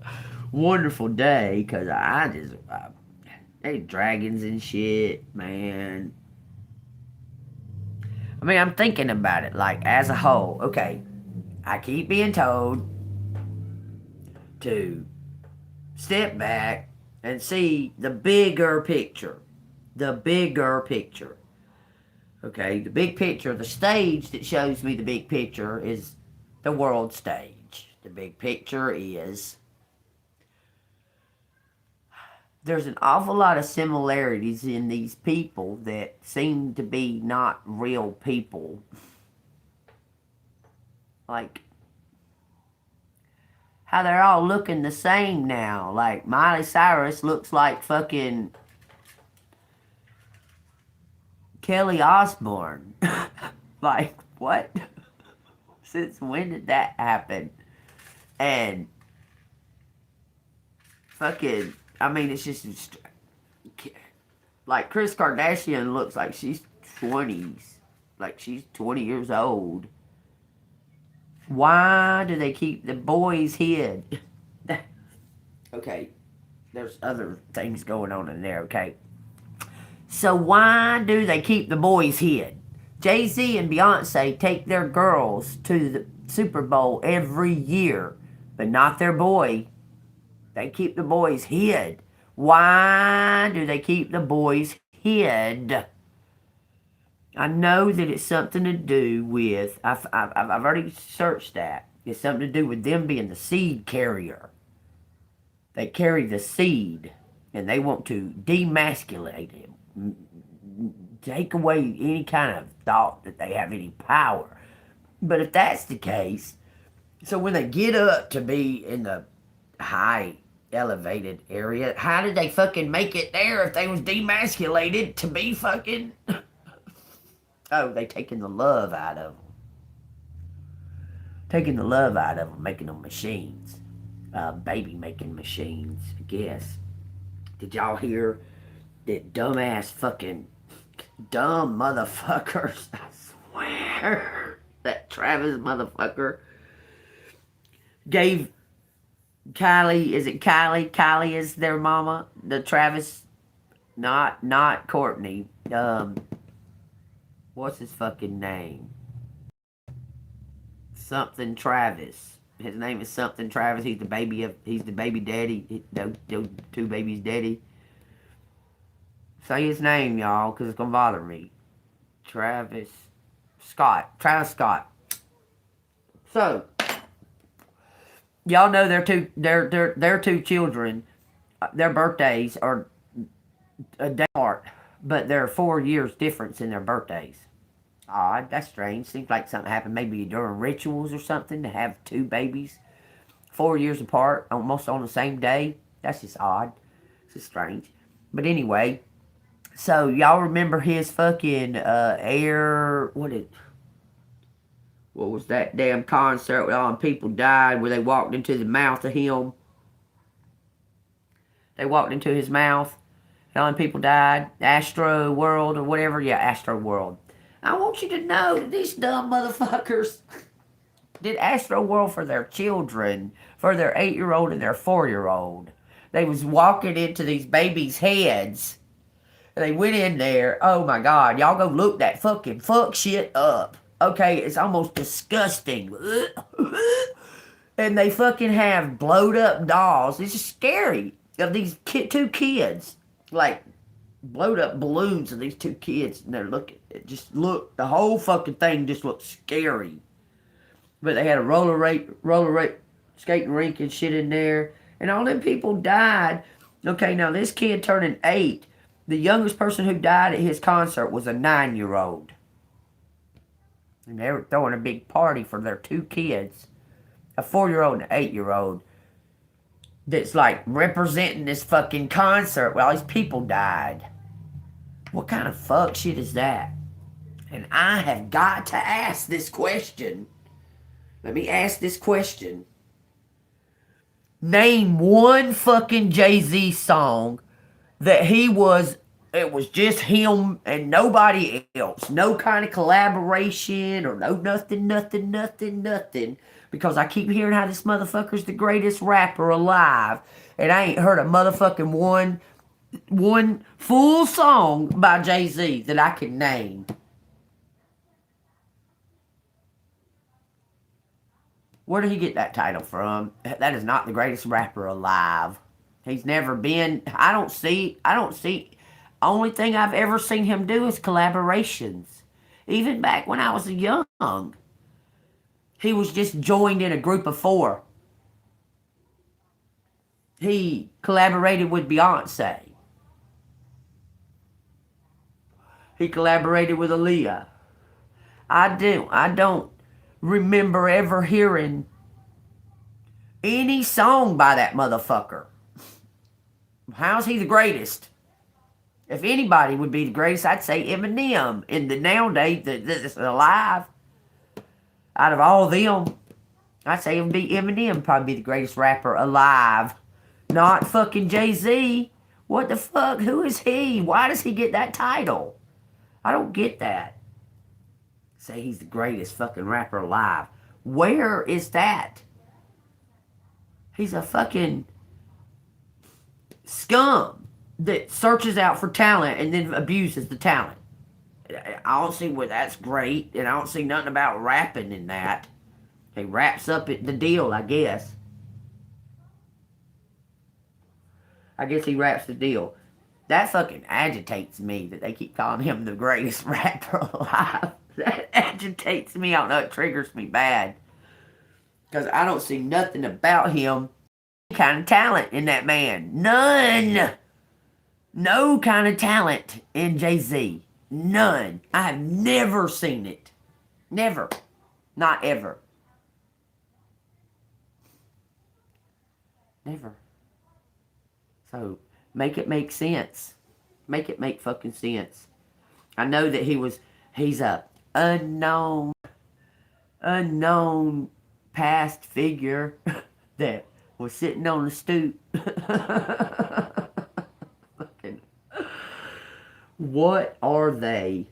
[SPEAKER 1] wonderful day, because they dragons and shit, man. I mean, I'm thinking about it, like, as a whole. Okay, I keep being told to step back and see the bigger picture. The bigger picture. Okay, the big picture, the stage that shows me the big picture is the world stage. The big picture is there's an awful lot of similarities in these people that seem to be not real people. Like, how they're all looking the same now. Like, Miley Cyrus looks like fucking Kelly Osbourne. Like, what? Since when did that happen? And fucking, I mean, it's just like Kris Kardashian looks like she's 20s. Like, she's 20 years old. Why do they keep the boys hid? Okay, there's other things going on in there, okay? So why do they keep the boys hid? Jay-Z and Beyonce take their girls to the Super Bowl every year, but not their boy. They keep the boys hid. Why do they keep the boys hid? I know that it's something to do with, I've already searched that. It's something to do with them being the seed carrier. They carry the seed, and they want to demasculate him. Take away any kind of thought that they have any power. But if that's the case, so when they get up to be in the high elevated area, how did they fucking make it there if they was demasculated to be fucking... Oh, they taking the love out of them. Taking the love out of them, making them machines. Baby making machines, I guess. Did y'all hear that dumbass fucking dumb motherfuckers? I swear. That Travis motherfucker gave Kylie, is it Kylie? Kylie is their mama. The Travis, not Courtney. What's his fucking name? Something Travis. His name is something Travis. He's the baby daddy. Those two babies' daddy. Say his name, y'all, because it's gonna bother me. Travis Scott. So, y'all know their two children, their birthdays are a day apart, but there are 4 years difference in their birthdays. Odd, that's strange. Seems like something happened maybe during rituals or something to have two babies 4 years apart, almost on the same day. That's just odd. It's just strange. But anyway, so y'all remember his fucking what was that damn concert where all them people died, where they walked into the mouth of him? They walked into his mouth, and all them people died. Astro World or whatever. Yeah, Astro World. I want you to know that these dumb motherfuckers did Astro World for their children, for their 8-year-old and their 4-year-old. They was walking into these babies' heads. And they went in there. Oh my God. Y'all go look that fucking fuck shit up. Okay, it's almost disgusting. And they fucking have blowed up dolls. It's just scary. Of these two kids. Like, blowed up balloons of these two kids. And they're looking. The whole fucking thing just looked scary. But they had a roller skating rink and shit in there. And all them people died. Okay, now this kid turning 8. The youngest person who died at his concert was a 9-year-old. And they were throwing a big party for their two kids. A 4-year-old and an 8-year-old. That's like representing this fucking concert while these people died. What kind of fuck shit is that? And I have got to ask this question. Let me ask this question. Name one fucking Jay-Z song that he was It was just him and nobody else. No kind of collaboration or no nothing. Because I keep hearing how this motherfucker's the greatest rapper alive. And I ain't heard a motherfucking one full song by Jay-Z that I can name. Where did he get that title from? That is not the greatest rapper alive. He's never been. I don't see. Only thing I've ever seen him do is collaborations. Even back when I was young, he was just joined in a group of 4. He collaborated with Beyonce. He collaborated with Aaliyah. I don't remember ever hearing any song by that motherfucker. How's he the greatest? If anybody would be the greatest, I'd say Eminem. In the nowadays that's alive, out of all them, I'd say it would be Eminem. Probably be the greatest rapper alive. Not fucking Jay-Z. What the fuck? Who is he? Why does he get that title? I don't get that. Say he's the greatest fucking rapper alive. Where is that? He's a fucking scum that searches out for talent and then abuses the talent. I don't see where that's great, and I don't see nothing about rapping in that. He wraps up the deal, I guess. I guess he wraps the deal. That fucking agitates me that they keep calling him the greatest rapper alive. That agitates me. I don't know, it triggers me bad. Because I don't see nothing about him. Any kind of talent in that man. None. No kind of talent in Jay-Z. None. I have never seen it. Never. Not ever. Never. So, make it make sense. Make it make fucking sense. I know that he's a unknown past figure that was sitting on a stoop. What are they?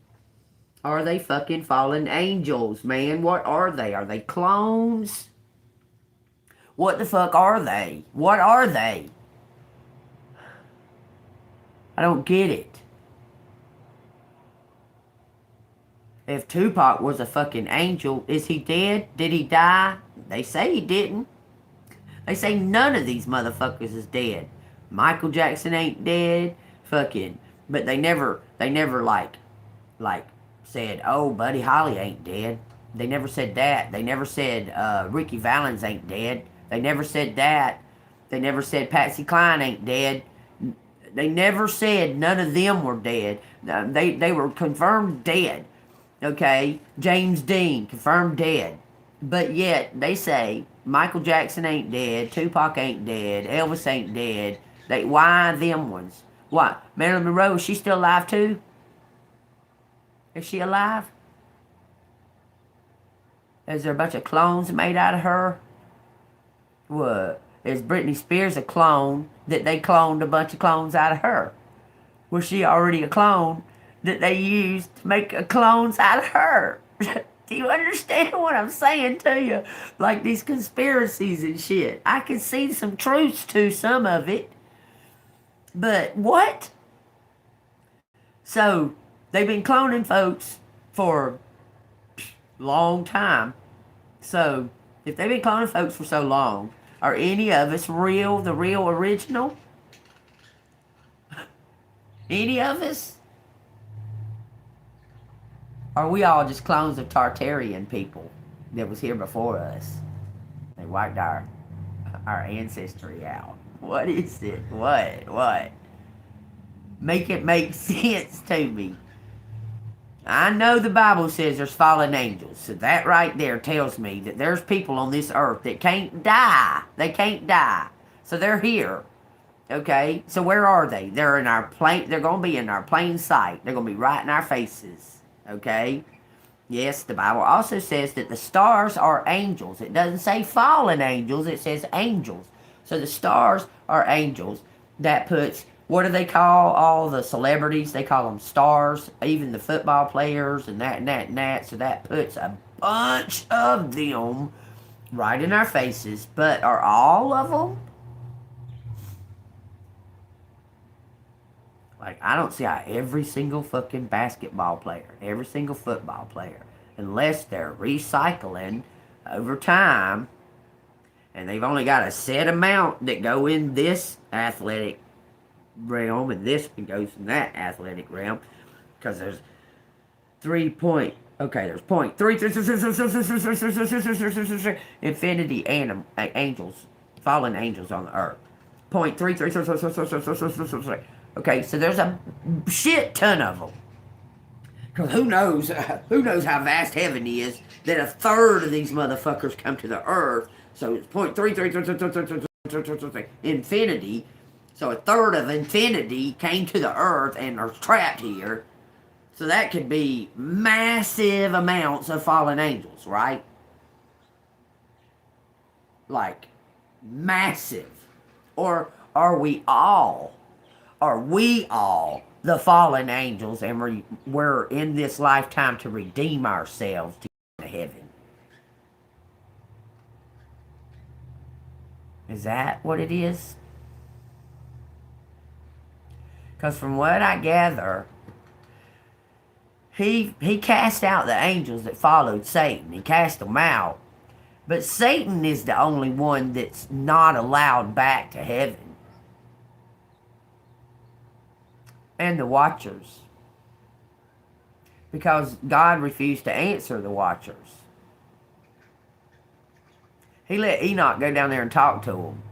[SPEAKER 1] Are they fucking fallen angels, man? What are they? Are they clones? What the fuck are they? What are they? I don't get it. If Tupac was a fucking angel, is he dead? Did he die? They say he didn't. They say none of these motherfuckers is dead. Michael Jackson ain't dead. Fucking, but they never like said, oh, Buddy Holly ain't dead. They never said that. They never said Ricky Valens ain't dead. They never said that. They never said Patsy Cline ain't dead. They never said none of them were dead. They were confirmed dead. Okay? James Dean, confirmed dead. But yet, they say Michael Jackson ain't dead, Tupac ain't dead, Elvis ain't dead. Why them ones? Why? Marilyn Monroe, is she still alive too? Is she alive? Is there a bunch of clones made out of her? What? Is Britney Spears a clone that they cloned a bunch of clones out of her? Was she already a clone that they used to make clones out of her? Do you understand what I'm saying to you? Like these conspiracies and shit. I can see some truths to some of it. But what? So, they've been cloning folks for a long time. So, if they've been cloning folks for so long, are any of us the real original? Any of us? Are we all just clones of Tartarian people that was here before us? They wiped our ancestry out. What is it? What? Make it make sense to me. I know the Bible says there's fallen angels. So that right there tells me that there's people on this earth that can't die. They can't die. So they're here. Okay? So where are they? They're in our plain. They're going to be in our plain sight. They're going to be right in our faces. Okay? Yes, the Bible also says that the stars are angels. It doesn't say fallen angels. It says angels. So the stars are angels. That puts what do they call all the celebrities? They call them stars, even the football players and that and that and that. So that puts a bunch of them right in our faces. But are all of them? Like, I don't see how every single fucking basketball player, every single football player, unless they're recycling over time, and they've only got a set amount that go in this athletic realm, and this goes in that athletic realm, because there's 3 point, okay, there's point 3, infinity angels, fallen angels on the earth. Point 3, okay, so there's a shit ton of them. Because who knows how vast heaven is, that a third of these motherfuckers come to the earth. So it's point 3, infinity. So a third of infinity came to the earth and are trapped here. So that could be massive amounts of fallen angels, right? Like, massive. Or are we all the fallen angels, and we're in this lifetime to redeem ourselves to get to heaven? Is that what it is? Because from what I gather, he cast out the angels that followed Satan. He cast them out. But Satan is the only one that's not allowed back to heaven. And the watchers. Because God refused to answer the watchers. He let Enoch go down there and talk to them.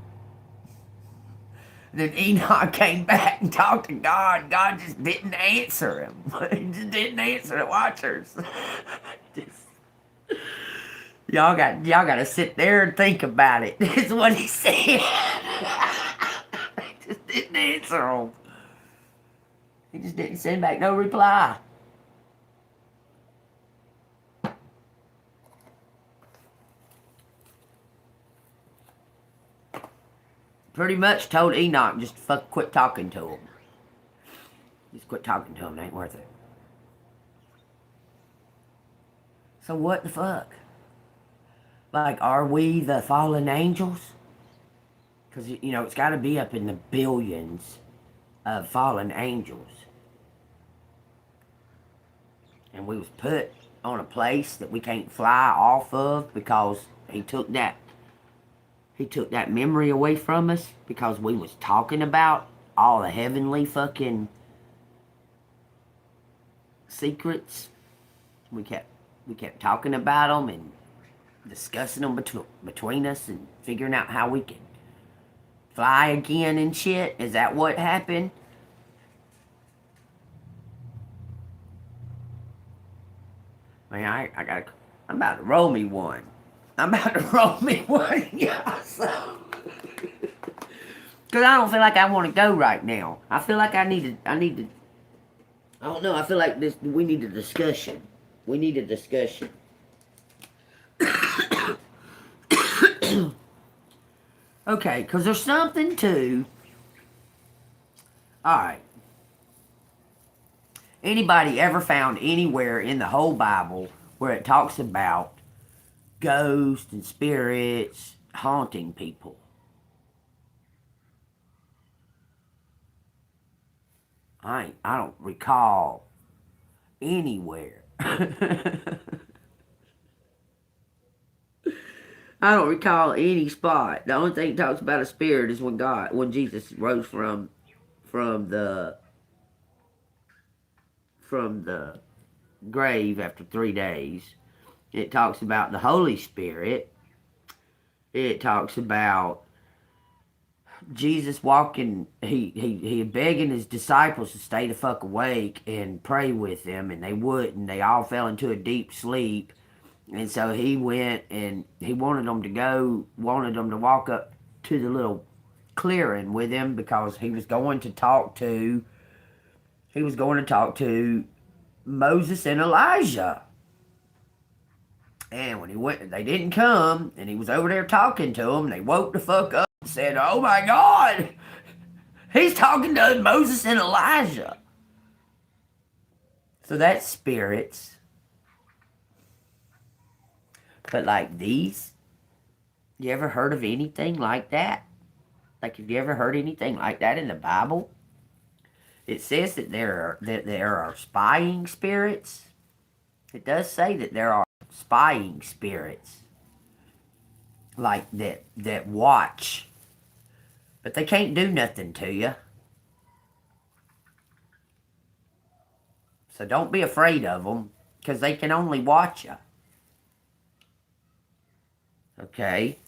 [SPEAKER 1] Then Enoch came back and talked to God. God just didn't answer him. He just didn't answer the watchers. Y'all got to sit there and think about it. That's what he said. He just didn't answer them. He just didn't send back no reply. Pretty much told Enoch just quit talking to him. Just quit talking to him. It ain't worth it. So what the fuck? Like, are we the fallen angels? Because, you know, it's got to be up in the billions of fallen angels. And we was put on a place that we can't fly off of because he took that memory away from us, because we was talking about all the heavenly fucking secrets. We kept talking about them and discussing them between us and figuring out how we can fly again and shit. Is that what happened? Man, I'm about to roll me one. Yeah, so. Because I don't feel like I want to go right now. I feel like I need to, I don't know, I feel like we need a discussion. We need a discussion. Okay, because there's something to, alright. Anybody ever found anywhere in the whole Bible where it talks about ghosts and spirits haunting people? I don't recall anywhere. I don't recall any spot. The only thing it talks about a spirit is when Jesus rose from the grave after 3 days. It talks about the Holy Spirit. It talks about Jesus walking, he begging his disciples to stay the fuck awake and pray with them, and they wouldn't. They all fell into a deep sleep. And so he went and he wanted them to walk up to the little clearing with him, because he was going to talk to Moses and Elijah. And when he went, they didn't come, and he was over there talking to them. They woke the fuck up and said, "Oh my God, He's talking to Moses and Elijah. So that's spirits. But like these, you ever heard of anything like that? Like, have you ever heard anything like that in the Bible? It says that there are spying spirits. It does say that there are spying spirits, like that watch, but they can't do nothing to you. So don't be afraid of them, because they can only watch you. Okay?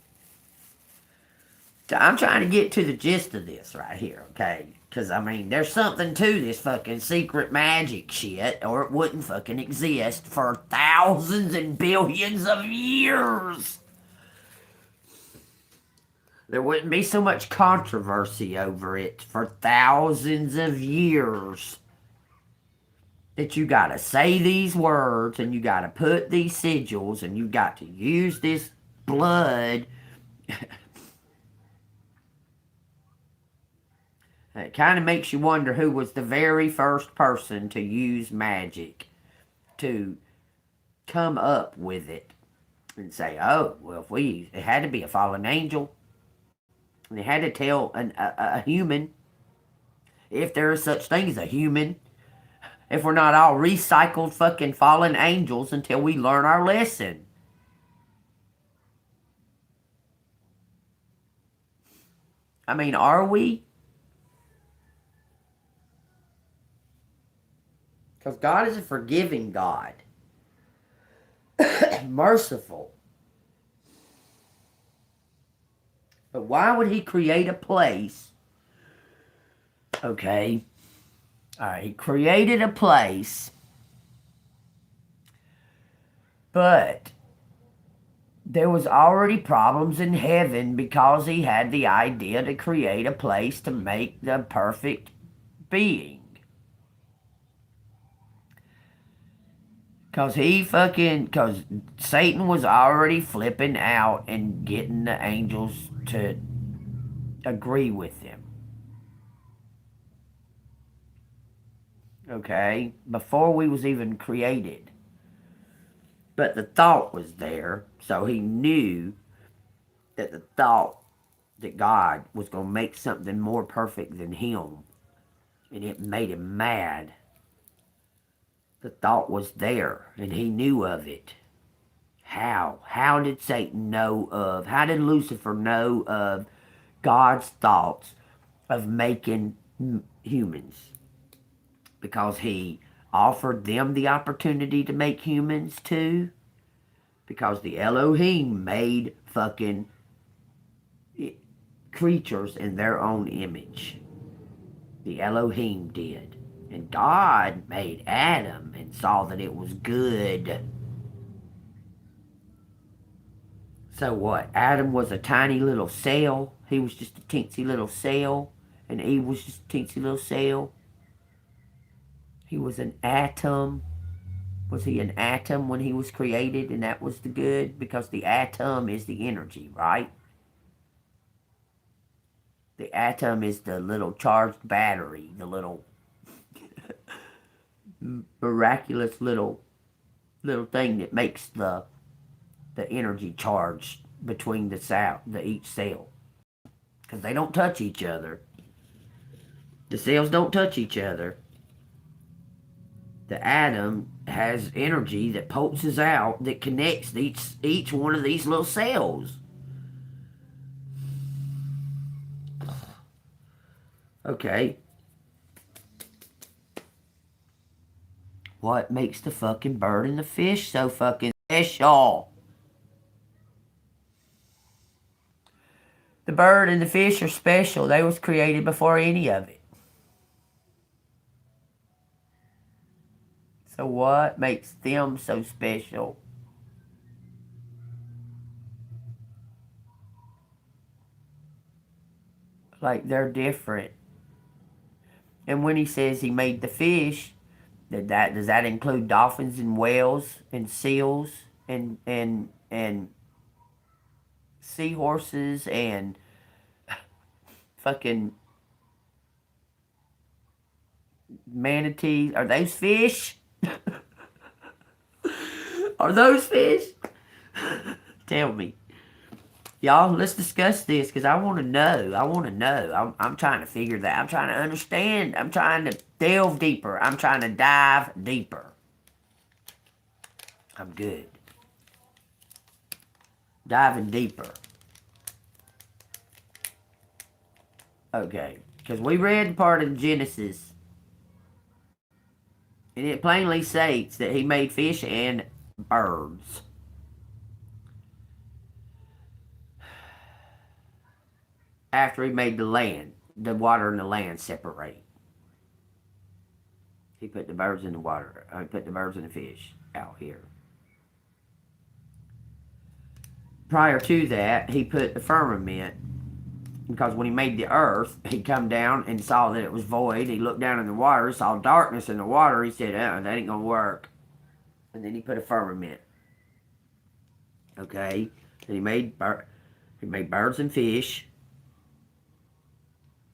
[SPEAKER 1] So I'm trying to get to the gist of this right here, okay? Because, I mean, there's something to this fucking secret magic shit, or it wouldn't fucking exist for thousands and billions of years. There wouldn't be so much controversy over it for thousands of years. That you gotta say these words, and you gotta put these sigils, and you got to use this blood. It kind of makes you wonder who was the very first person to use magic to come up with it and say, oh, well, it had to be a fallen angel. And they had to tell a human, if there is such thing as a human, if we're not all recycled fucking fallen angels until we learn our lesson. I mean, are we? Because God is a forgiving God. Merciful. But why would he create a place? Okay. Alright, he created a place. But there was already problems in heaven because he had the idea to create a place to make the perfect being. Because Satan was already flipping out and getting the angels to agree with him. Okay? Before we was even created. But the thought was there, so he knew that the thought that God was going to make something more perfect than him. And it made him mad. The thought was there, and he knew of it. How? How did Satan know of, how did Lucifer know of God's thoughts of making humans? Because he offered them the opportunity to make humans too. Because the Elohim made fucking creatures in their own image. The Elohim did. And God made Adam and saw that it was good. So what? Adam was a tiny little cell. He was just a teensy little cell. And Eve was just a teensy little cell. He was an atom. Was he an atom when he was created, and that was the good? Because the atom is the energy, right? The atom is the little charged battery, the little miraculous little thing that makes the energy charge between each cell. Because they don't touch each other. The cells don't touch each other. The atom has energy that pulses out that connects each one of these little cells. Okay. What makes the fucking bird and the fish so fucking special? The bird and the fish are special. They was created before any of it. So what makes them so special? Like, they're different. And when he says he made the fish, does that include dolphins and whales and seals and seahorses and fucking Manatees. Are those fish? Are those fish? Tell me. Y'all, let's discuss this because I want to know. I want to know. I'm trying to figure that. I'm trying to understand. I'm trying to delve deeper. I'm trying to dive deeper. I'm good. Diving deeper. Okay. Because we read part of Genesis. And it plainly states that he made fish and birds. After he made the land, the water and the land separate. He put the birds in the water. He put the birds and the fish out here. Prior to that, he put the firmament, because when he made the earth, he come down and saw that it was void. He looked down in the water, saw darkness in the water. He said, that ain't going to work. And then he put a firmament. Okay? And he made birds and fish.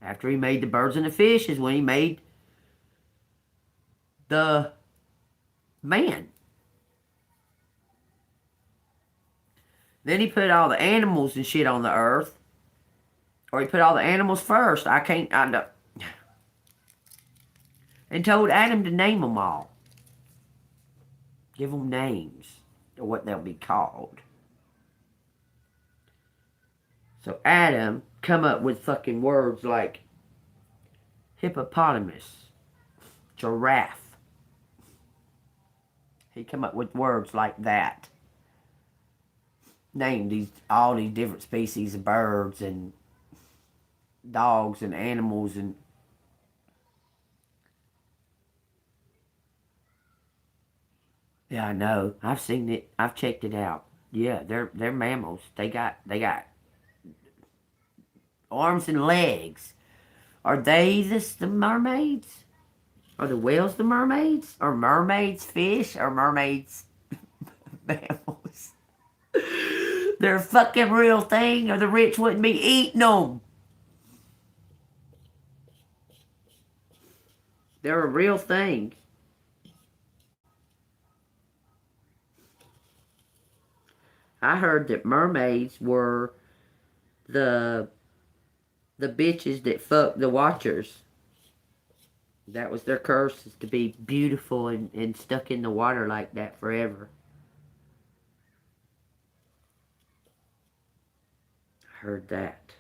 [SPEAKER 1] After he made the birds and the fish is when he made the man. Then he put all the animals and shit on the earth. Or he put all the animals first. I know. And told Adam to name them all. Give them names. Or what they'll be called. So Adam come up with fucking words like hippopotamus, giraffe. He come up with words like that. Named all these different species of birds and dogs and animals and yeah, I know. I've seen it. I've checked it out. Yeah, they're mammals. They got arms and legs. Are they the mermaids? Are the whales the mermaids? Are mermaids fish? Are mermaids mammals? They're a fucking real thing, or the rich wouldn't be eating them. They're a real thing. I heard that mermaids were the bitches that fucked the watchers. That was their curse, is to be beautiful and stuck in the water like that forever. Heard that.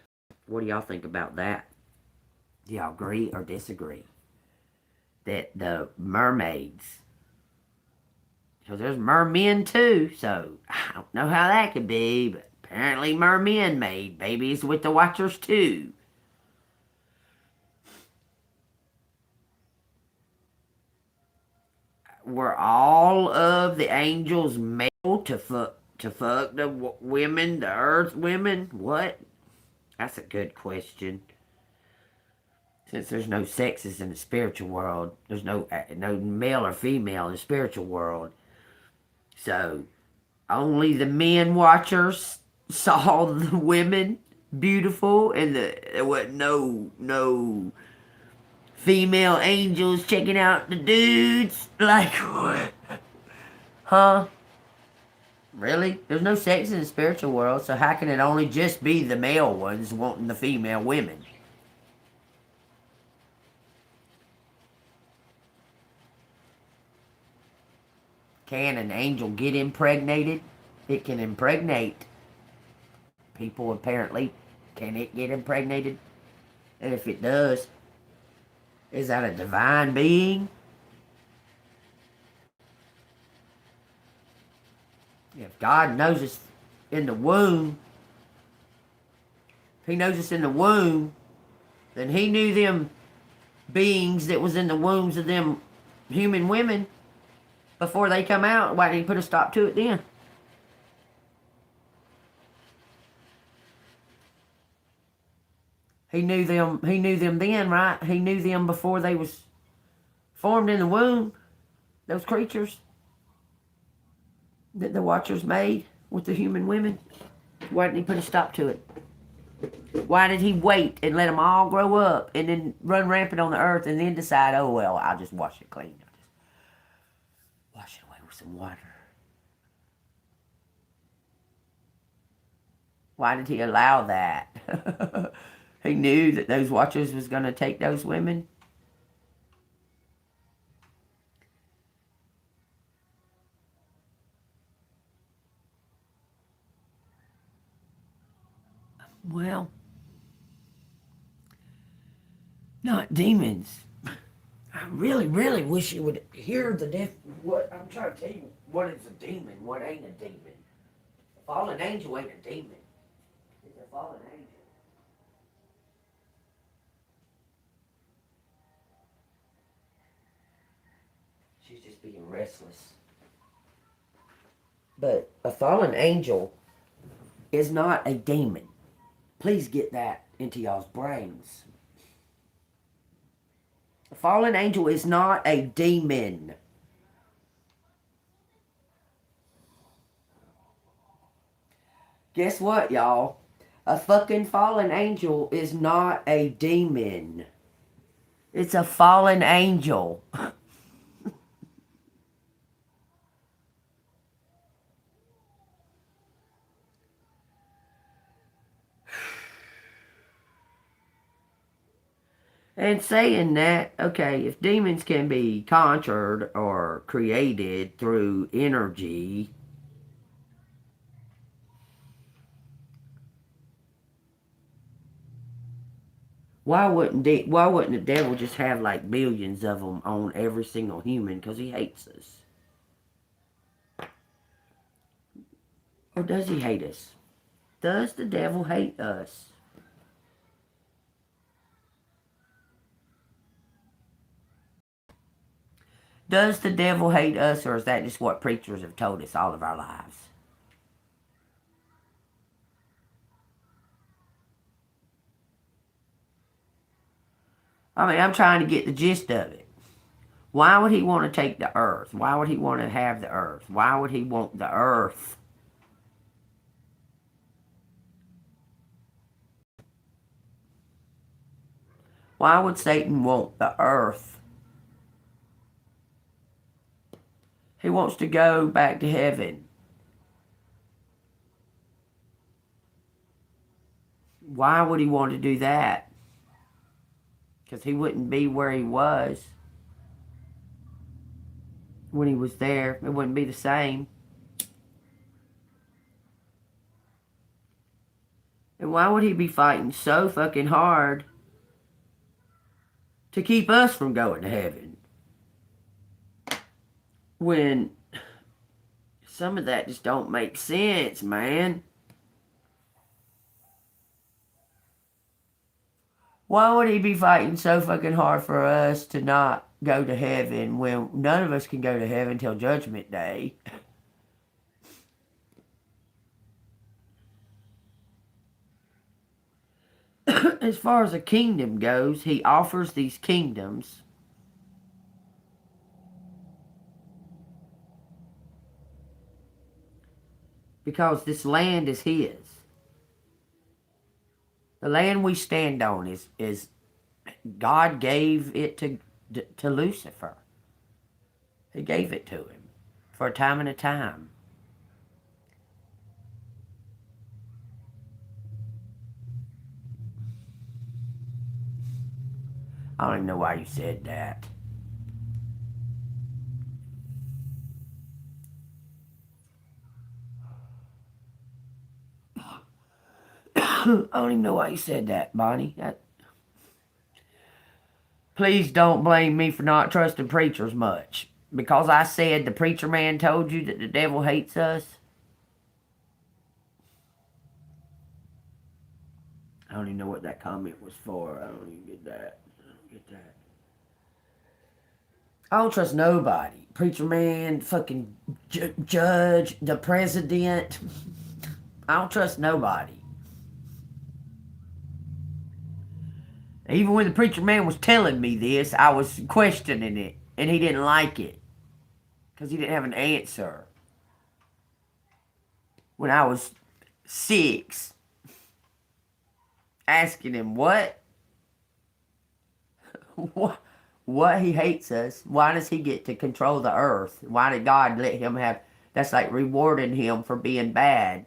[SPEAKER 1] What do y'all think about that? Do y'all agree or disagree? That the mermaids, because there's mermen too, so I don't know how that could be, but apparently mermen made babies with the watchers too. Were all of the angels male to fuck the women, the earth women? What? That's a good question. Since there's no sexes in the spiritual world, there's no male or female in the spiritual world. So only the men watchers saw the women beautiful, and there wasn't no female angels checking out the dudes. Like what? Huh? Really? There's no sex in the spiritual world, so how can it only just be the male ones wanting the female women? Can an angel get impregnated? It can impregnate people, apparently. Can it get impregnated? And if it does, is that a divine being? If God knows us in the womb, if he knows us in the womb, then he knew them beings that was in the wombs of them human women before they come out. Why didn't he put a stop to it then? He knew them then, right? He knew them before they was formed in the womb. Those creatures that the watchers made with the human women. Why didn't he put a stop to it? Why did he wait and let them all grow up and then run rampant on the earth and then decide, oh, well, I'll just wash it clean. I'll just wash it away with some water. Why did he allow that? He knew that those watchers was going to take those women. Well, not demons. I really, really wish you would hear what I'm trying to tell you. What is a demon? What ain't a demon? A fallen angel ain't a demon. It's a fallen angel. She's just being restless. But a fallen angel is not a demon. Please get that into y'all's brains. A fallen angel is not a demon. Guess what, y'all? A fucking fallen angel is not a demon. It's a fallen angel. And saying that, okay, if demons can be conjured or created through energy, why wouldn't the devil just have like billions of them on every single human because he hates us? Or does he hate us? Does the devil hate us? Does the devil hate us, or is that just what preachers have told us all of our lives? I mean, I'm trying to get the gist of it. Why would he want to take the earth? Why would he want to have the earth? Why would he want the earth? Why would Satan want the earth? He wants to go back to heaven. Why would he want to do that? Because he wouldn't be where he was when he was there. It wouldn't be the same. And why would he be fighting so fucking hard to keep us from going to heaven? When some of that just don't make sense, man. Why would he be fighting so fucking hard for us to not go to heaven when none of us can go to heaven till Judgment Day? As far as a kingdom goes, he offers these kingdoms because this land is his. The land we stand on is God gave it to Lucifer. He gave it to him for a time and a time. I don't even know why you said that. I don't even know why you said that, Bonnie. Please don't blame me for not trusting preachers much. Because I said the preacher man told you that the devil hates us. I don't even know what that comment was for. I don't even get that. I don't trust nobody. Preacher man, fucking judge, the president. I don't trust nobody. Even when the preacher man was telling me this, I was questioning it. And he didn't like it. Because he didn't have an answer. When I was 6. Asking him what? What he hates us. Why does he get to control the earth? Why did God let him have... That's like rewarding him for being bad.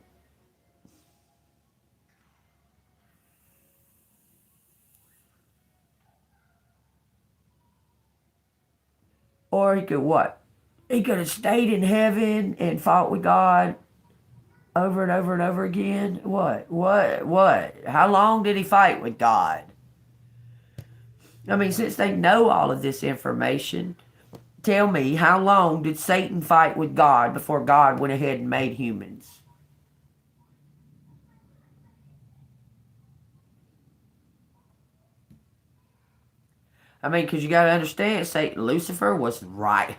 [SPEAKER 1] Or he could what? He could have stayed in heaven and fought with God over and over and over again. What? How long did he fight with God? I mean, since they know all of this information, tell me, how long did Satan fight with God before God went ahead and made humans? I mean, because you got to understand, Satan, Lucifer was right,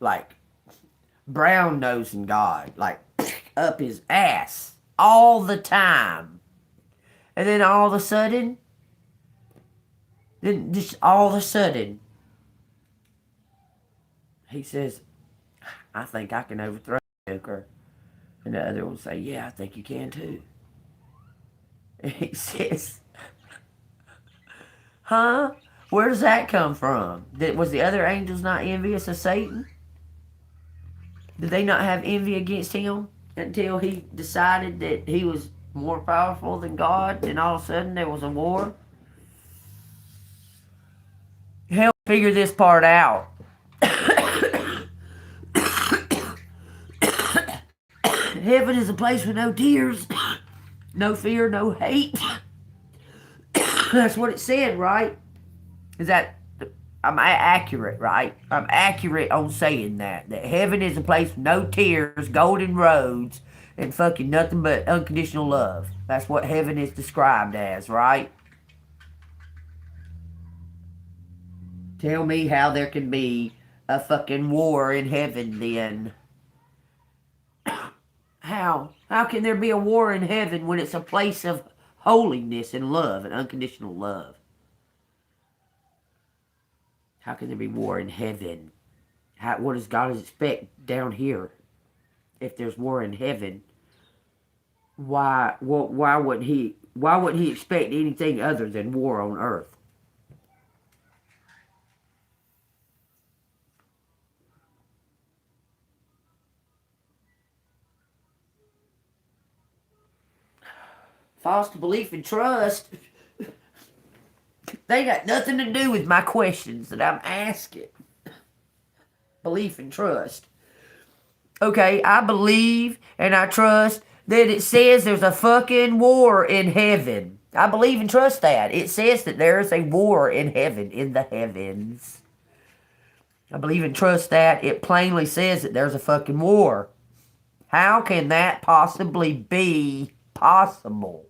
[SPEAKER 1] like brown-nosing God, like up his ass all the time. And then all of a sudden, he says, I think I can overthrow Joker. And the other will say, yeah, I think you can too. And he says, huh? Where does that come from? Was the other angels not envious of Satan? Did they not have envy against him until he decided that he was more powerful than God, and all of a sudden there was a war? Help figure this part out. Heaven is a place with no tears, no fear, no hate. That's what it said, right? Is that... I'm accurate, right? I'm accurate on saying that heaven is a place with no tears, golden roads, and fucking nothing but unconditional love. That's what heaven is described as, right? Tell me how there can be a fucking war in heaven then. How? How can there be a war in heaven when it's a place of holiness and love and unconditional love? How can there be war in heaven? What does God expect down here? If there's war in heaven, why wouldn't he expect anything other than war on earth? False belief and trust, they got nothing to do with my questions that I'm asking. Belief and trust. Okay, I believe and I trust that it says there's a fucking war in heaven. I believe and trust that. It says that there is a war in heaven, in the heavens. I believe and trust that. It plainly says that there's a fucking war. How can that possibly be possible?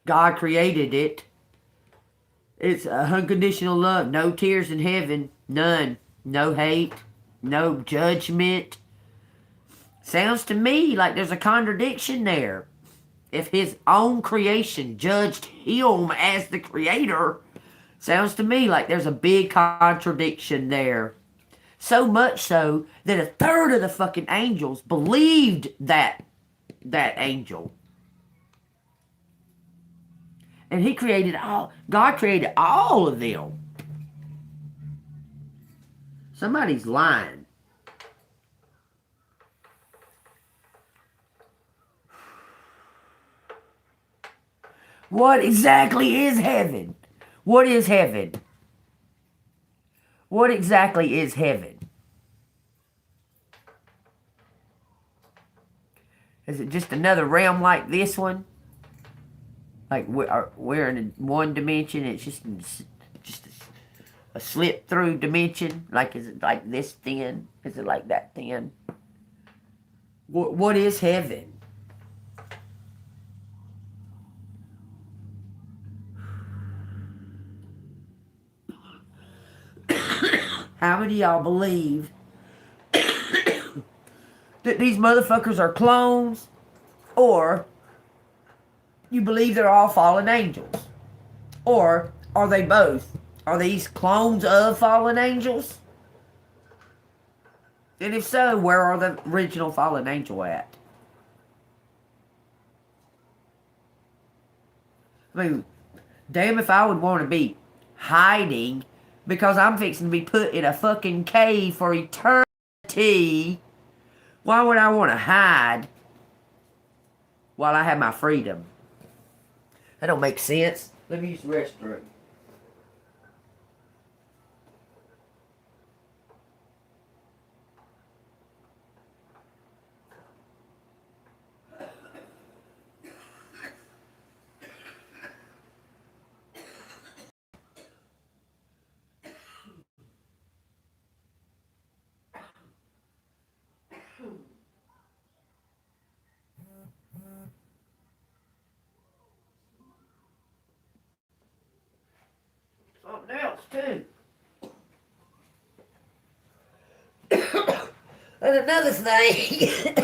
[SPEAKER 1] God created it. It's unconditional love. No tears in heaven. None. No hate. No judgment. Sounds to me like there's a contradiction there. If his own creation judged him as the creator, sounds to me like there's a big contradiction there. So much so that a third of the fucking angels believed that angel. And God created all of them. Somebody's lying. What exactly is heaven? What is heaven? What exactly is heaven? Is it just another realm like this one? Like we're in one dimension, it's just a slip through dimension? Like, is it like this thin? Is it like that thin? What is heaven? How many of y'all believe that these motherfuckers are clones? Or you believe they're all fallen angels? Or are they both? Are these clones of fallen angels? And if so, where are the original fallen angel at? I mean, damn if I would want to be hiding because I'm fixing to be put in a fucking cave for eternity. Why would I want to hide while I have my freedom? That don't make sense. Let me use the restroom. Something else too. And another thing.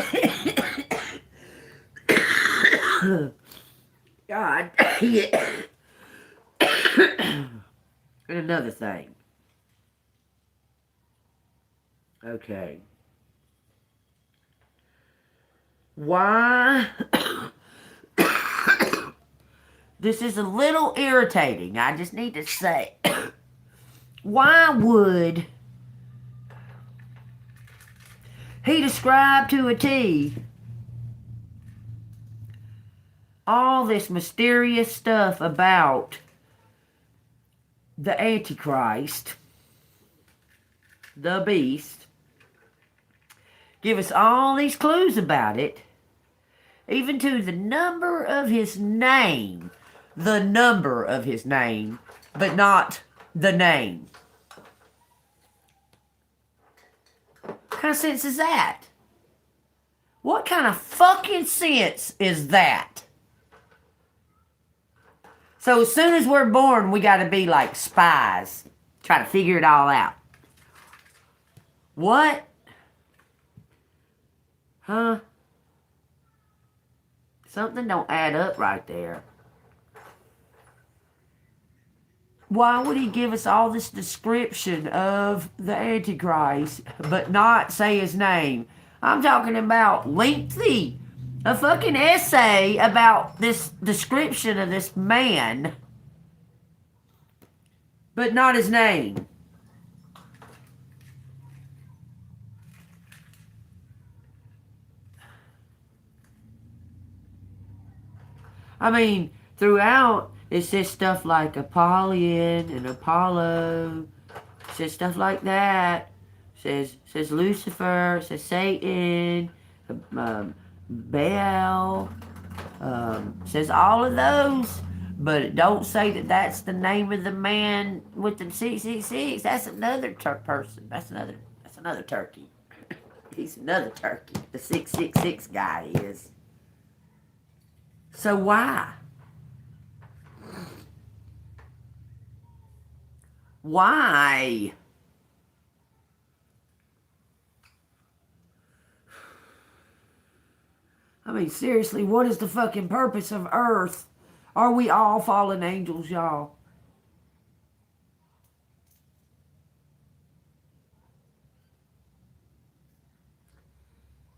[SPEAKER 1] God. And another thing. Okay. Why? This is a little irritating. I just need to say. Why would he describe to a T all this mysterious stuff about the Antichrist, the beast, give us all these clues about it, even to the number of his name, but not the name? What kind of sense is that? What kind of fucking sense is that? So as soon as we're born, we gotta be like spies, try to figure it all out. What? Huh? Something don't add up right there. Why would he give us all this description of the Antichrist, but not say his name? I'm talking about lengthy. A fucking essay about this description of this man, but not his name. I mean, throughout it says stuff like Apollyon and Apollo. It says stuff like that. It says Lucifer. It says Satan. Baal. Says all of those, but it don't say that that's the name of the man with the 666. That's another person. That's another turkey. He's another turkey. The 666 guy is. So why? Why? I mean, seriously, what is the fucking purpose of Earth? Are we all fallen angels, y'all?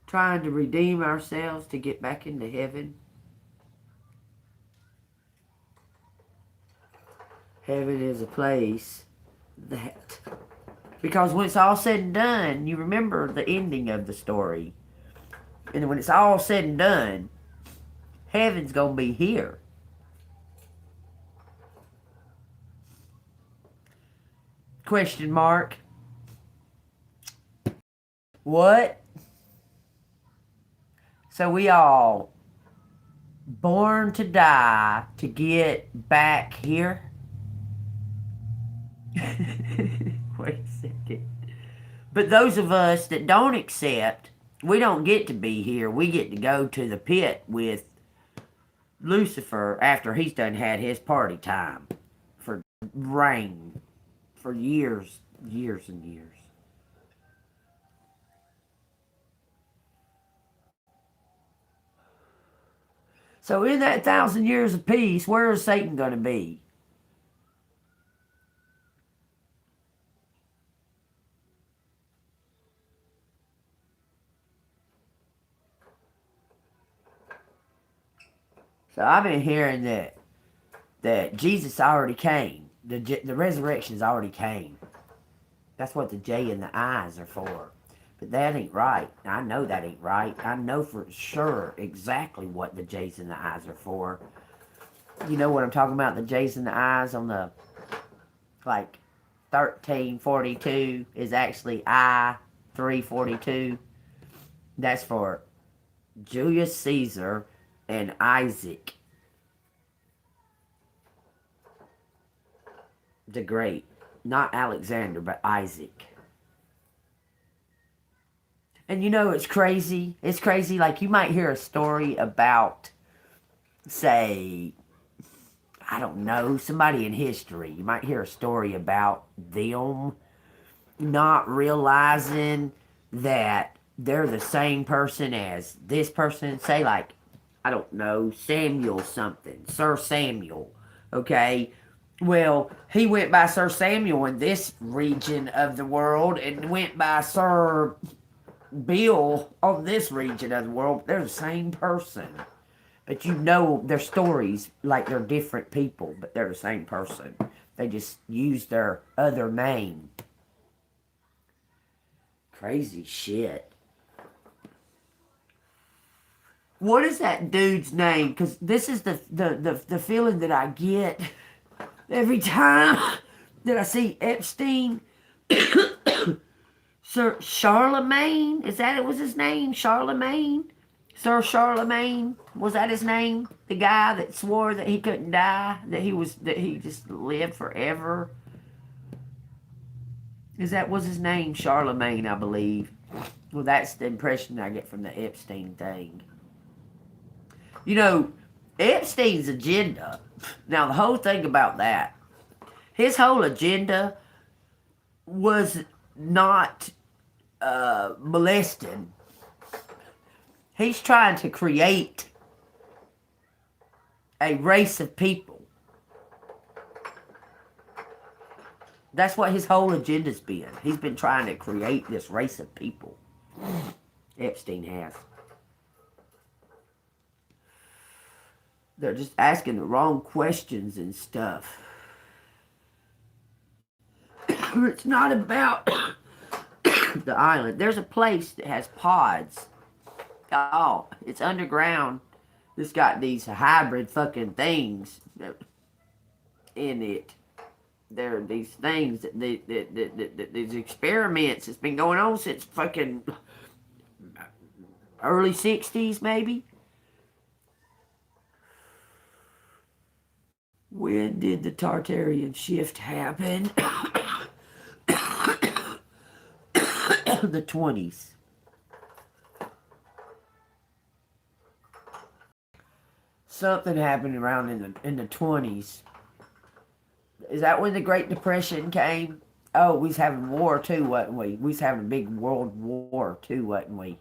[SPEAKER 1] Trying to redeem ourselves to get back into heaven? Heaven is a place that... Because when it's all said and done, you remember the ending of the story. And when it's all said and done, heaven's gonna be here. Question mark. What? So we all born to die to get back here? Wait a second. But those of us that don't accept, we don't get to be here. We get to go to the pit with Lucifer after he's done had his party time for reign for years and years. So in that 1,000 years of peace, where is Satan going to be? So I've been hearing that that Jesus already came. The resurrection's already came. That's what the J and the I's are for. But that ain't right. I know that ain't right. I know for sure exactly what the J's and the I's are for. You know what I'm talking about? The J's and the I's on the, like, 1342 is actually I 342. That's for Julius Caesar and Isaac the Great. Not Alexander, but Isaac. And you know, it's crazy. It's crazy. Like, you might hear a story about, say, I don't know, somebody in history. You might hear a story about them not realizing that they're the same person as this person. Say, like, I don't know, Samuel something, Sir Samuel, okay? Well, he went by Sir Samuel in this region of the world and went by Sir Bill on this region of the world. They're the same person. But you know their stories like they're different people, but they're the same person. They just use their other name. Crazy shit. What is that dude's name? Because this is the feeling that I get every time that I see Epstein. Sir Charlemagne? Is that it was his name? Charlemagne? Sir Charlemagne? Was that his name? The guy that swore that he couldn't die? That he just lived forever? Was his name Charlemagne, I believe. Well, that's the impression I get from the Epstein thing. You know, Epstein's agenda. Now, the whole thing about that, his whole agenda was not molesting. He's trying to create a race of people. That's what his whole agenda's been. He's been trying to create this race of people. Epstein has. They're just asking the wrong questions and stuff. It's not about the island. There's a place that has pods. Oh, it's underground. It's got these hybrid fucking things in it. There are these things that these experiments that's been going on since fucking early 60s maybe. When did the Tartarian shift happen? The 20s. Something happened around in the 20s. Is that when the Great Depression came? Oh, we was having war too, wasn't we? We was having a big world war too, wasn't we?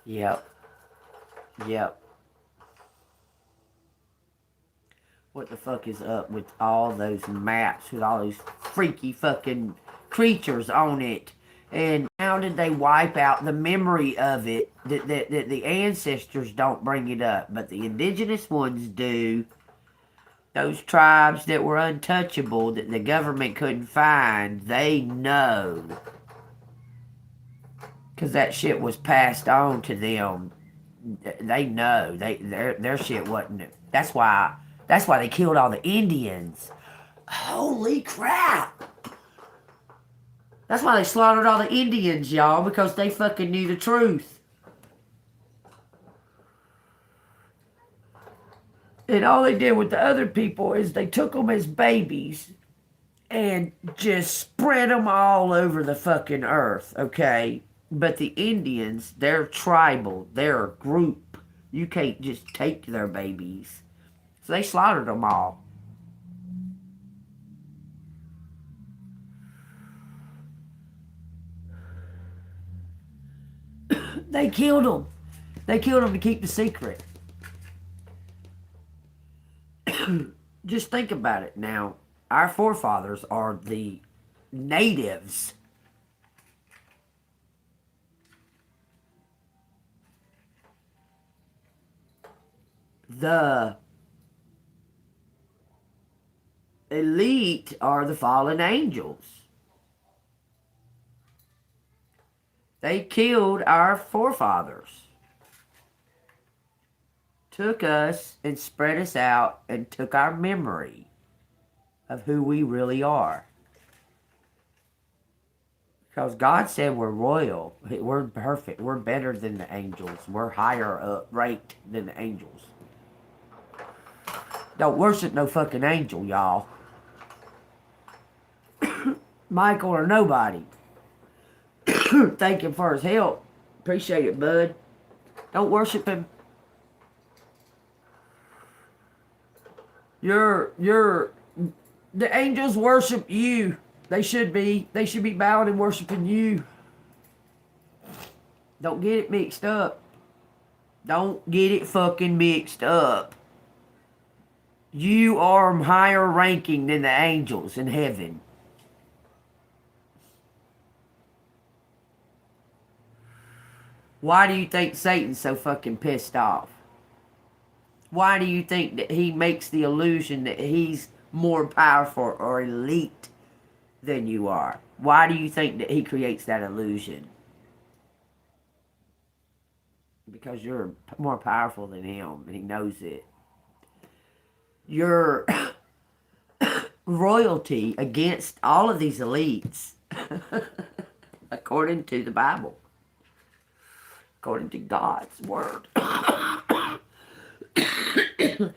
[SPEAKER 1] Yep. Yep. What the fuck is up with all those maps with all those freaky fucking creatures on it? And how did they wipe out the memory of it that the ancestors don't bring it up, but the indigenous ones do? Those tribes that were untouchable, that the government couldn't find, they know. Because that shit was passed on to them. They know. Their shit wasn't. That's why they killed all the Indians. Holy crap! That's why they slaughtered all the Indians, y'all, because they fucking knew the truth. And all they did with the other people is they took them as babies and just spread them all over the fucking earth, okay? But the Indians, they're tribal. They're a group. You can't just take their babies. So they slaughtered them all. They killed them. They killed them to keep the secret. Just think about it now. Our forefathers are the natives. The elite are the fallen angels. They killed our forefathers. Took us and spread us out and took our memory of who we really are. Because God said we're royal. We're perfect. We're better than the angels. We're higher up ranked than the angels. Don't worship no fucking angel, y'all. Michael or nobody. Thank him for his help. Appreciate it, bud. Don't worship him. The angels worship you. They should be bowing and worshiping you. Don't get it mixed up. Don't get it fucking mixed up. You are higher ranking than the angels in heaven. Why do you think Satan's so fucking pissed off? Why do you think that he makes the illusion that he's more powerful or elite than you are? Why do you think that he creates that illusion? Because you're more powerful than him, and he knows it. You're royalty against all of these elites, according to the Bible, according to God's word.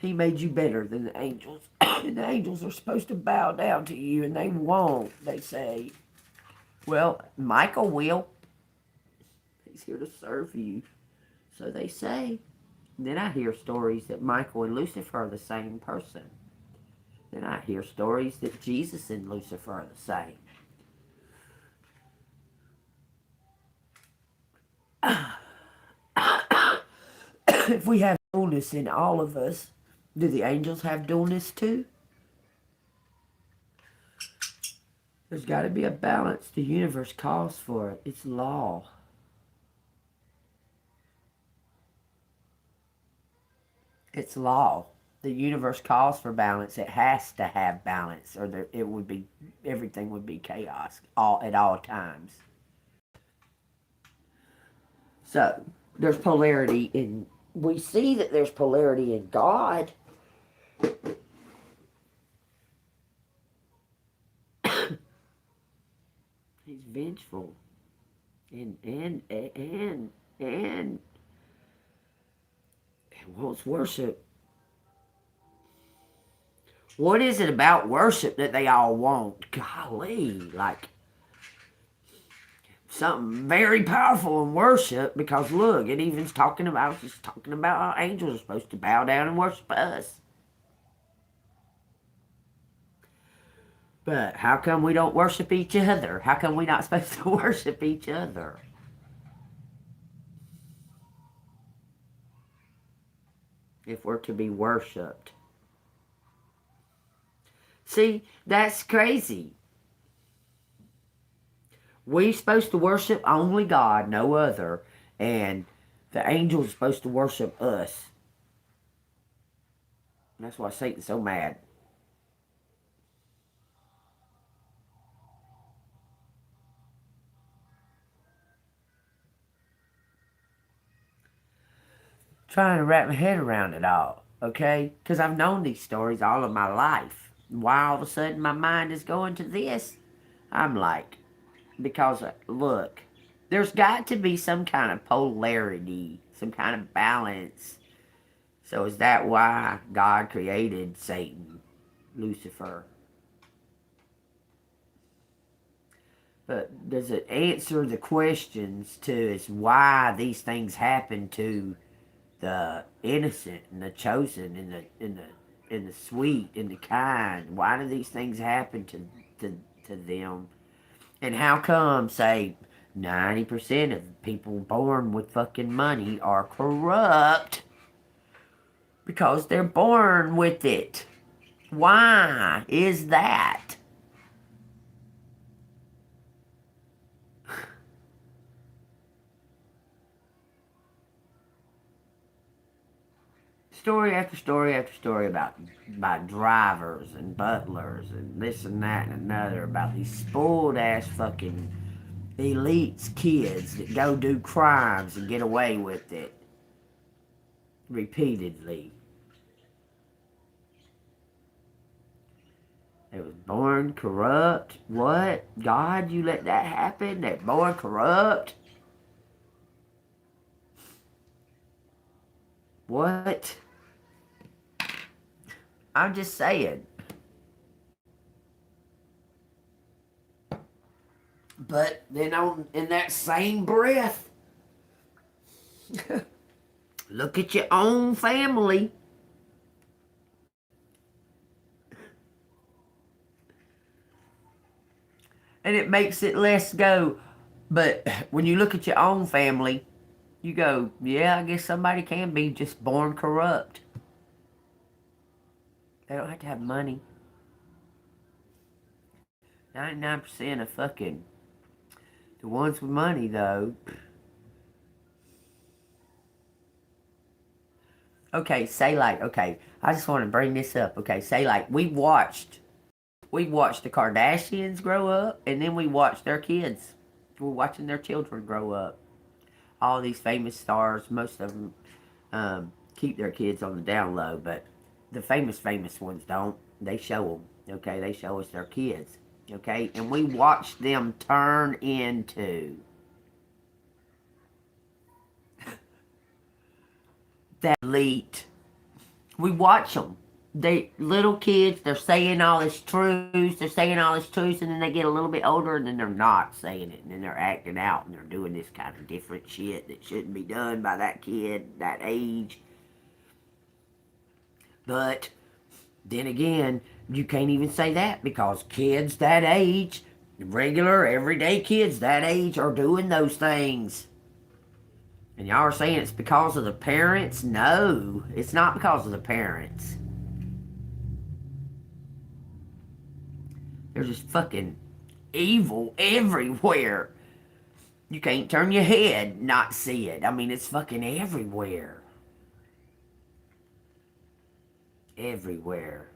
[SPEAKER 1] He made you better than the angels. And the angels are supposed to bow down to you, and they won't, they say. Well, Michael will. He's here to serve you. So they say. And then I hear stories that Michael and Lucifer are the same person. Then I hear stories that Jesus and Lucifer are the same. If we have dullness in all of us, do the angels have dullness too? There's got to be a balance. The universe calls for it. It's law. It's law. The universe calls for balance. It has to have balance, or it would be, everything would be chaos at all times. So there's polarity in. We see that there's polarity in God. He's vengeful, and wants worship. What is it about worship that they all want? Golly, like something very powerful in worship, because look, it even's talking about, how angels are supposed to bow down and worship us. But how come we don't worship each other? How come we not supposed to worship each other? If we're to be worshipped. See, that's crazy. We're supposed to worship only God, no other. And the angels are supposed to worship us. And that's why Satan's so mad. Trying to wrap my head around it all, okay? Because I've known these stories all of my life. Why all of a sudden my mind is going to this? I'm like, because look, there's got to be some kind of polarity, some kind of balance. So is that why God created Satan, Lucifer? But does it answer the questions to is why these things happen to the innocent and the chosen and the sweet and the kind? Why do these things happen to them? And how come, say, 90% of people born with fucking money are corrupt? Because they're born with it. Why is that? Story after story after story about drivers and butlers and this and that and another, about these spoiled ass fucking elites kids that go do crimes and get away with it repeatedly. They was born corrupt. What? God, you let that happen? They're born corrupt? What? I'm just saying. But then in that same breath, look at your own family. And it makes it less go. But when you look at your own family, you go, yeah, I guess somebody can be just born corrupt. They don't have to have money. 99% of fucking the ones with money, though. Okay, say like, okay, I just want to bring this up. Okay, say like we watched the Kardashians grow up, and then we watched their kids. We're watching their children grow up. All these famous stars, most of them keep their kids on the down low, but the famous ones don't. They show them, okay? They show us their kids, okay? And we watch them turn into that elite. We watch them. They little kids, they're saying all this truth, and then they get a little bit older, and then they're not saying it, and then they're acting out, and they're doing this kind of different shit that shouldn't be done by that kid, that age. But then again, you can't even say that, because kids that age, regular, everyday kids that age, are doing those things. And y'all are saying it's because of the parents? No, it's not because of the parents. There's just fucking evil everywhere. You can't turn your head not see it. I mean, it's fucking everywhere. Everywhere.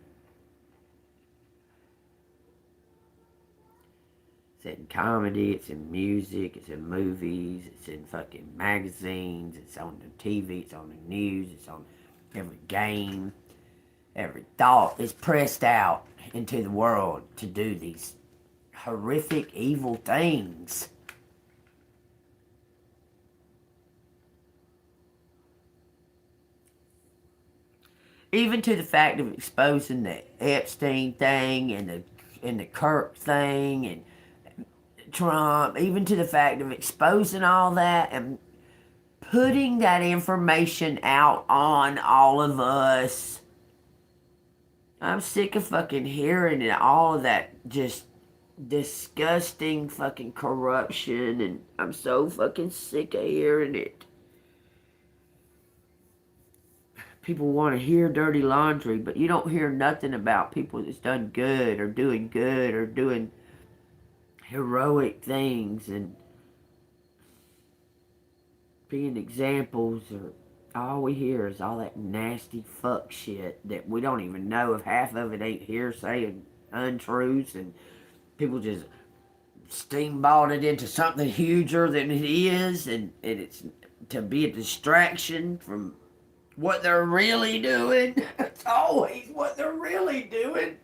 [SPEAKER 1] It's in comedy, it's in music, it's in movies, it's in fucking magazines, it's on the TV, it's on the news, it's on every game. Every thought is pressed out into the world to do these horrific, evil things. Even to the fact of exposing the Epstein thing and the Kirk thing and Trump, even to the fact of exposing all that and putting that information out on all of us. I'm sick of fucking hearing it, all of that just disgusting fucking corruption, and I'm so fucking sick of hearing it. People want to hear dirty laundry, but you don't hear nothing about people that's done good or doing heroic things and being examples. Or all we hear is all that nasty fuck shit that we don't even know if half of it ain't hearsay and untruths, and people just steamboat it into something huger than it is, and it's to be a distraction from what they're really doing. It's always what they're really doing.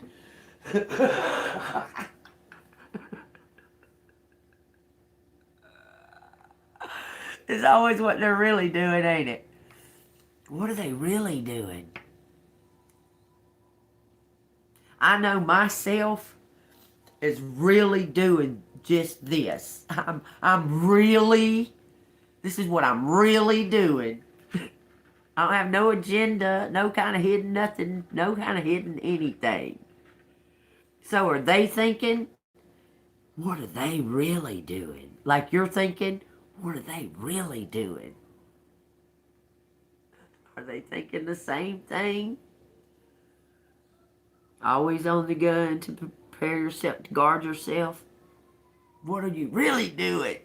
[SPEAKER 1] It's always what they're really doing, ain't it? What are they really doing? I know myself is really doing just this. This is what I'm really doing. I don't have no agenda, no kind of hidden nothing, no kind of hidden anything. So are they thinking, what are they really doing? Like you're thinking, what are they really doing? Are they thinking the same thing? Always on the gun to prepare yourself, to guard yourself? What are you really doing?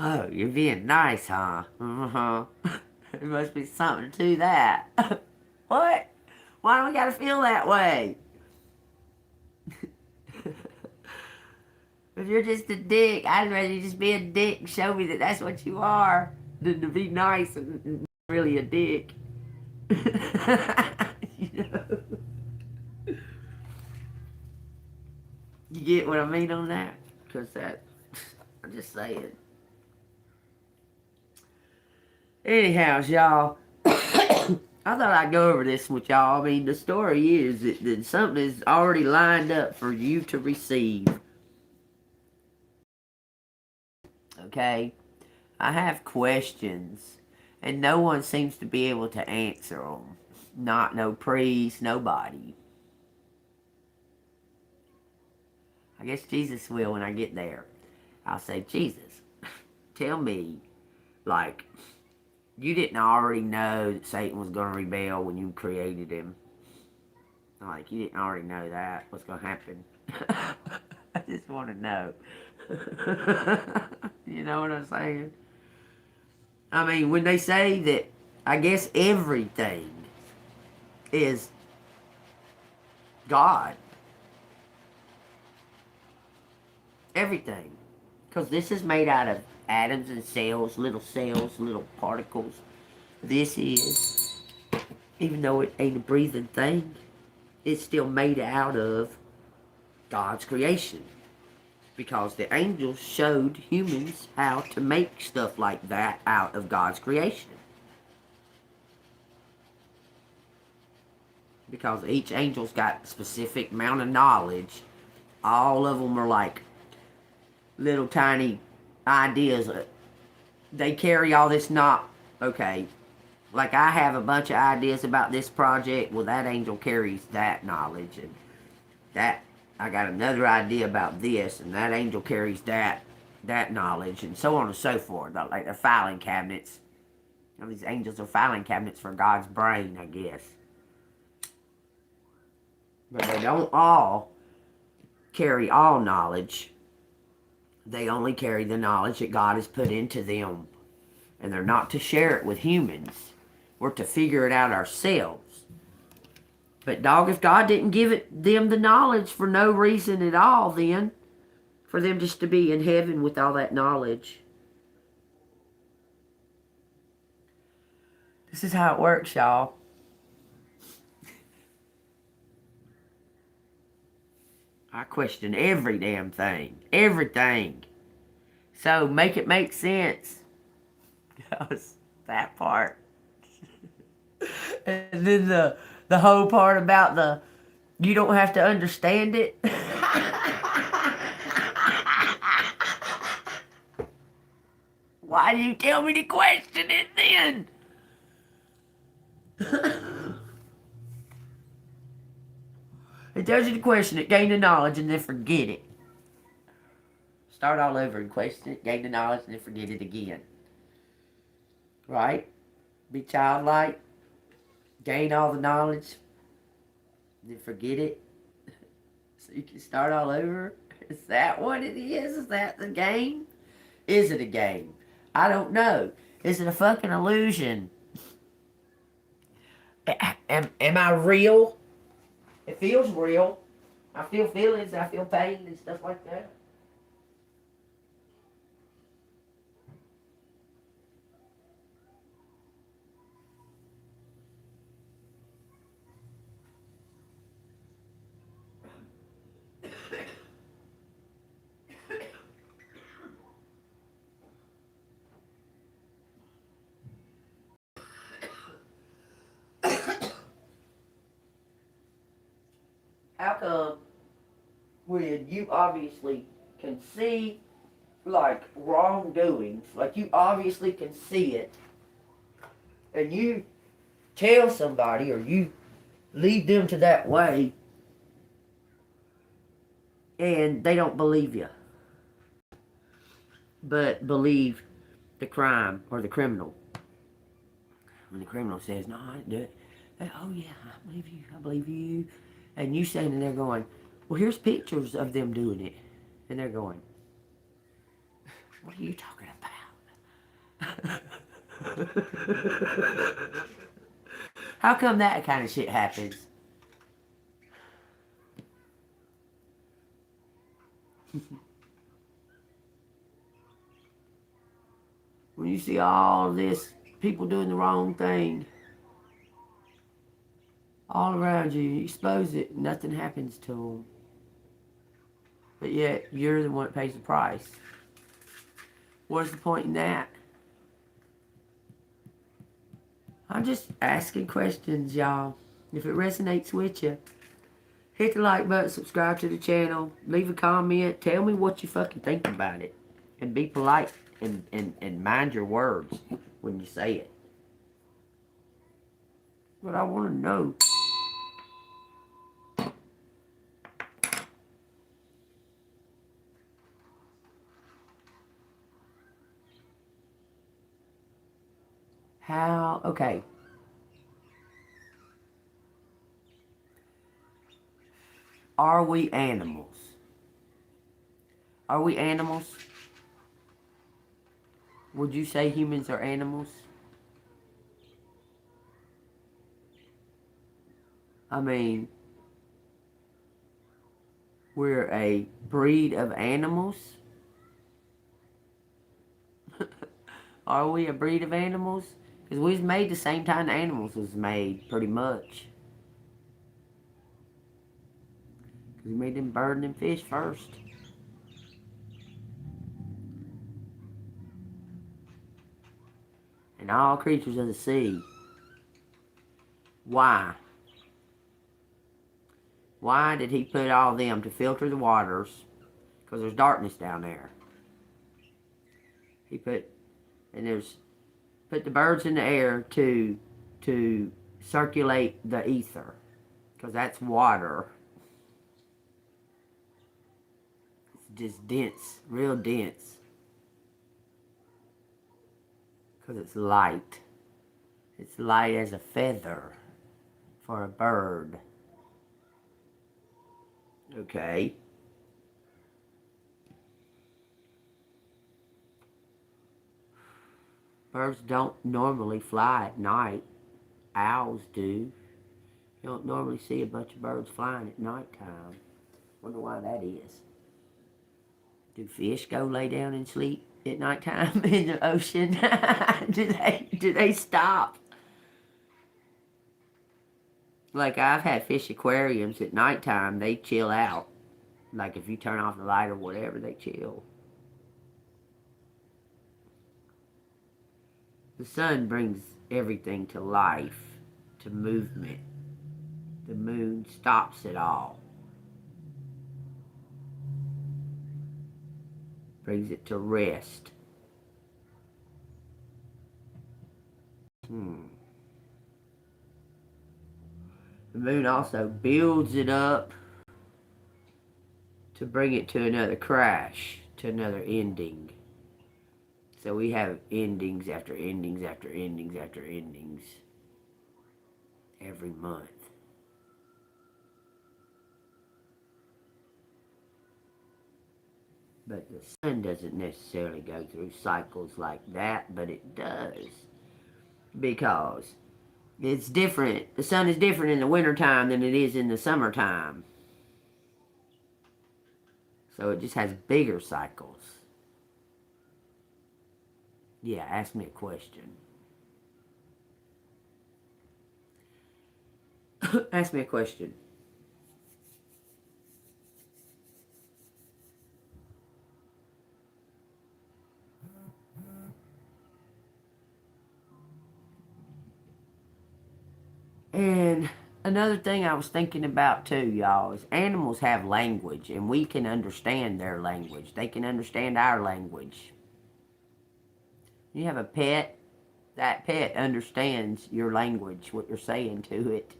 [SPEAKER 1] Oh, you're being nice, huh? Uh-huh. There must be something to that. What? Why do we gotta feel that way? If you're just a dick, I'd rather you just be a dick and show me that that's what you are than to be nice and really a dick. You know? You get what I mean on that? Because that, I'm just saying. Anyhow, y'all, I thought I'd go over this with y'all. I mean, the story is that something is already lined up for you to receive. Okay? I have questions, and no one seems to be able to answer them. Not no priest, nobody. I guess Jesus will when I get there. I'll say, Jesus, tell me, like, you didn't already know that Satan was going to rebel when you created him. Like, you didn't already know that. What's going to happen? I just want to know. You know what I'm saying? I mean, when they say that, I guess everything is God. Everything. Because this is made out of atoms and cells, little particles. This is, even though it ain't a breathing thing, it's still made out of God's creation. Because the angels showed humans how to make stuff like that out of God's creation. Because each angel's got a specific amount of knowledge. All of them are like little tiny ideas. They carry all this okay, like I have a bunch of ideas about this project. Well, that angel carries that knowledge, and that I got another idea about this, and that angel carries that knowledge, and so on and so forth. Like they're filing cabinets. You know, these angels are filing cabinets for God's brain, I guess. But they don't all carry all knowledge. They only carry the knowledge that God has put into them. And they're not to share it with humans. We're to figure it out ourselves. But dog, if God didn't give them the knowledge for no reason at all, then, for them just to be in heaven with all that knowledge. This is how it works, y'all. I question every damn thing. Everything. So make it make sense. Because that part. And then the whole part about you don't have to understand it. Why do you tell me to question it then? It tells you to question it, gain the knowledge, and then forget it. Start all over and question it, gain the knowledge, and then forget it again. Right? Be childlike, gain all the knowledge, then forget it. So you can start all over. Is that what it is? Is that the game? Is it a game? I don't know. Is it a fucking illusion? Am I real? It feels real. I feel feelings, I feel pain and stuff like that. How come when you obviously can see like wrongdoings, like you obviously can see it, and you tell somebody or you lead them to that way, and they don't believe you, but believe the crime or the criminal? When the criminal says, "No, I didn't do it," "Oh yeah, I believe you," and you standing there going, "Well, here's pictures of them doing it," and they're going, "What are you talking about?" How come that kind of shit happens? When you see all this, people doing the wrong thing all around you, you expose it, nothing happens to them. But yet, you're the one that pays the price. What's the point in that? I'm just asking questions, y'all. If it resonates with you, hit the like button, subscribe to the channel, leave a comment, tell me what you fucking think about it. And be polite and mind your words when you say it. But I want to know. How, okay. Are we animals? Are we animals? Would you say humans are animals? I mean, we're a breed of animals? Are we a breed of animals? Because we was made the same time the animals was made, pretty much. Because we made them bird and them fish first. And all creatures of the sea. Why? Why did he put all them to filter the waters? Because there's darkness down there. He put, and there's, put the birds in the air to circulate the ether. Because that's water. It's just dense, real dense. Because it's light. It's light as a feather for a bird. Okay. Birds don't normally fly at night. Owls do. You don't normally see a bunch of birds flying at nighttime. Wonder why that is. Do fish go lay down and sleep at nighttime in the ocean? Do they stop? Like, I've had fish aquariums at nighttime, they chill out. Like, if you turn off the light or whatever, they chill. The sun brings everything to life, to movement. The moon stops it all. Brings it to rest. The moon also builds it up to bring it to another crash, to another ending. So we have endings after endings after endings after endings every month. But the sun doesn't necessarily go through cycles like that, but it does. Because it's different. The sun is different in the wintertime than it is in the summertime. So it just has bigger cycles. Yeah, ask me a question. Ask me a question. And another thing I was thinking about too, y'all, is animals have language, and we can understand their language. They can understand our language. You have a pet, that pet understands your language, what you're saying to it.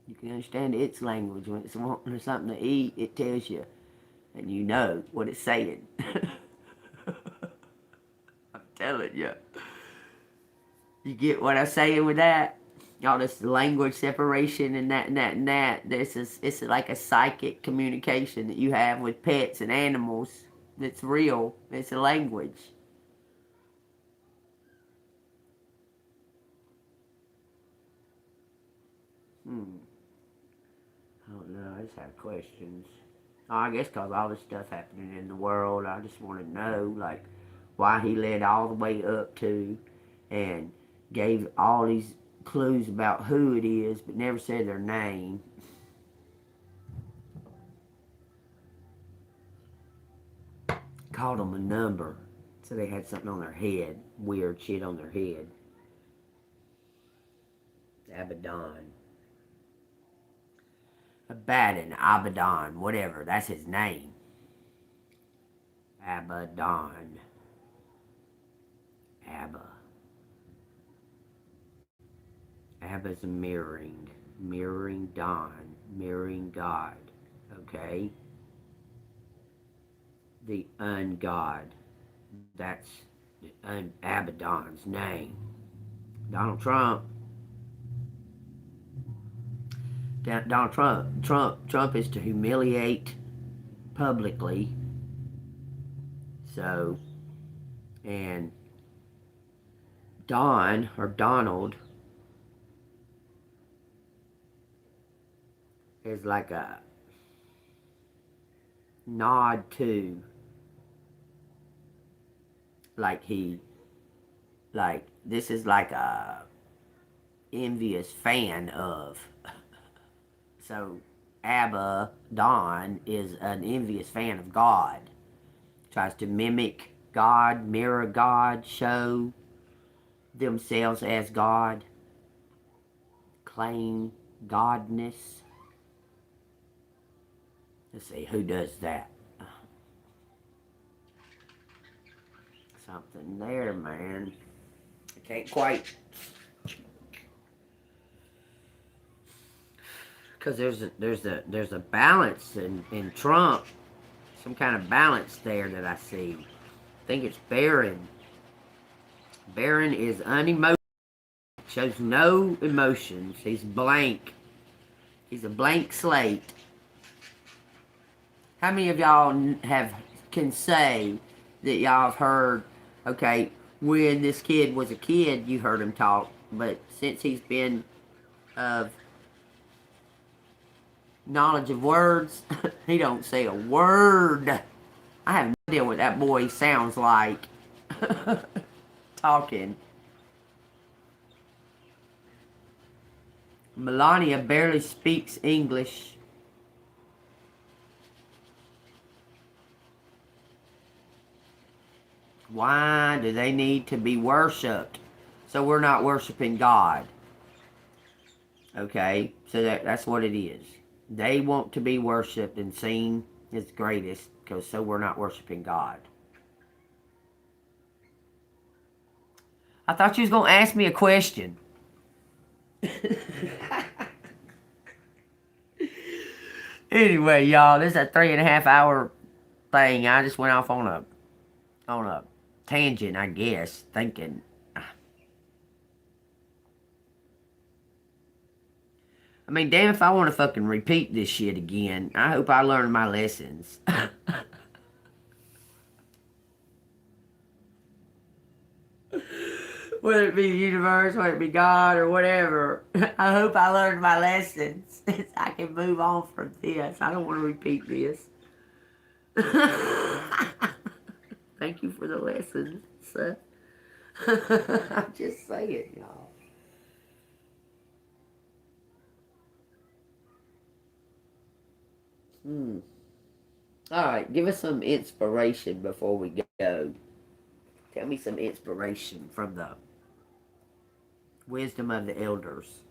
[SPEAKER 1] You can understand its language. When it's wanting something to eat, it tells you, and you know what it's saying. I'm telling you. You get what I'm saying with that? All this language separation and that and that and that. It's like a psychic communication that you have with pets and animals that's real. It's a language. I don't know. I just have questions. Oh, I guess because all this stuff happening in the world, I just want to know, like, why he led all the way up to and gave all these clues about who it is, but never said their name. Called them a number. So they had something on their head. Weird shit on their head. Abaddon. Abaddon, whatever. That's his name. Abaddon. Abba. Abba's a mirroring. Mirroring Don. Mirroring God. Okay? The ungod. That's Abaddon's name. Donald Trump. Donald Trump is to humiliate publicly. So, and Don, or Donald, is like a nod to, like this is like a envious fan of. So Abaddon is an envious fan of God. Tries to mimic God, mirror God, show themselves as God, claim godness. Let's see, who does that? Something there, man. I can't quite, because there's a balance in Trump, some kind of balance there that I see. I think it's Barron. Barron is unemotional, shows no emotions. He's blank. He's a blank slate. How many of y'all can say that y'all have heard, okay, when this kid was a kid, you heard him talk, but since he's been of knowledge of words, he don't say a word. I have no idea what that boy sounds like talking. Melania barely speaks English. Why do they need to be worshipped? So we're not worshiping God. Okay, so that's what it is. They want to be worshipped and seen as greatest, because so we're not worshiping God. I thought you was going to ask me a question. Anyway, y'all, this is a 3.5 hour thing. I just went off on a tangent, I guess, thinking. I mean, damn if I want to fucking repeat this shit again. I hope I learned my lessons. Whether it be the universe, whether it be God, or whatever. I hope I learned my lessons. I can move on from this. I don't want to repeat this. Thank you for the lessons, sir. I'm just saying, y'all. Alright, give us some inspiration before we go. Tell me some inspiration from the wisdom of the elders.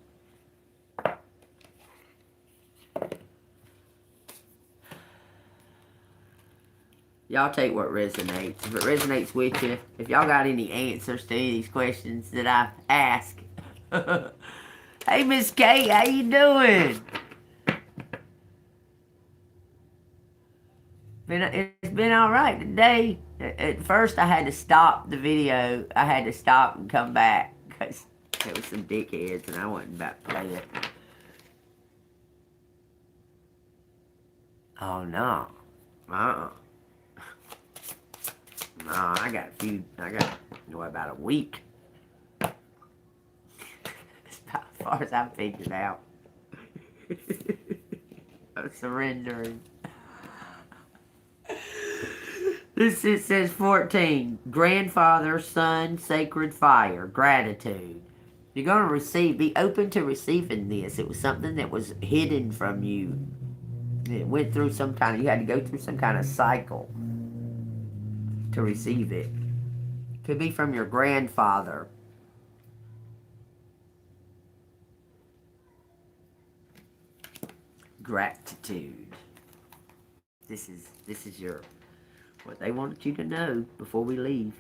[SPEAKER 1] Y'all take what resonates. If it resonates with you, if y'all got any answers to any of these questions that I ask. Hey, Miss Kate, how you doing? It's been alright today. At first, I had to stop the video. I had to stop and come back because there was some dickheads and I wasn't about to play it. Oh, no. No, I got about a week. That's about as far as I figured out. I'm surrendering. This it says 14. Grandfather, son, sacred fire, gratitude. You're going to receive, be open to receiving this. It was something that was hidden from you. It went through some kind of, you had to go through some kind of cycle to receive it. Could be from your grandfather. Gratitude. This is your, what they wanted you to know before we leave.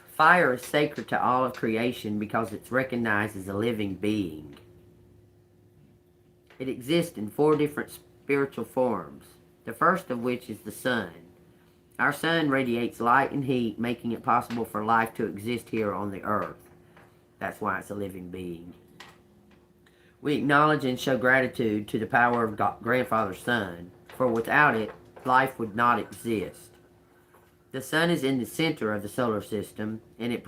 [SPEAKER 1] Fire is sacred to all of creation because it's recognized as a living being. It exists in 4 different spiritual forms, the first of which is the sun. Our sun radiates light and heat, making it possible for life to exist here on the earth. That's why it's a living being. We acknowledge and show gratitude to the power of Grandfather's sun, for without it, life would not exist. The sun is in the center of the solar system, and it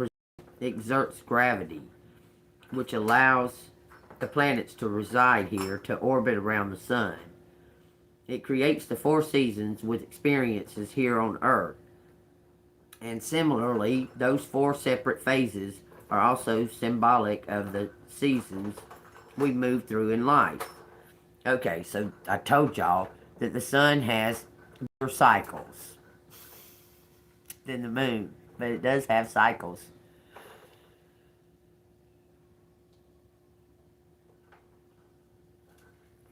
[SPEAKER 1] exerts gravity, which allows the planets to reside here to orbit around the sun. It creates the 4 seasons with experiences here on Earth. And similarly, those 4 separate phases are also symbolic of the seasons we move through in life. Okay, so I told y'all that the sun has more cycles than the moon, but it does have cycles.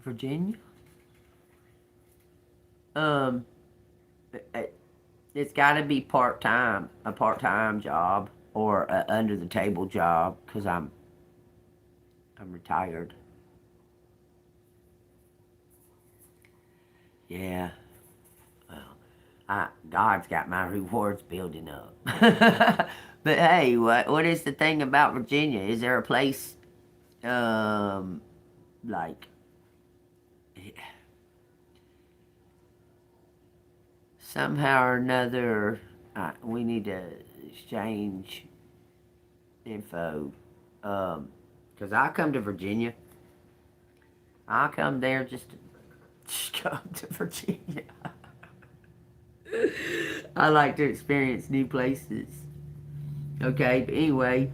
[SPEAKER 1] Virginia? It's got to be part-time, a part-time job or a under-the-table job, because I'm retired. Yeah. Well, God's got my rewards building up. But hey, what is the thing about Virginia? Is there a place, like, somehow or another, we need to exchange info, because I come to Virginia. I come there just to come to Virginia. I like to experience new places. Okay, but anyway,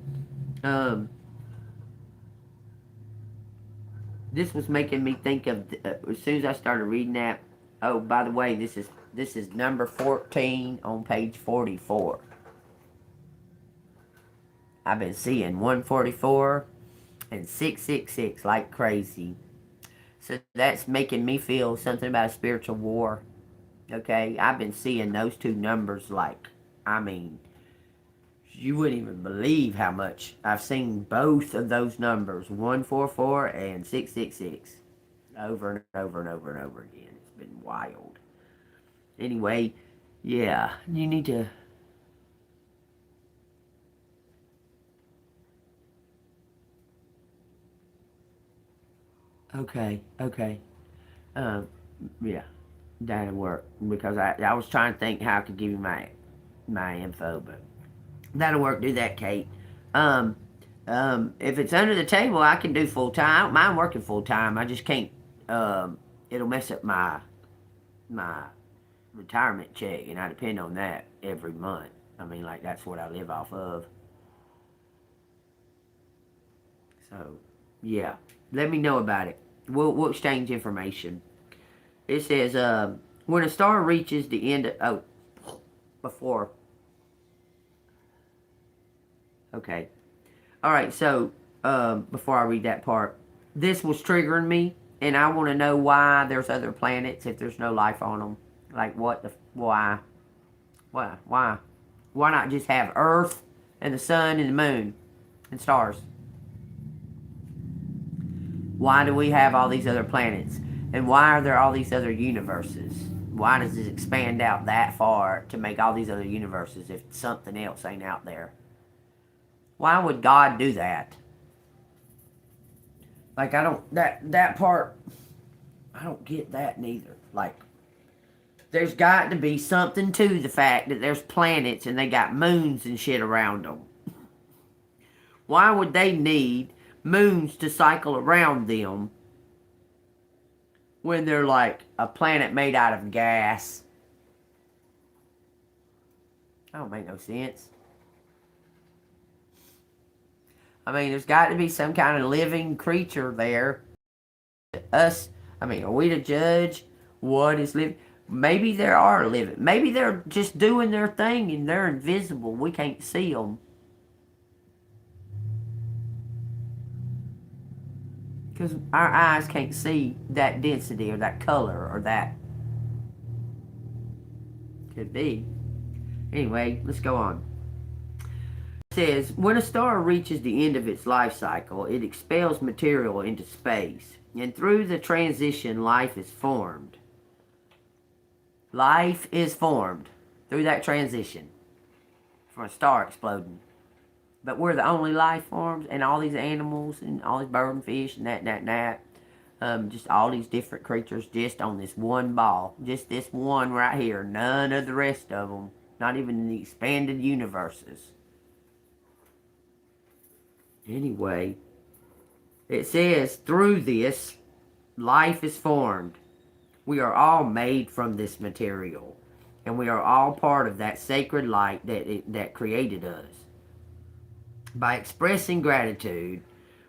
[SPEAKER 1] this was making me think of, as soon as I started reading that, oh, by the way, this is number 14 on page 44. I've been seeing 144 and 666 like crazy. So that's making me feel something about a spiritual war. Okay, I've been seeing those 2 numbers like, I mean, you wouldn't even believe how much I've seen both of those numbers, 144 and 666, over and over and over and over again. It's been wild. Anyway, yeah, you need to... Okay. Yeah, that'll work, because I was trying to think how I could give you my info, but that'll work. Do that, Kate. If it's under the table, I can do full time. I don't mind working full time. I just can't. It'll mess up my retirement check, and I depend on that every month. I mean, like, that's what I live off of. So, yeah, let me know about it. We'll exchange information. It says, when a star reaches the end of, before. Okay. All right, so, before I read that part, this was triggering me, and I want to know why there's other planets if there's no life on them. Like, why? Why not just have Earth and the sun and the moon and stars? Why do we have all these other planets? And why are there all these other universes? Why does it expand out that far to make all these other universes if something else ain't out there? Why would God do that? Like, I don't, that part, I don't get that neither. Like, there's got to be something to the fact that there's planets and they got moons and shit around them. Why would they need moons to cycle around them when they're like a planet made out of gas. That don't make no sense. I mean, there's got to be some kind of living creature there. Us, I mean, are we to judge what is living? Maybe there are living. Maybe they're just doing their thing and they're invisible. We can't see them. Because our eyes can't see that density or that color or that. Could be. Anyway, let's go on. It says, when a star reaches the end of its life cycle, it expels material into space. And through the transition, life is formed. Life is formed through that transition from a star exploding. But we're the only life forms, and all these animals and all these bird and fish and that. Just all these different creatures just on this one ball. Just this one right here. None of the rest of them. Not even in the expanded universes. Anyway, it says, through this, life is formed. We are all made from this material. And we are all part of that sacred light that created us. By expressing gratitude,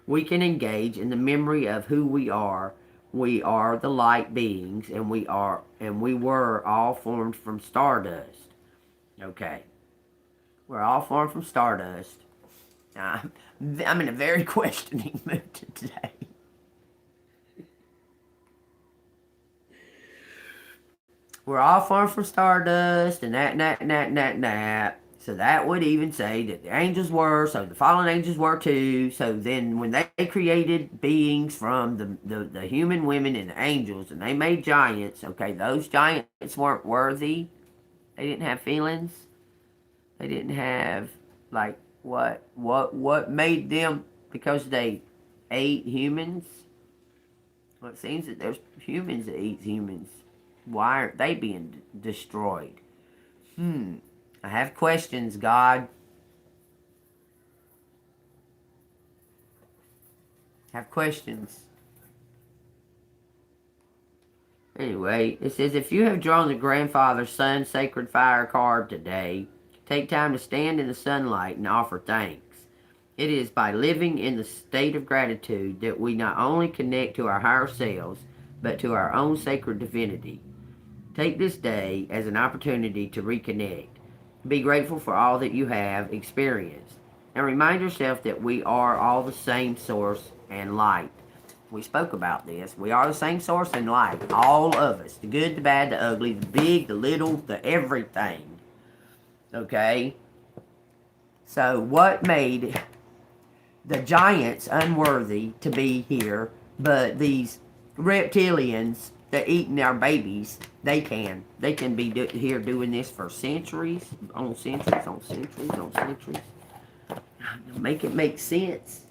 [SPEAKER 1] we can engage in the memory of who we are. We are the light beings, and we were all formed from stardust. Okay. We're all formed from stardust. I'm in a very questioning mood today. We're all formed from stardust, and that. So that would even say that the angels were, so the fallen angels were too. So then when they created beings from the human women and the angels, and they made giants, okay, those giants weren't worthy. They didn't have feelings. They didn't have, like, what made them, because they ate humans? Well, it seems that there's humans that eat humans. Why aren't they being destroyed? I have questions, God. I have questions. Anyway, it says, if you have drawn the Grandfather Sun Sacred Fire card today, take time to stand in the sunlight and offer thanks. It is by living in the state of gratitude that we not only connect to our higher selves, but to our own sacred divinity. Take this day as an opportunity to reconnect. Be grateful for all that you have experienced. And remind yourself that we are all the same source and light. We spoke about this. We are the same source and light. All of us. The good, the bad, the ugly, the big, the little, the everything. Okay? So what made the giants unworthy to be here, but these reptilians that eating our babies, they can be here doing this for centuries, on centuries, on centuries, on centuries. Make it make sense.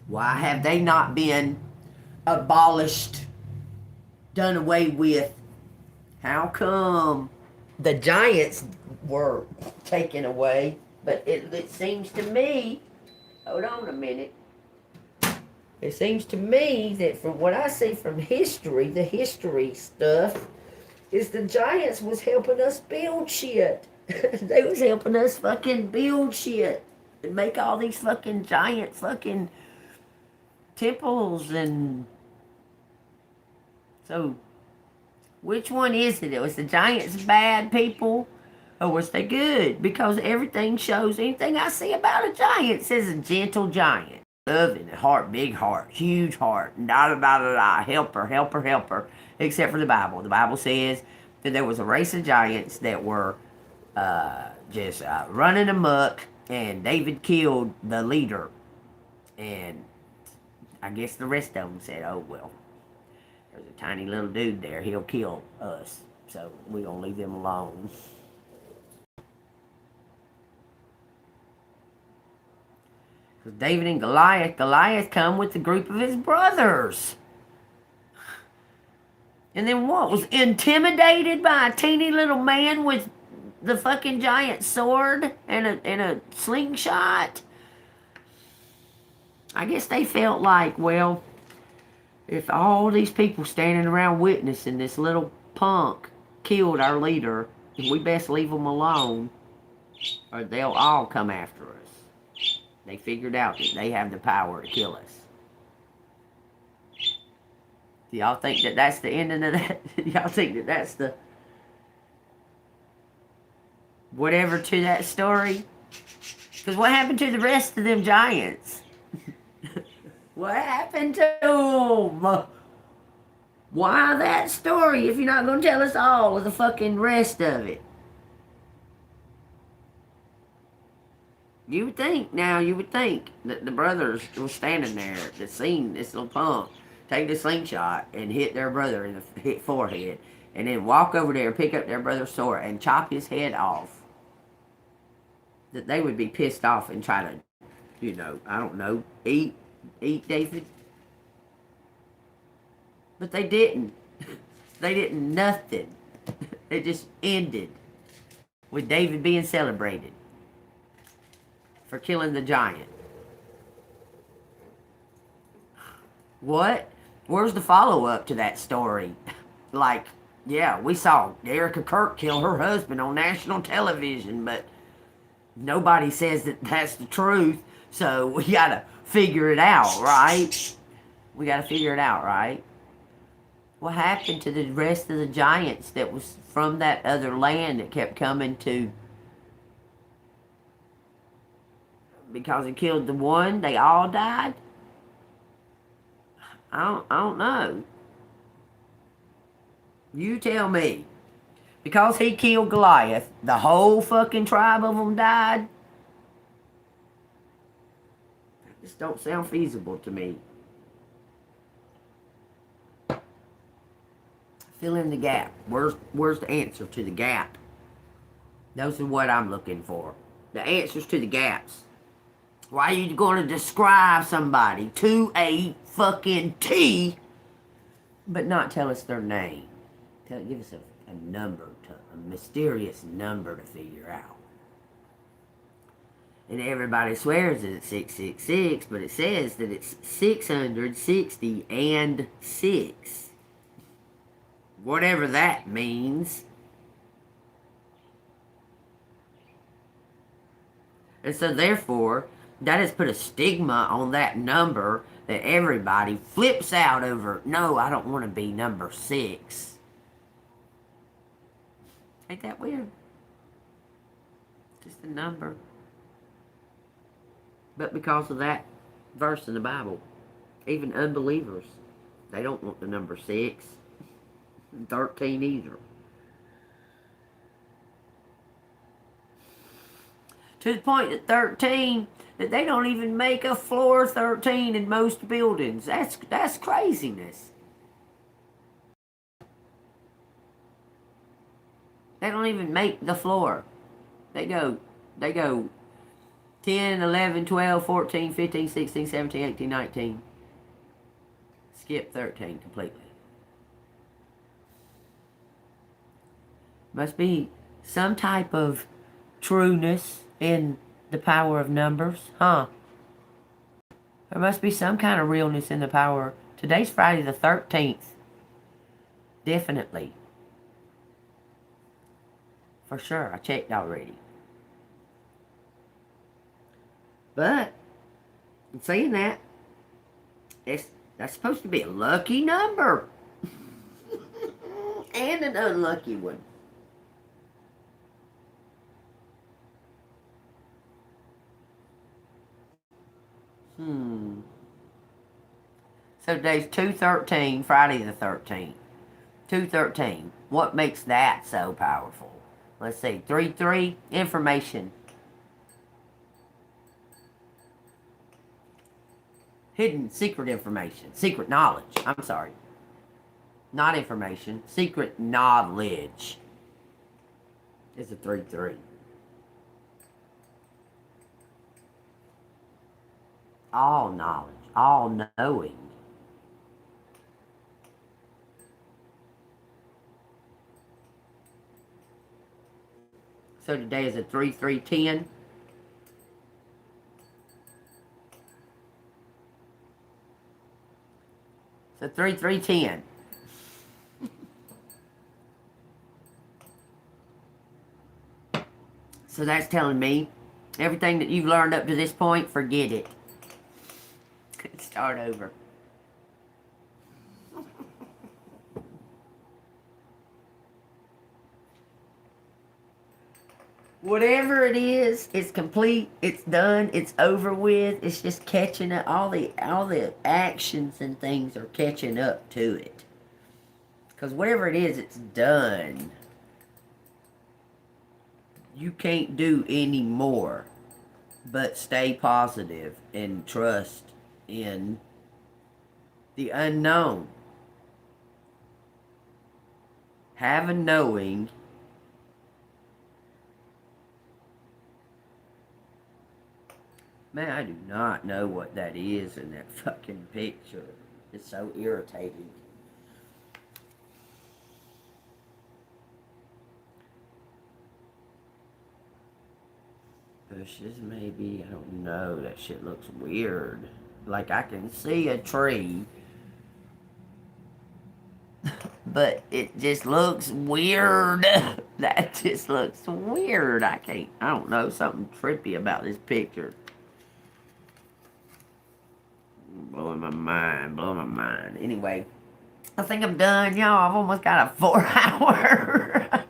[SPEAKER 1] Why have they not been abolished, done away with? How come the giants were taken away? But it seems to me, hold on a minute. It seems to me that from what I see from history, the history stuff, is the giants was helping us build shit. They was helping us fucking build shit. And make all these fucking giant fucking temples and... So, which one is it? Was the giants bad people? Or was they good? Because everything shows, anything I see about a giant says a gentle giant. Love and heart, big heart, huge heart, helper, except for the Bible. The Bible says that there was a race of giants that were just running amok, and David killed the leader. And I guess the rest of them said, oh, well, there's a tiny little dude there, he'll kill us, so we're going to leave them alone. David and Goliath come with a group of his brothers. And then what? Was intimidated by a teeny little man with the fucking giant sword and a slingshot. I guess they felt like, well, if all these people standing around witnessing this little punk killed our leader, we best leave them alone, or they'll all come after us. They figured out that they have the power to kill us. Do y'all think that that's the ending of that? Y'all think that that's the whatever to that story? Because what happened to the rest of them giants? What happened to them? Why that story if you're not going to tell us all of the fucking rest of it? You would think that the brothers were standing there that seen this little punk take the slingshot and hit their brother in the forehead, and then walk over there, pick up their brother's sword, and chop his head off. That they would be pissed off and try to, I don't know, eat David. But they didn't. They didn't nothing. It just ended with David being celebrated for killing the giant. What? Where's the follow-up to that story? Like, yeah, we saw Erica Kirk kill her husband on national television, but nobody says that that's the truth, so we gotta figure it out, right? We gotta figure it out, right? What happened to the rest of the giants that was from that other land that kept coming to? Because it killed the one, they all died? I don't know. You tell me. Because he killed Goliath, the whole fucking tribe of them died? That just don't sound feasible to me. Fill in the gap. Where's the answer to the gap? Those are what I'm looking for. The answers to the gaps. Why are you going to describe somebody to a fucking T, but not tell us their name? Give us a number, a mysterious number to figure out. And everybody swears that it's 666, but it says that it's 660 and 6. Whatever that means. And so therefore, that has put a stigma on that number that everybody flips out over. No, I don't want to be number 6. Ain't that weird? Just a number. But because of that verse in the Bible, even unbelievers, they don't want the number 6 and 13 either. To the point that 13, that they don't even make a floor 13 in most buildings. That's craziness. They don't even make the floor. They go 10, 11, 12, 14, 15, 16, 17, 18, 19. Skip 13 completely. Must be some type of trueness in the power of numbers, huh? There must be some kind of realness in the power. Today's Friday the 13th. Definitely. For sure, I checked already. But, in saying that, that's supposed to be a lucky number. And an unlucky one. So today's 2/13, Friday the 13th. 2/13. What makes that so powerful? Let's see. 3/3, information. Hidden, secret information. Secret knowledge. I'm sorry. Not information. Secret knowledge is a 3/3. All knowledge. All knowing. So today is a 3-3-10. So 3-3-10. So that's telling me everything that you've learned up to this point, forget it. Start over. Whatever it is, it's complete, it's done, it's over with. It's just catching up. All the actions and things are catching up to it. Because whatever it is, it's done. You can't do any more but stay positive and trust in the unknown. Have a knowing. Man, I do not know what that is in that fucking picture. It's so irritating. Bushes, maybe. I don't know. That shit looks weird. Like, I can see a tree. But it just looks weird. That just looks weird. I don't know. Something trippy about this picture. Blowing my mind. Anyway, I think I'm done, y'all. I've almost got a 4-hour.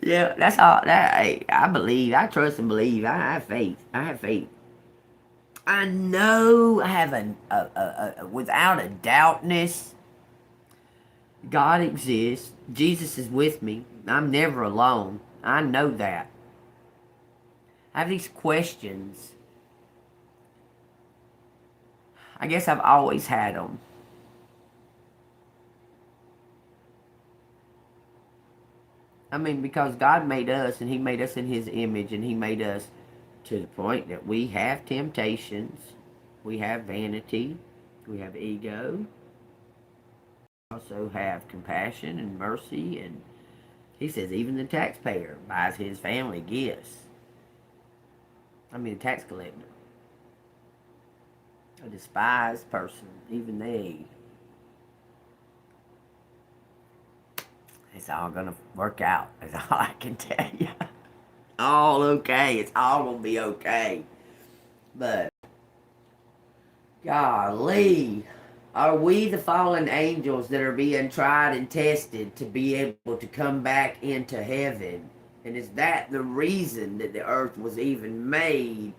[SPEAKER 1] Yeah, that's all. I believe. I trust and believe. I have faith. I know I have a without a doubtness, God exists. Jesus is with me. I'm never alone. I know that. I have these questions. I guess I've always had them. I mean, because God made us, and He made us in His image, and He made us to the point that we have temptations, we have vanity, we have ego, we also have compassion and mercy, and He says even the taxpayer buys his family gifts. I mean, the tax collector. A despised person, even they. It's all gonna work out. That's all I can tell you. All okay. It's all gonna be okay. But, golly, are we the fallen angels that are being tried and tested to be able to come back into heaven? And is that the reason that the earth was even made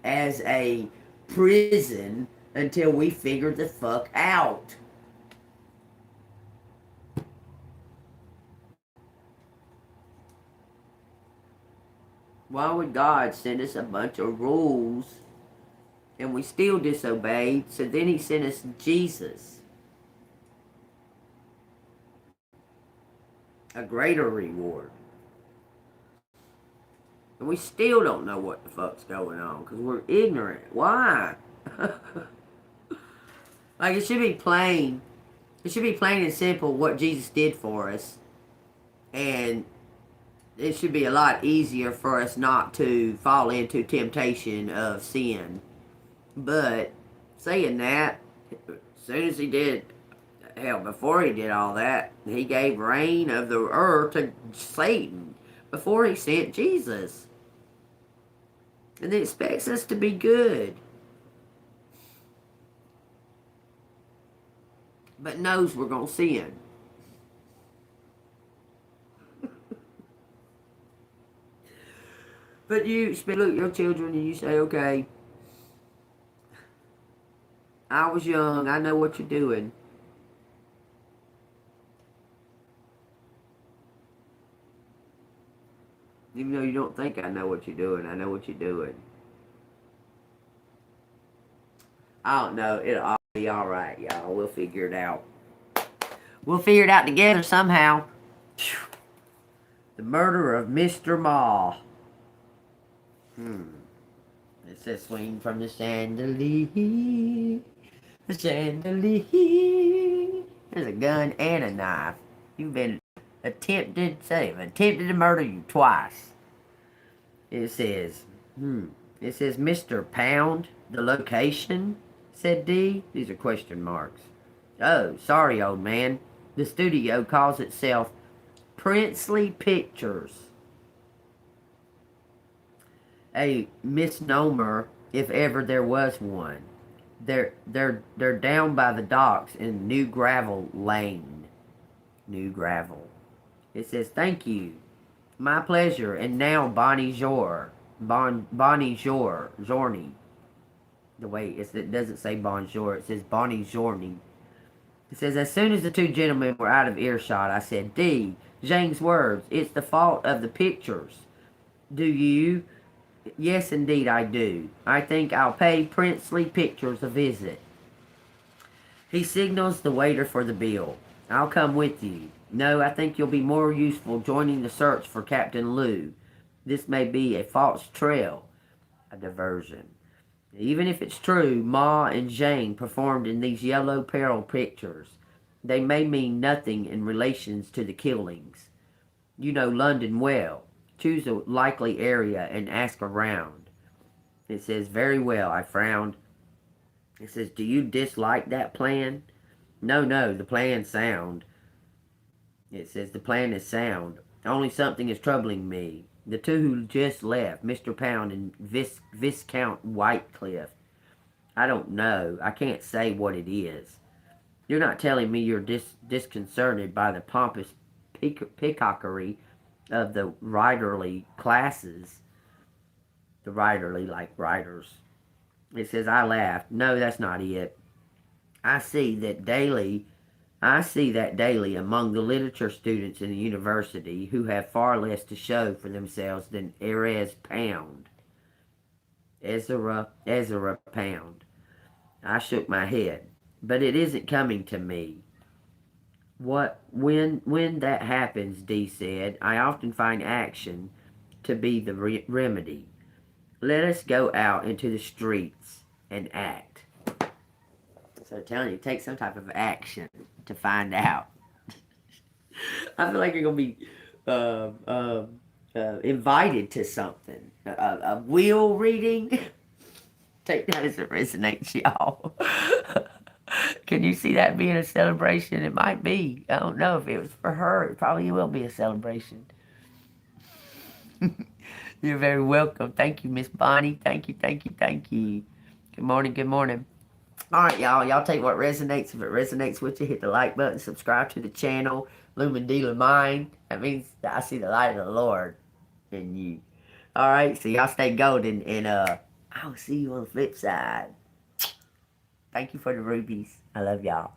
[SPEAKER 1] as a prison until we figured the fuck out? Why would God send us a bunch of rules and we still disobeyed? So then He sent us Jesus, a greater reward. And we still don't know what the fuck's going on because we're ignorant. Why? Like, it should be plain. It should be plain and simple what Jesus did for us. And it should be a lot easier for us not to fall into temptation of sin. But saying that, as soon as He did, hell, before He did all that, He gave reign of the earth to Satan before He sent Jesus. And He expects us to be good, but knows we're going to sin. But you look at your children and you say, okay, I was young, I know what you're doing. Even though you don't think I know what you're doing, I know what you're doing. I don't know, it'll all be alright, y'all. We'll figure it out. We'll figure it out together somehow. The murder of Mr. Ma. It says swing from the chandelier. The chandelier. There's a gun and a knife. You've been attempted to murder you twice. It says, Mr. Pound, the location, said D. These are question marks. Oh, sorry, old man. The studio calls itself Princely Pictures. A misnomer, if ever there was one. They're down by the docks in New Gravel Lane. New Gravel. It says, thank you. My pleasure. And now bonjour. Bonjour. Journey. The way it doesn't say bonjour. It says bonjour. It says, as soon as the two gentlemen were out of earshot, I said, D, Zhang's words, it's the fault of the pictures. Do you? Yes, indeed, I do. I think I'll pay Princely Pictures a visit. He signals the waiter for the bill. I'll come with you. No, I think you'll be more useful joining the search for Captain Liu. This may be a false trail, a diversion. Even if it's true, Ma and Zhang performed in these yellow peril pictures. They may mean nothing in relations to the killings. You know London well. Choose a likely area and ask around. It says, very well, I frowned. It says, do you dislike that plan? No, the plan's sound. It says, the plan is sound. Only something is troubling me. The two who just left, Mr. Pound and Viscount Whitecliff. I don't know. I can't say what it is. You're not telling me you're disconcerted by the pompous peacockery of the writerly classes. The writerly, like writers. It says, I laughed. No, that's not it. I see that daily among the literature students in the university who have far less to show for themselves than Ezra Pound. I shook my head. But it isn't coming to me. When that happens, D said, I often find action to be the remedy. Let us go out into the streets and act. So I'm telling you, take some type of action to find out. I feel like you're going to be invited to something. A wheel reading. Take that as it resonates, y'all. Can you see that being a celebration? It might be. I don't know. If it was for her, it probably will be a celebration. You're very welcome. Thank you, Miss Bonnie. Thank you. Good morning. All right, y'all. Y'all take what resonates. If it resonates with you, hit the like button. Subscribe to the channel. Lumen Dealer Mind. That means that I see the light of the Lord in you. All right. So y'all stay golden. And I'll see you on the flip side. Thank you for the rubies. I love y'all.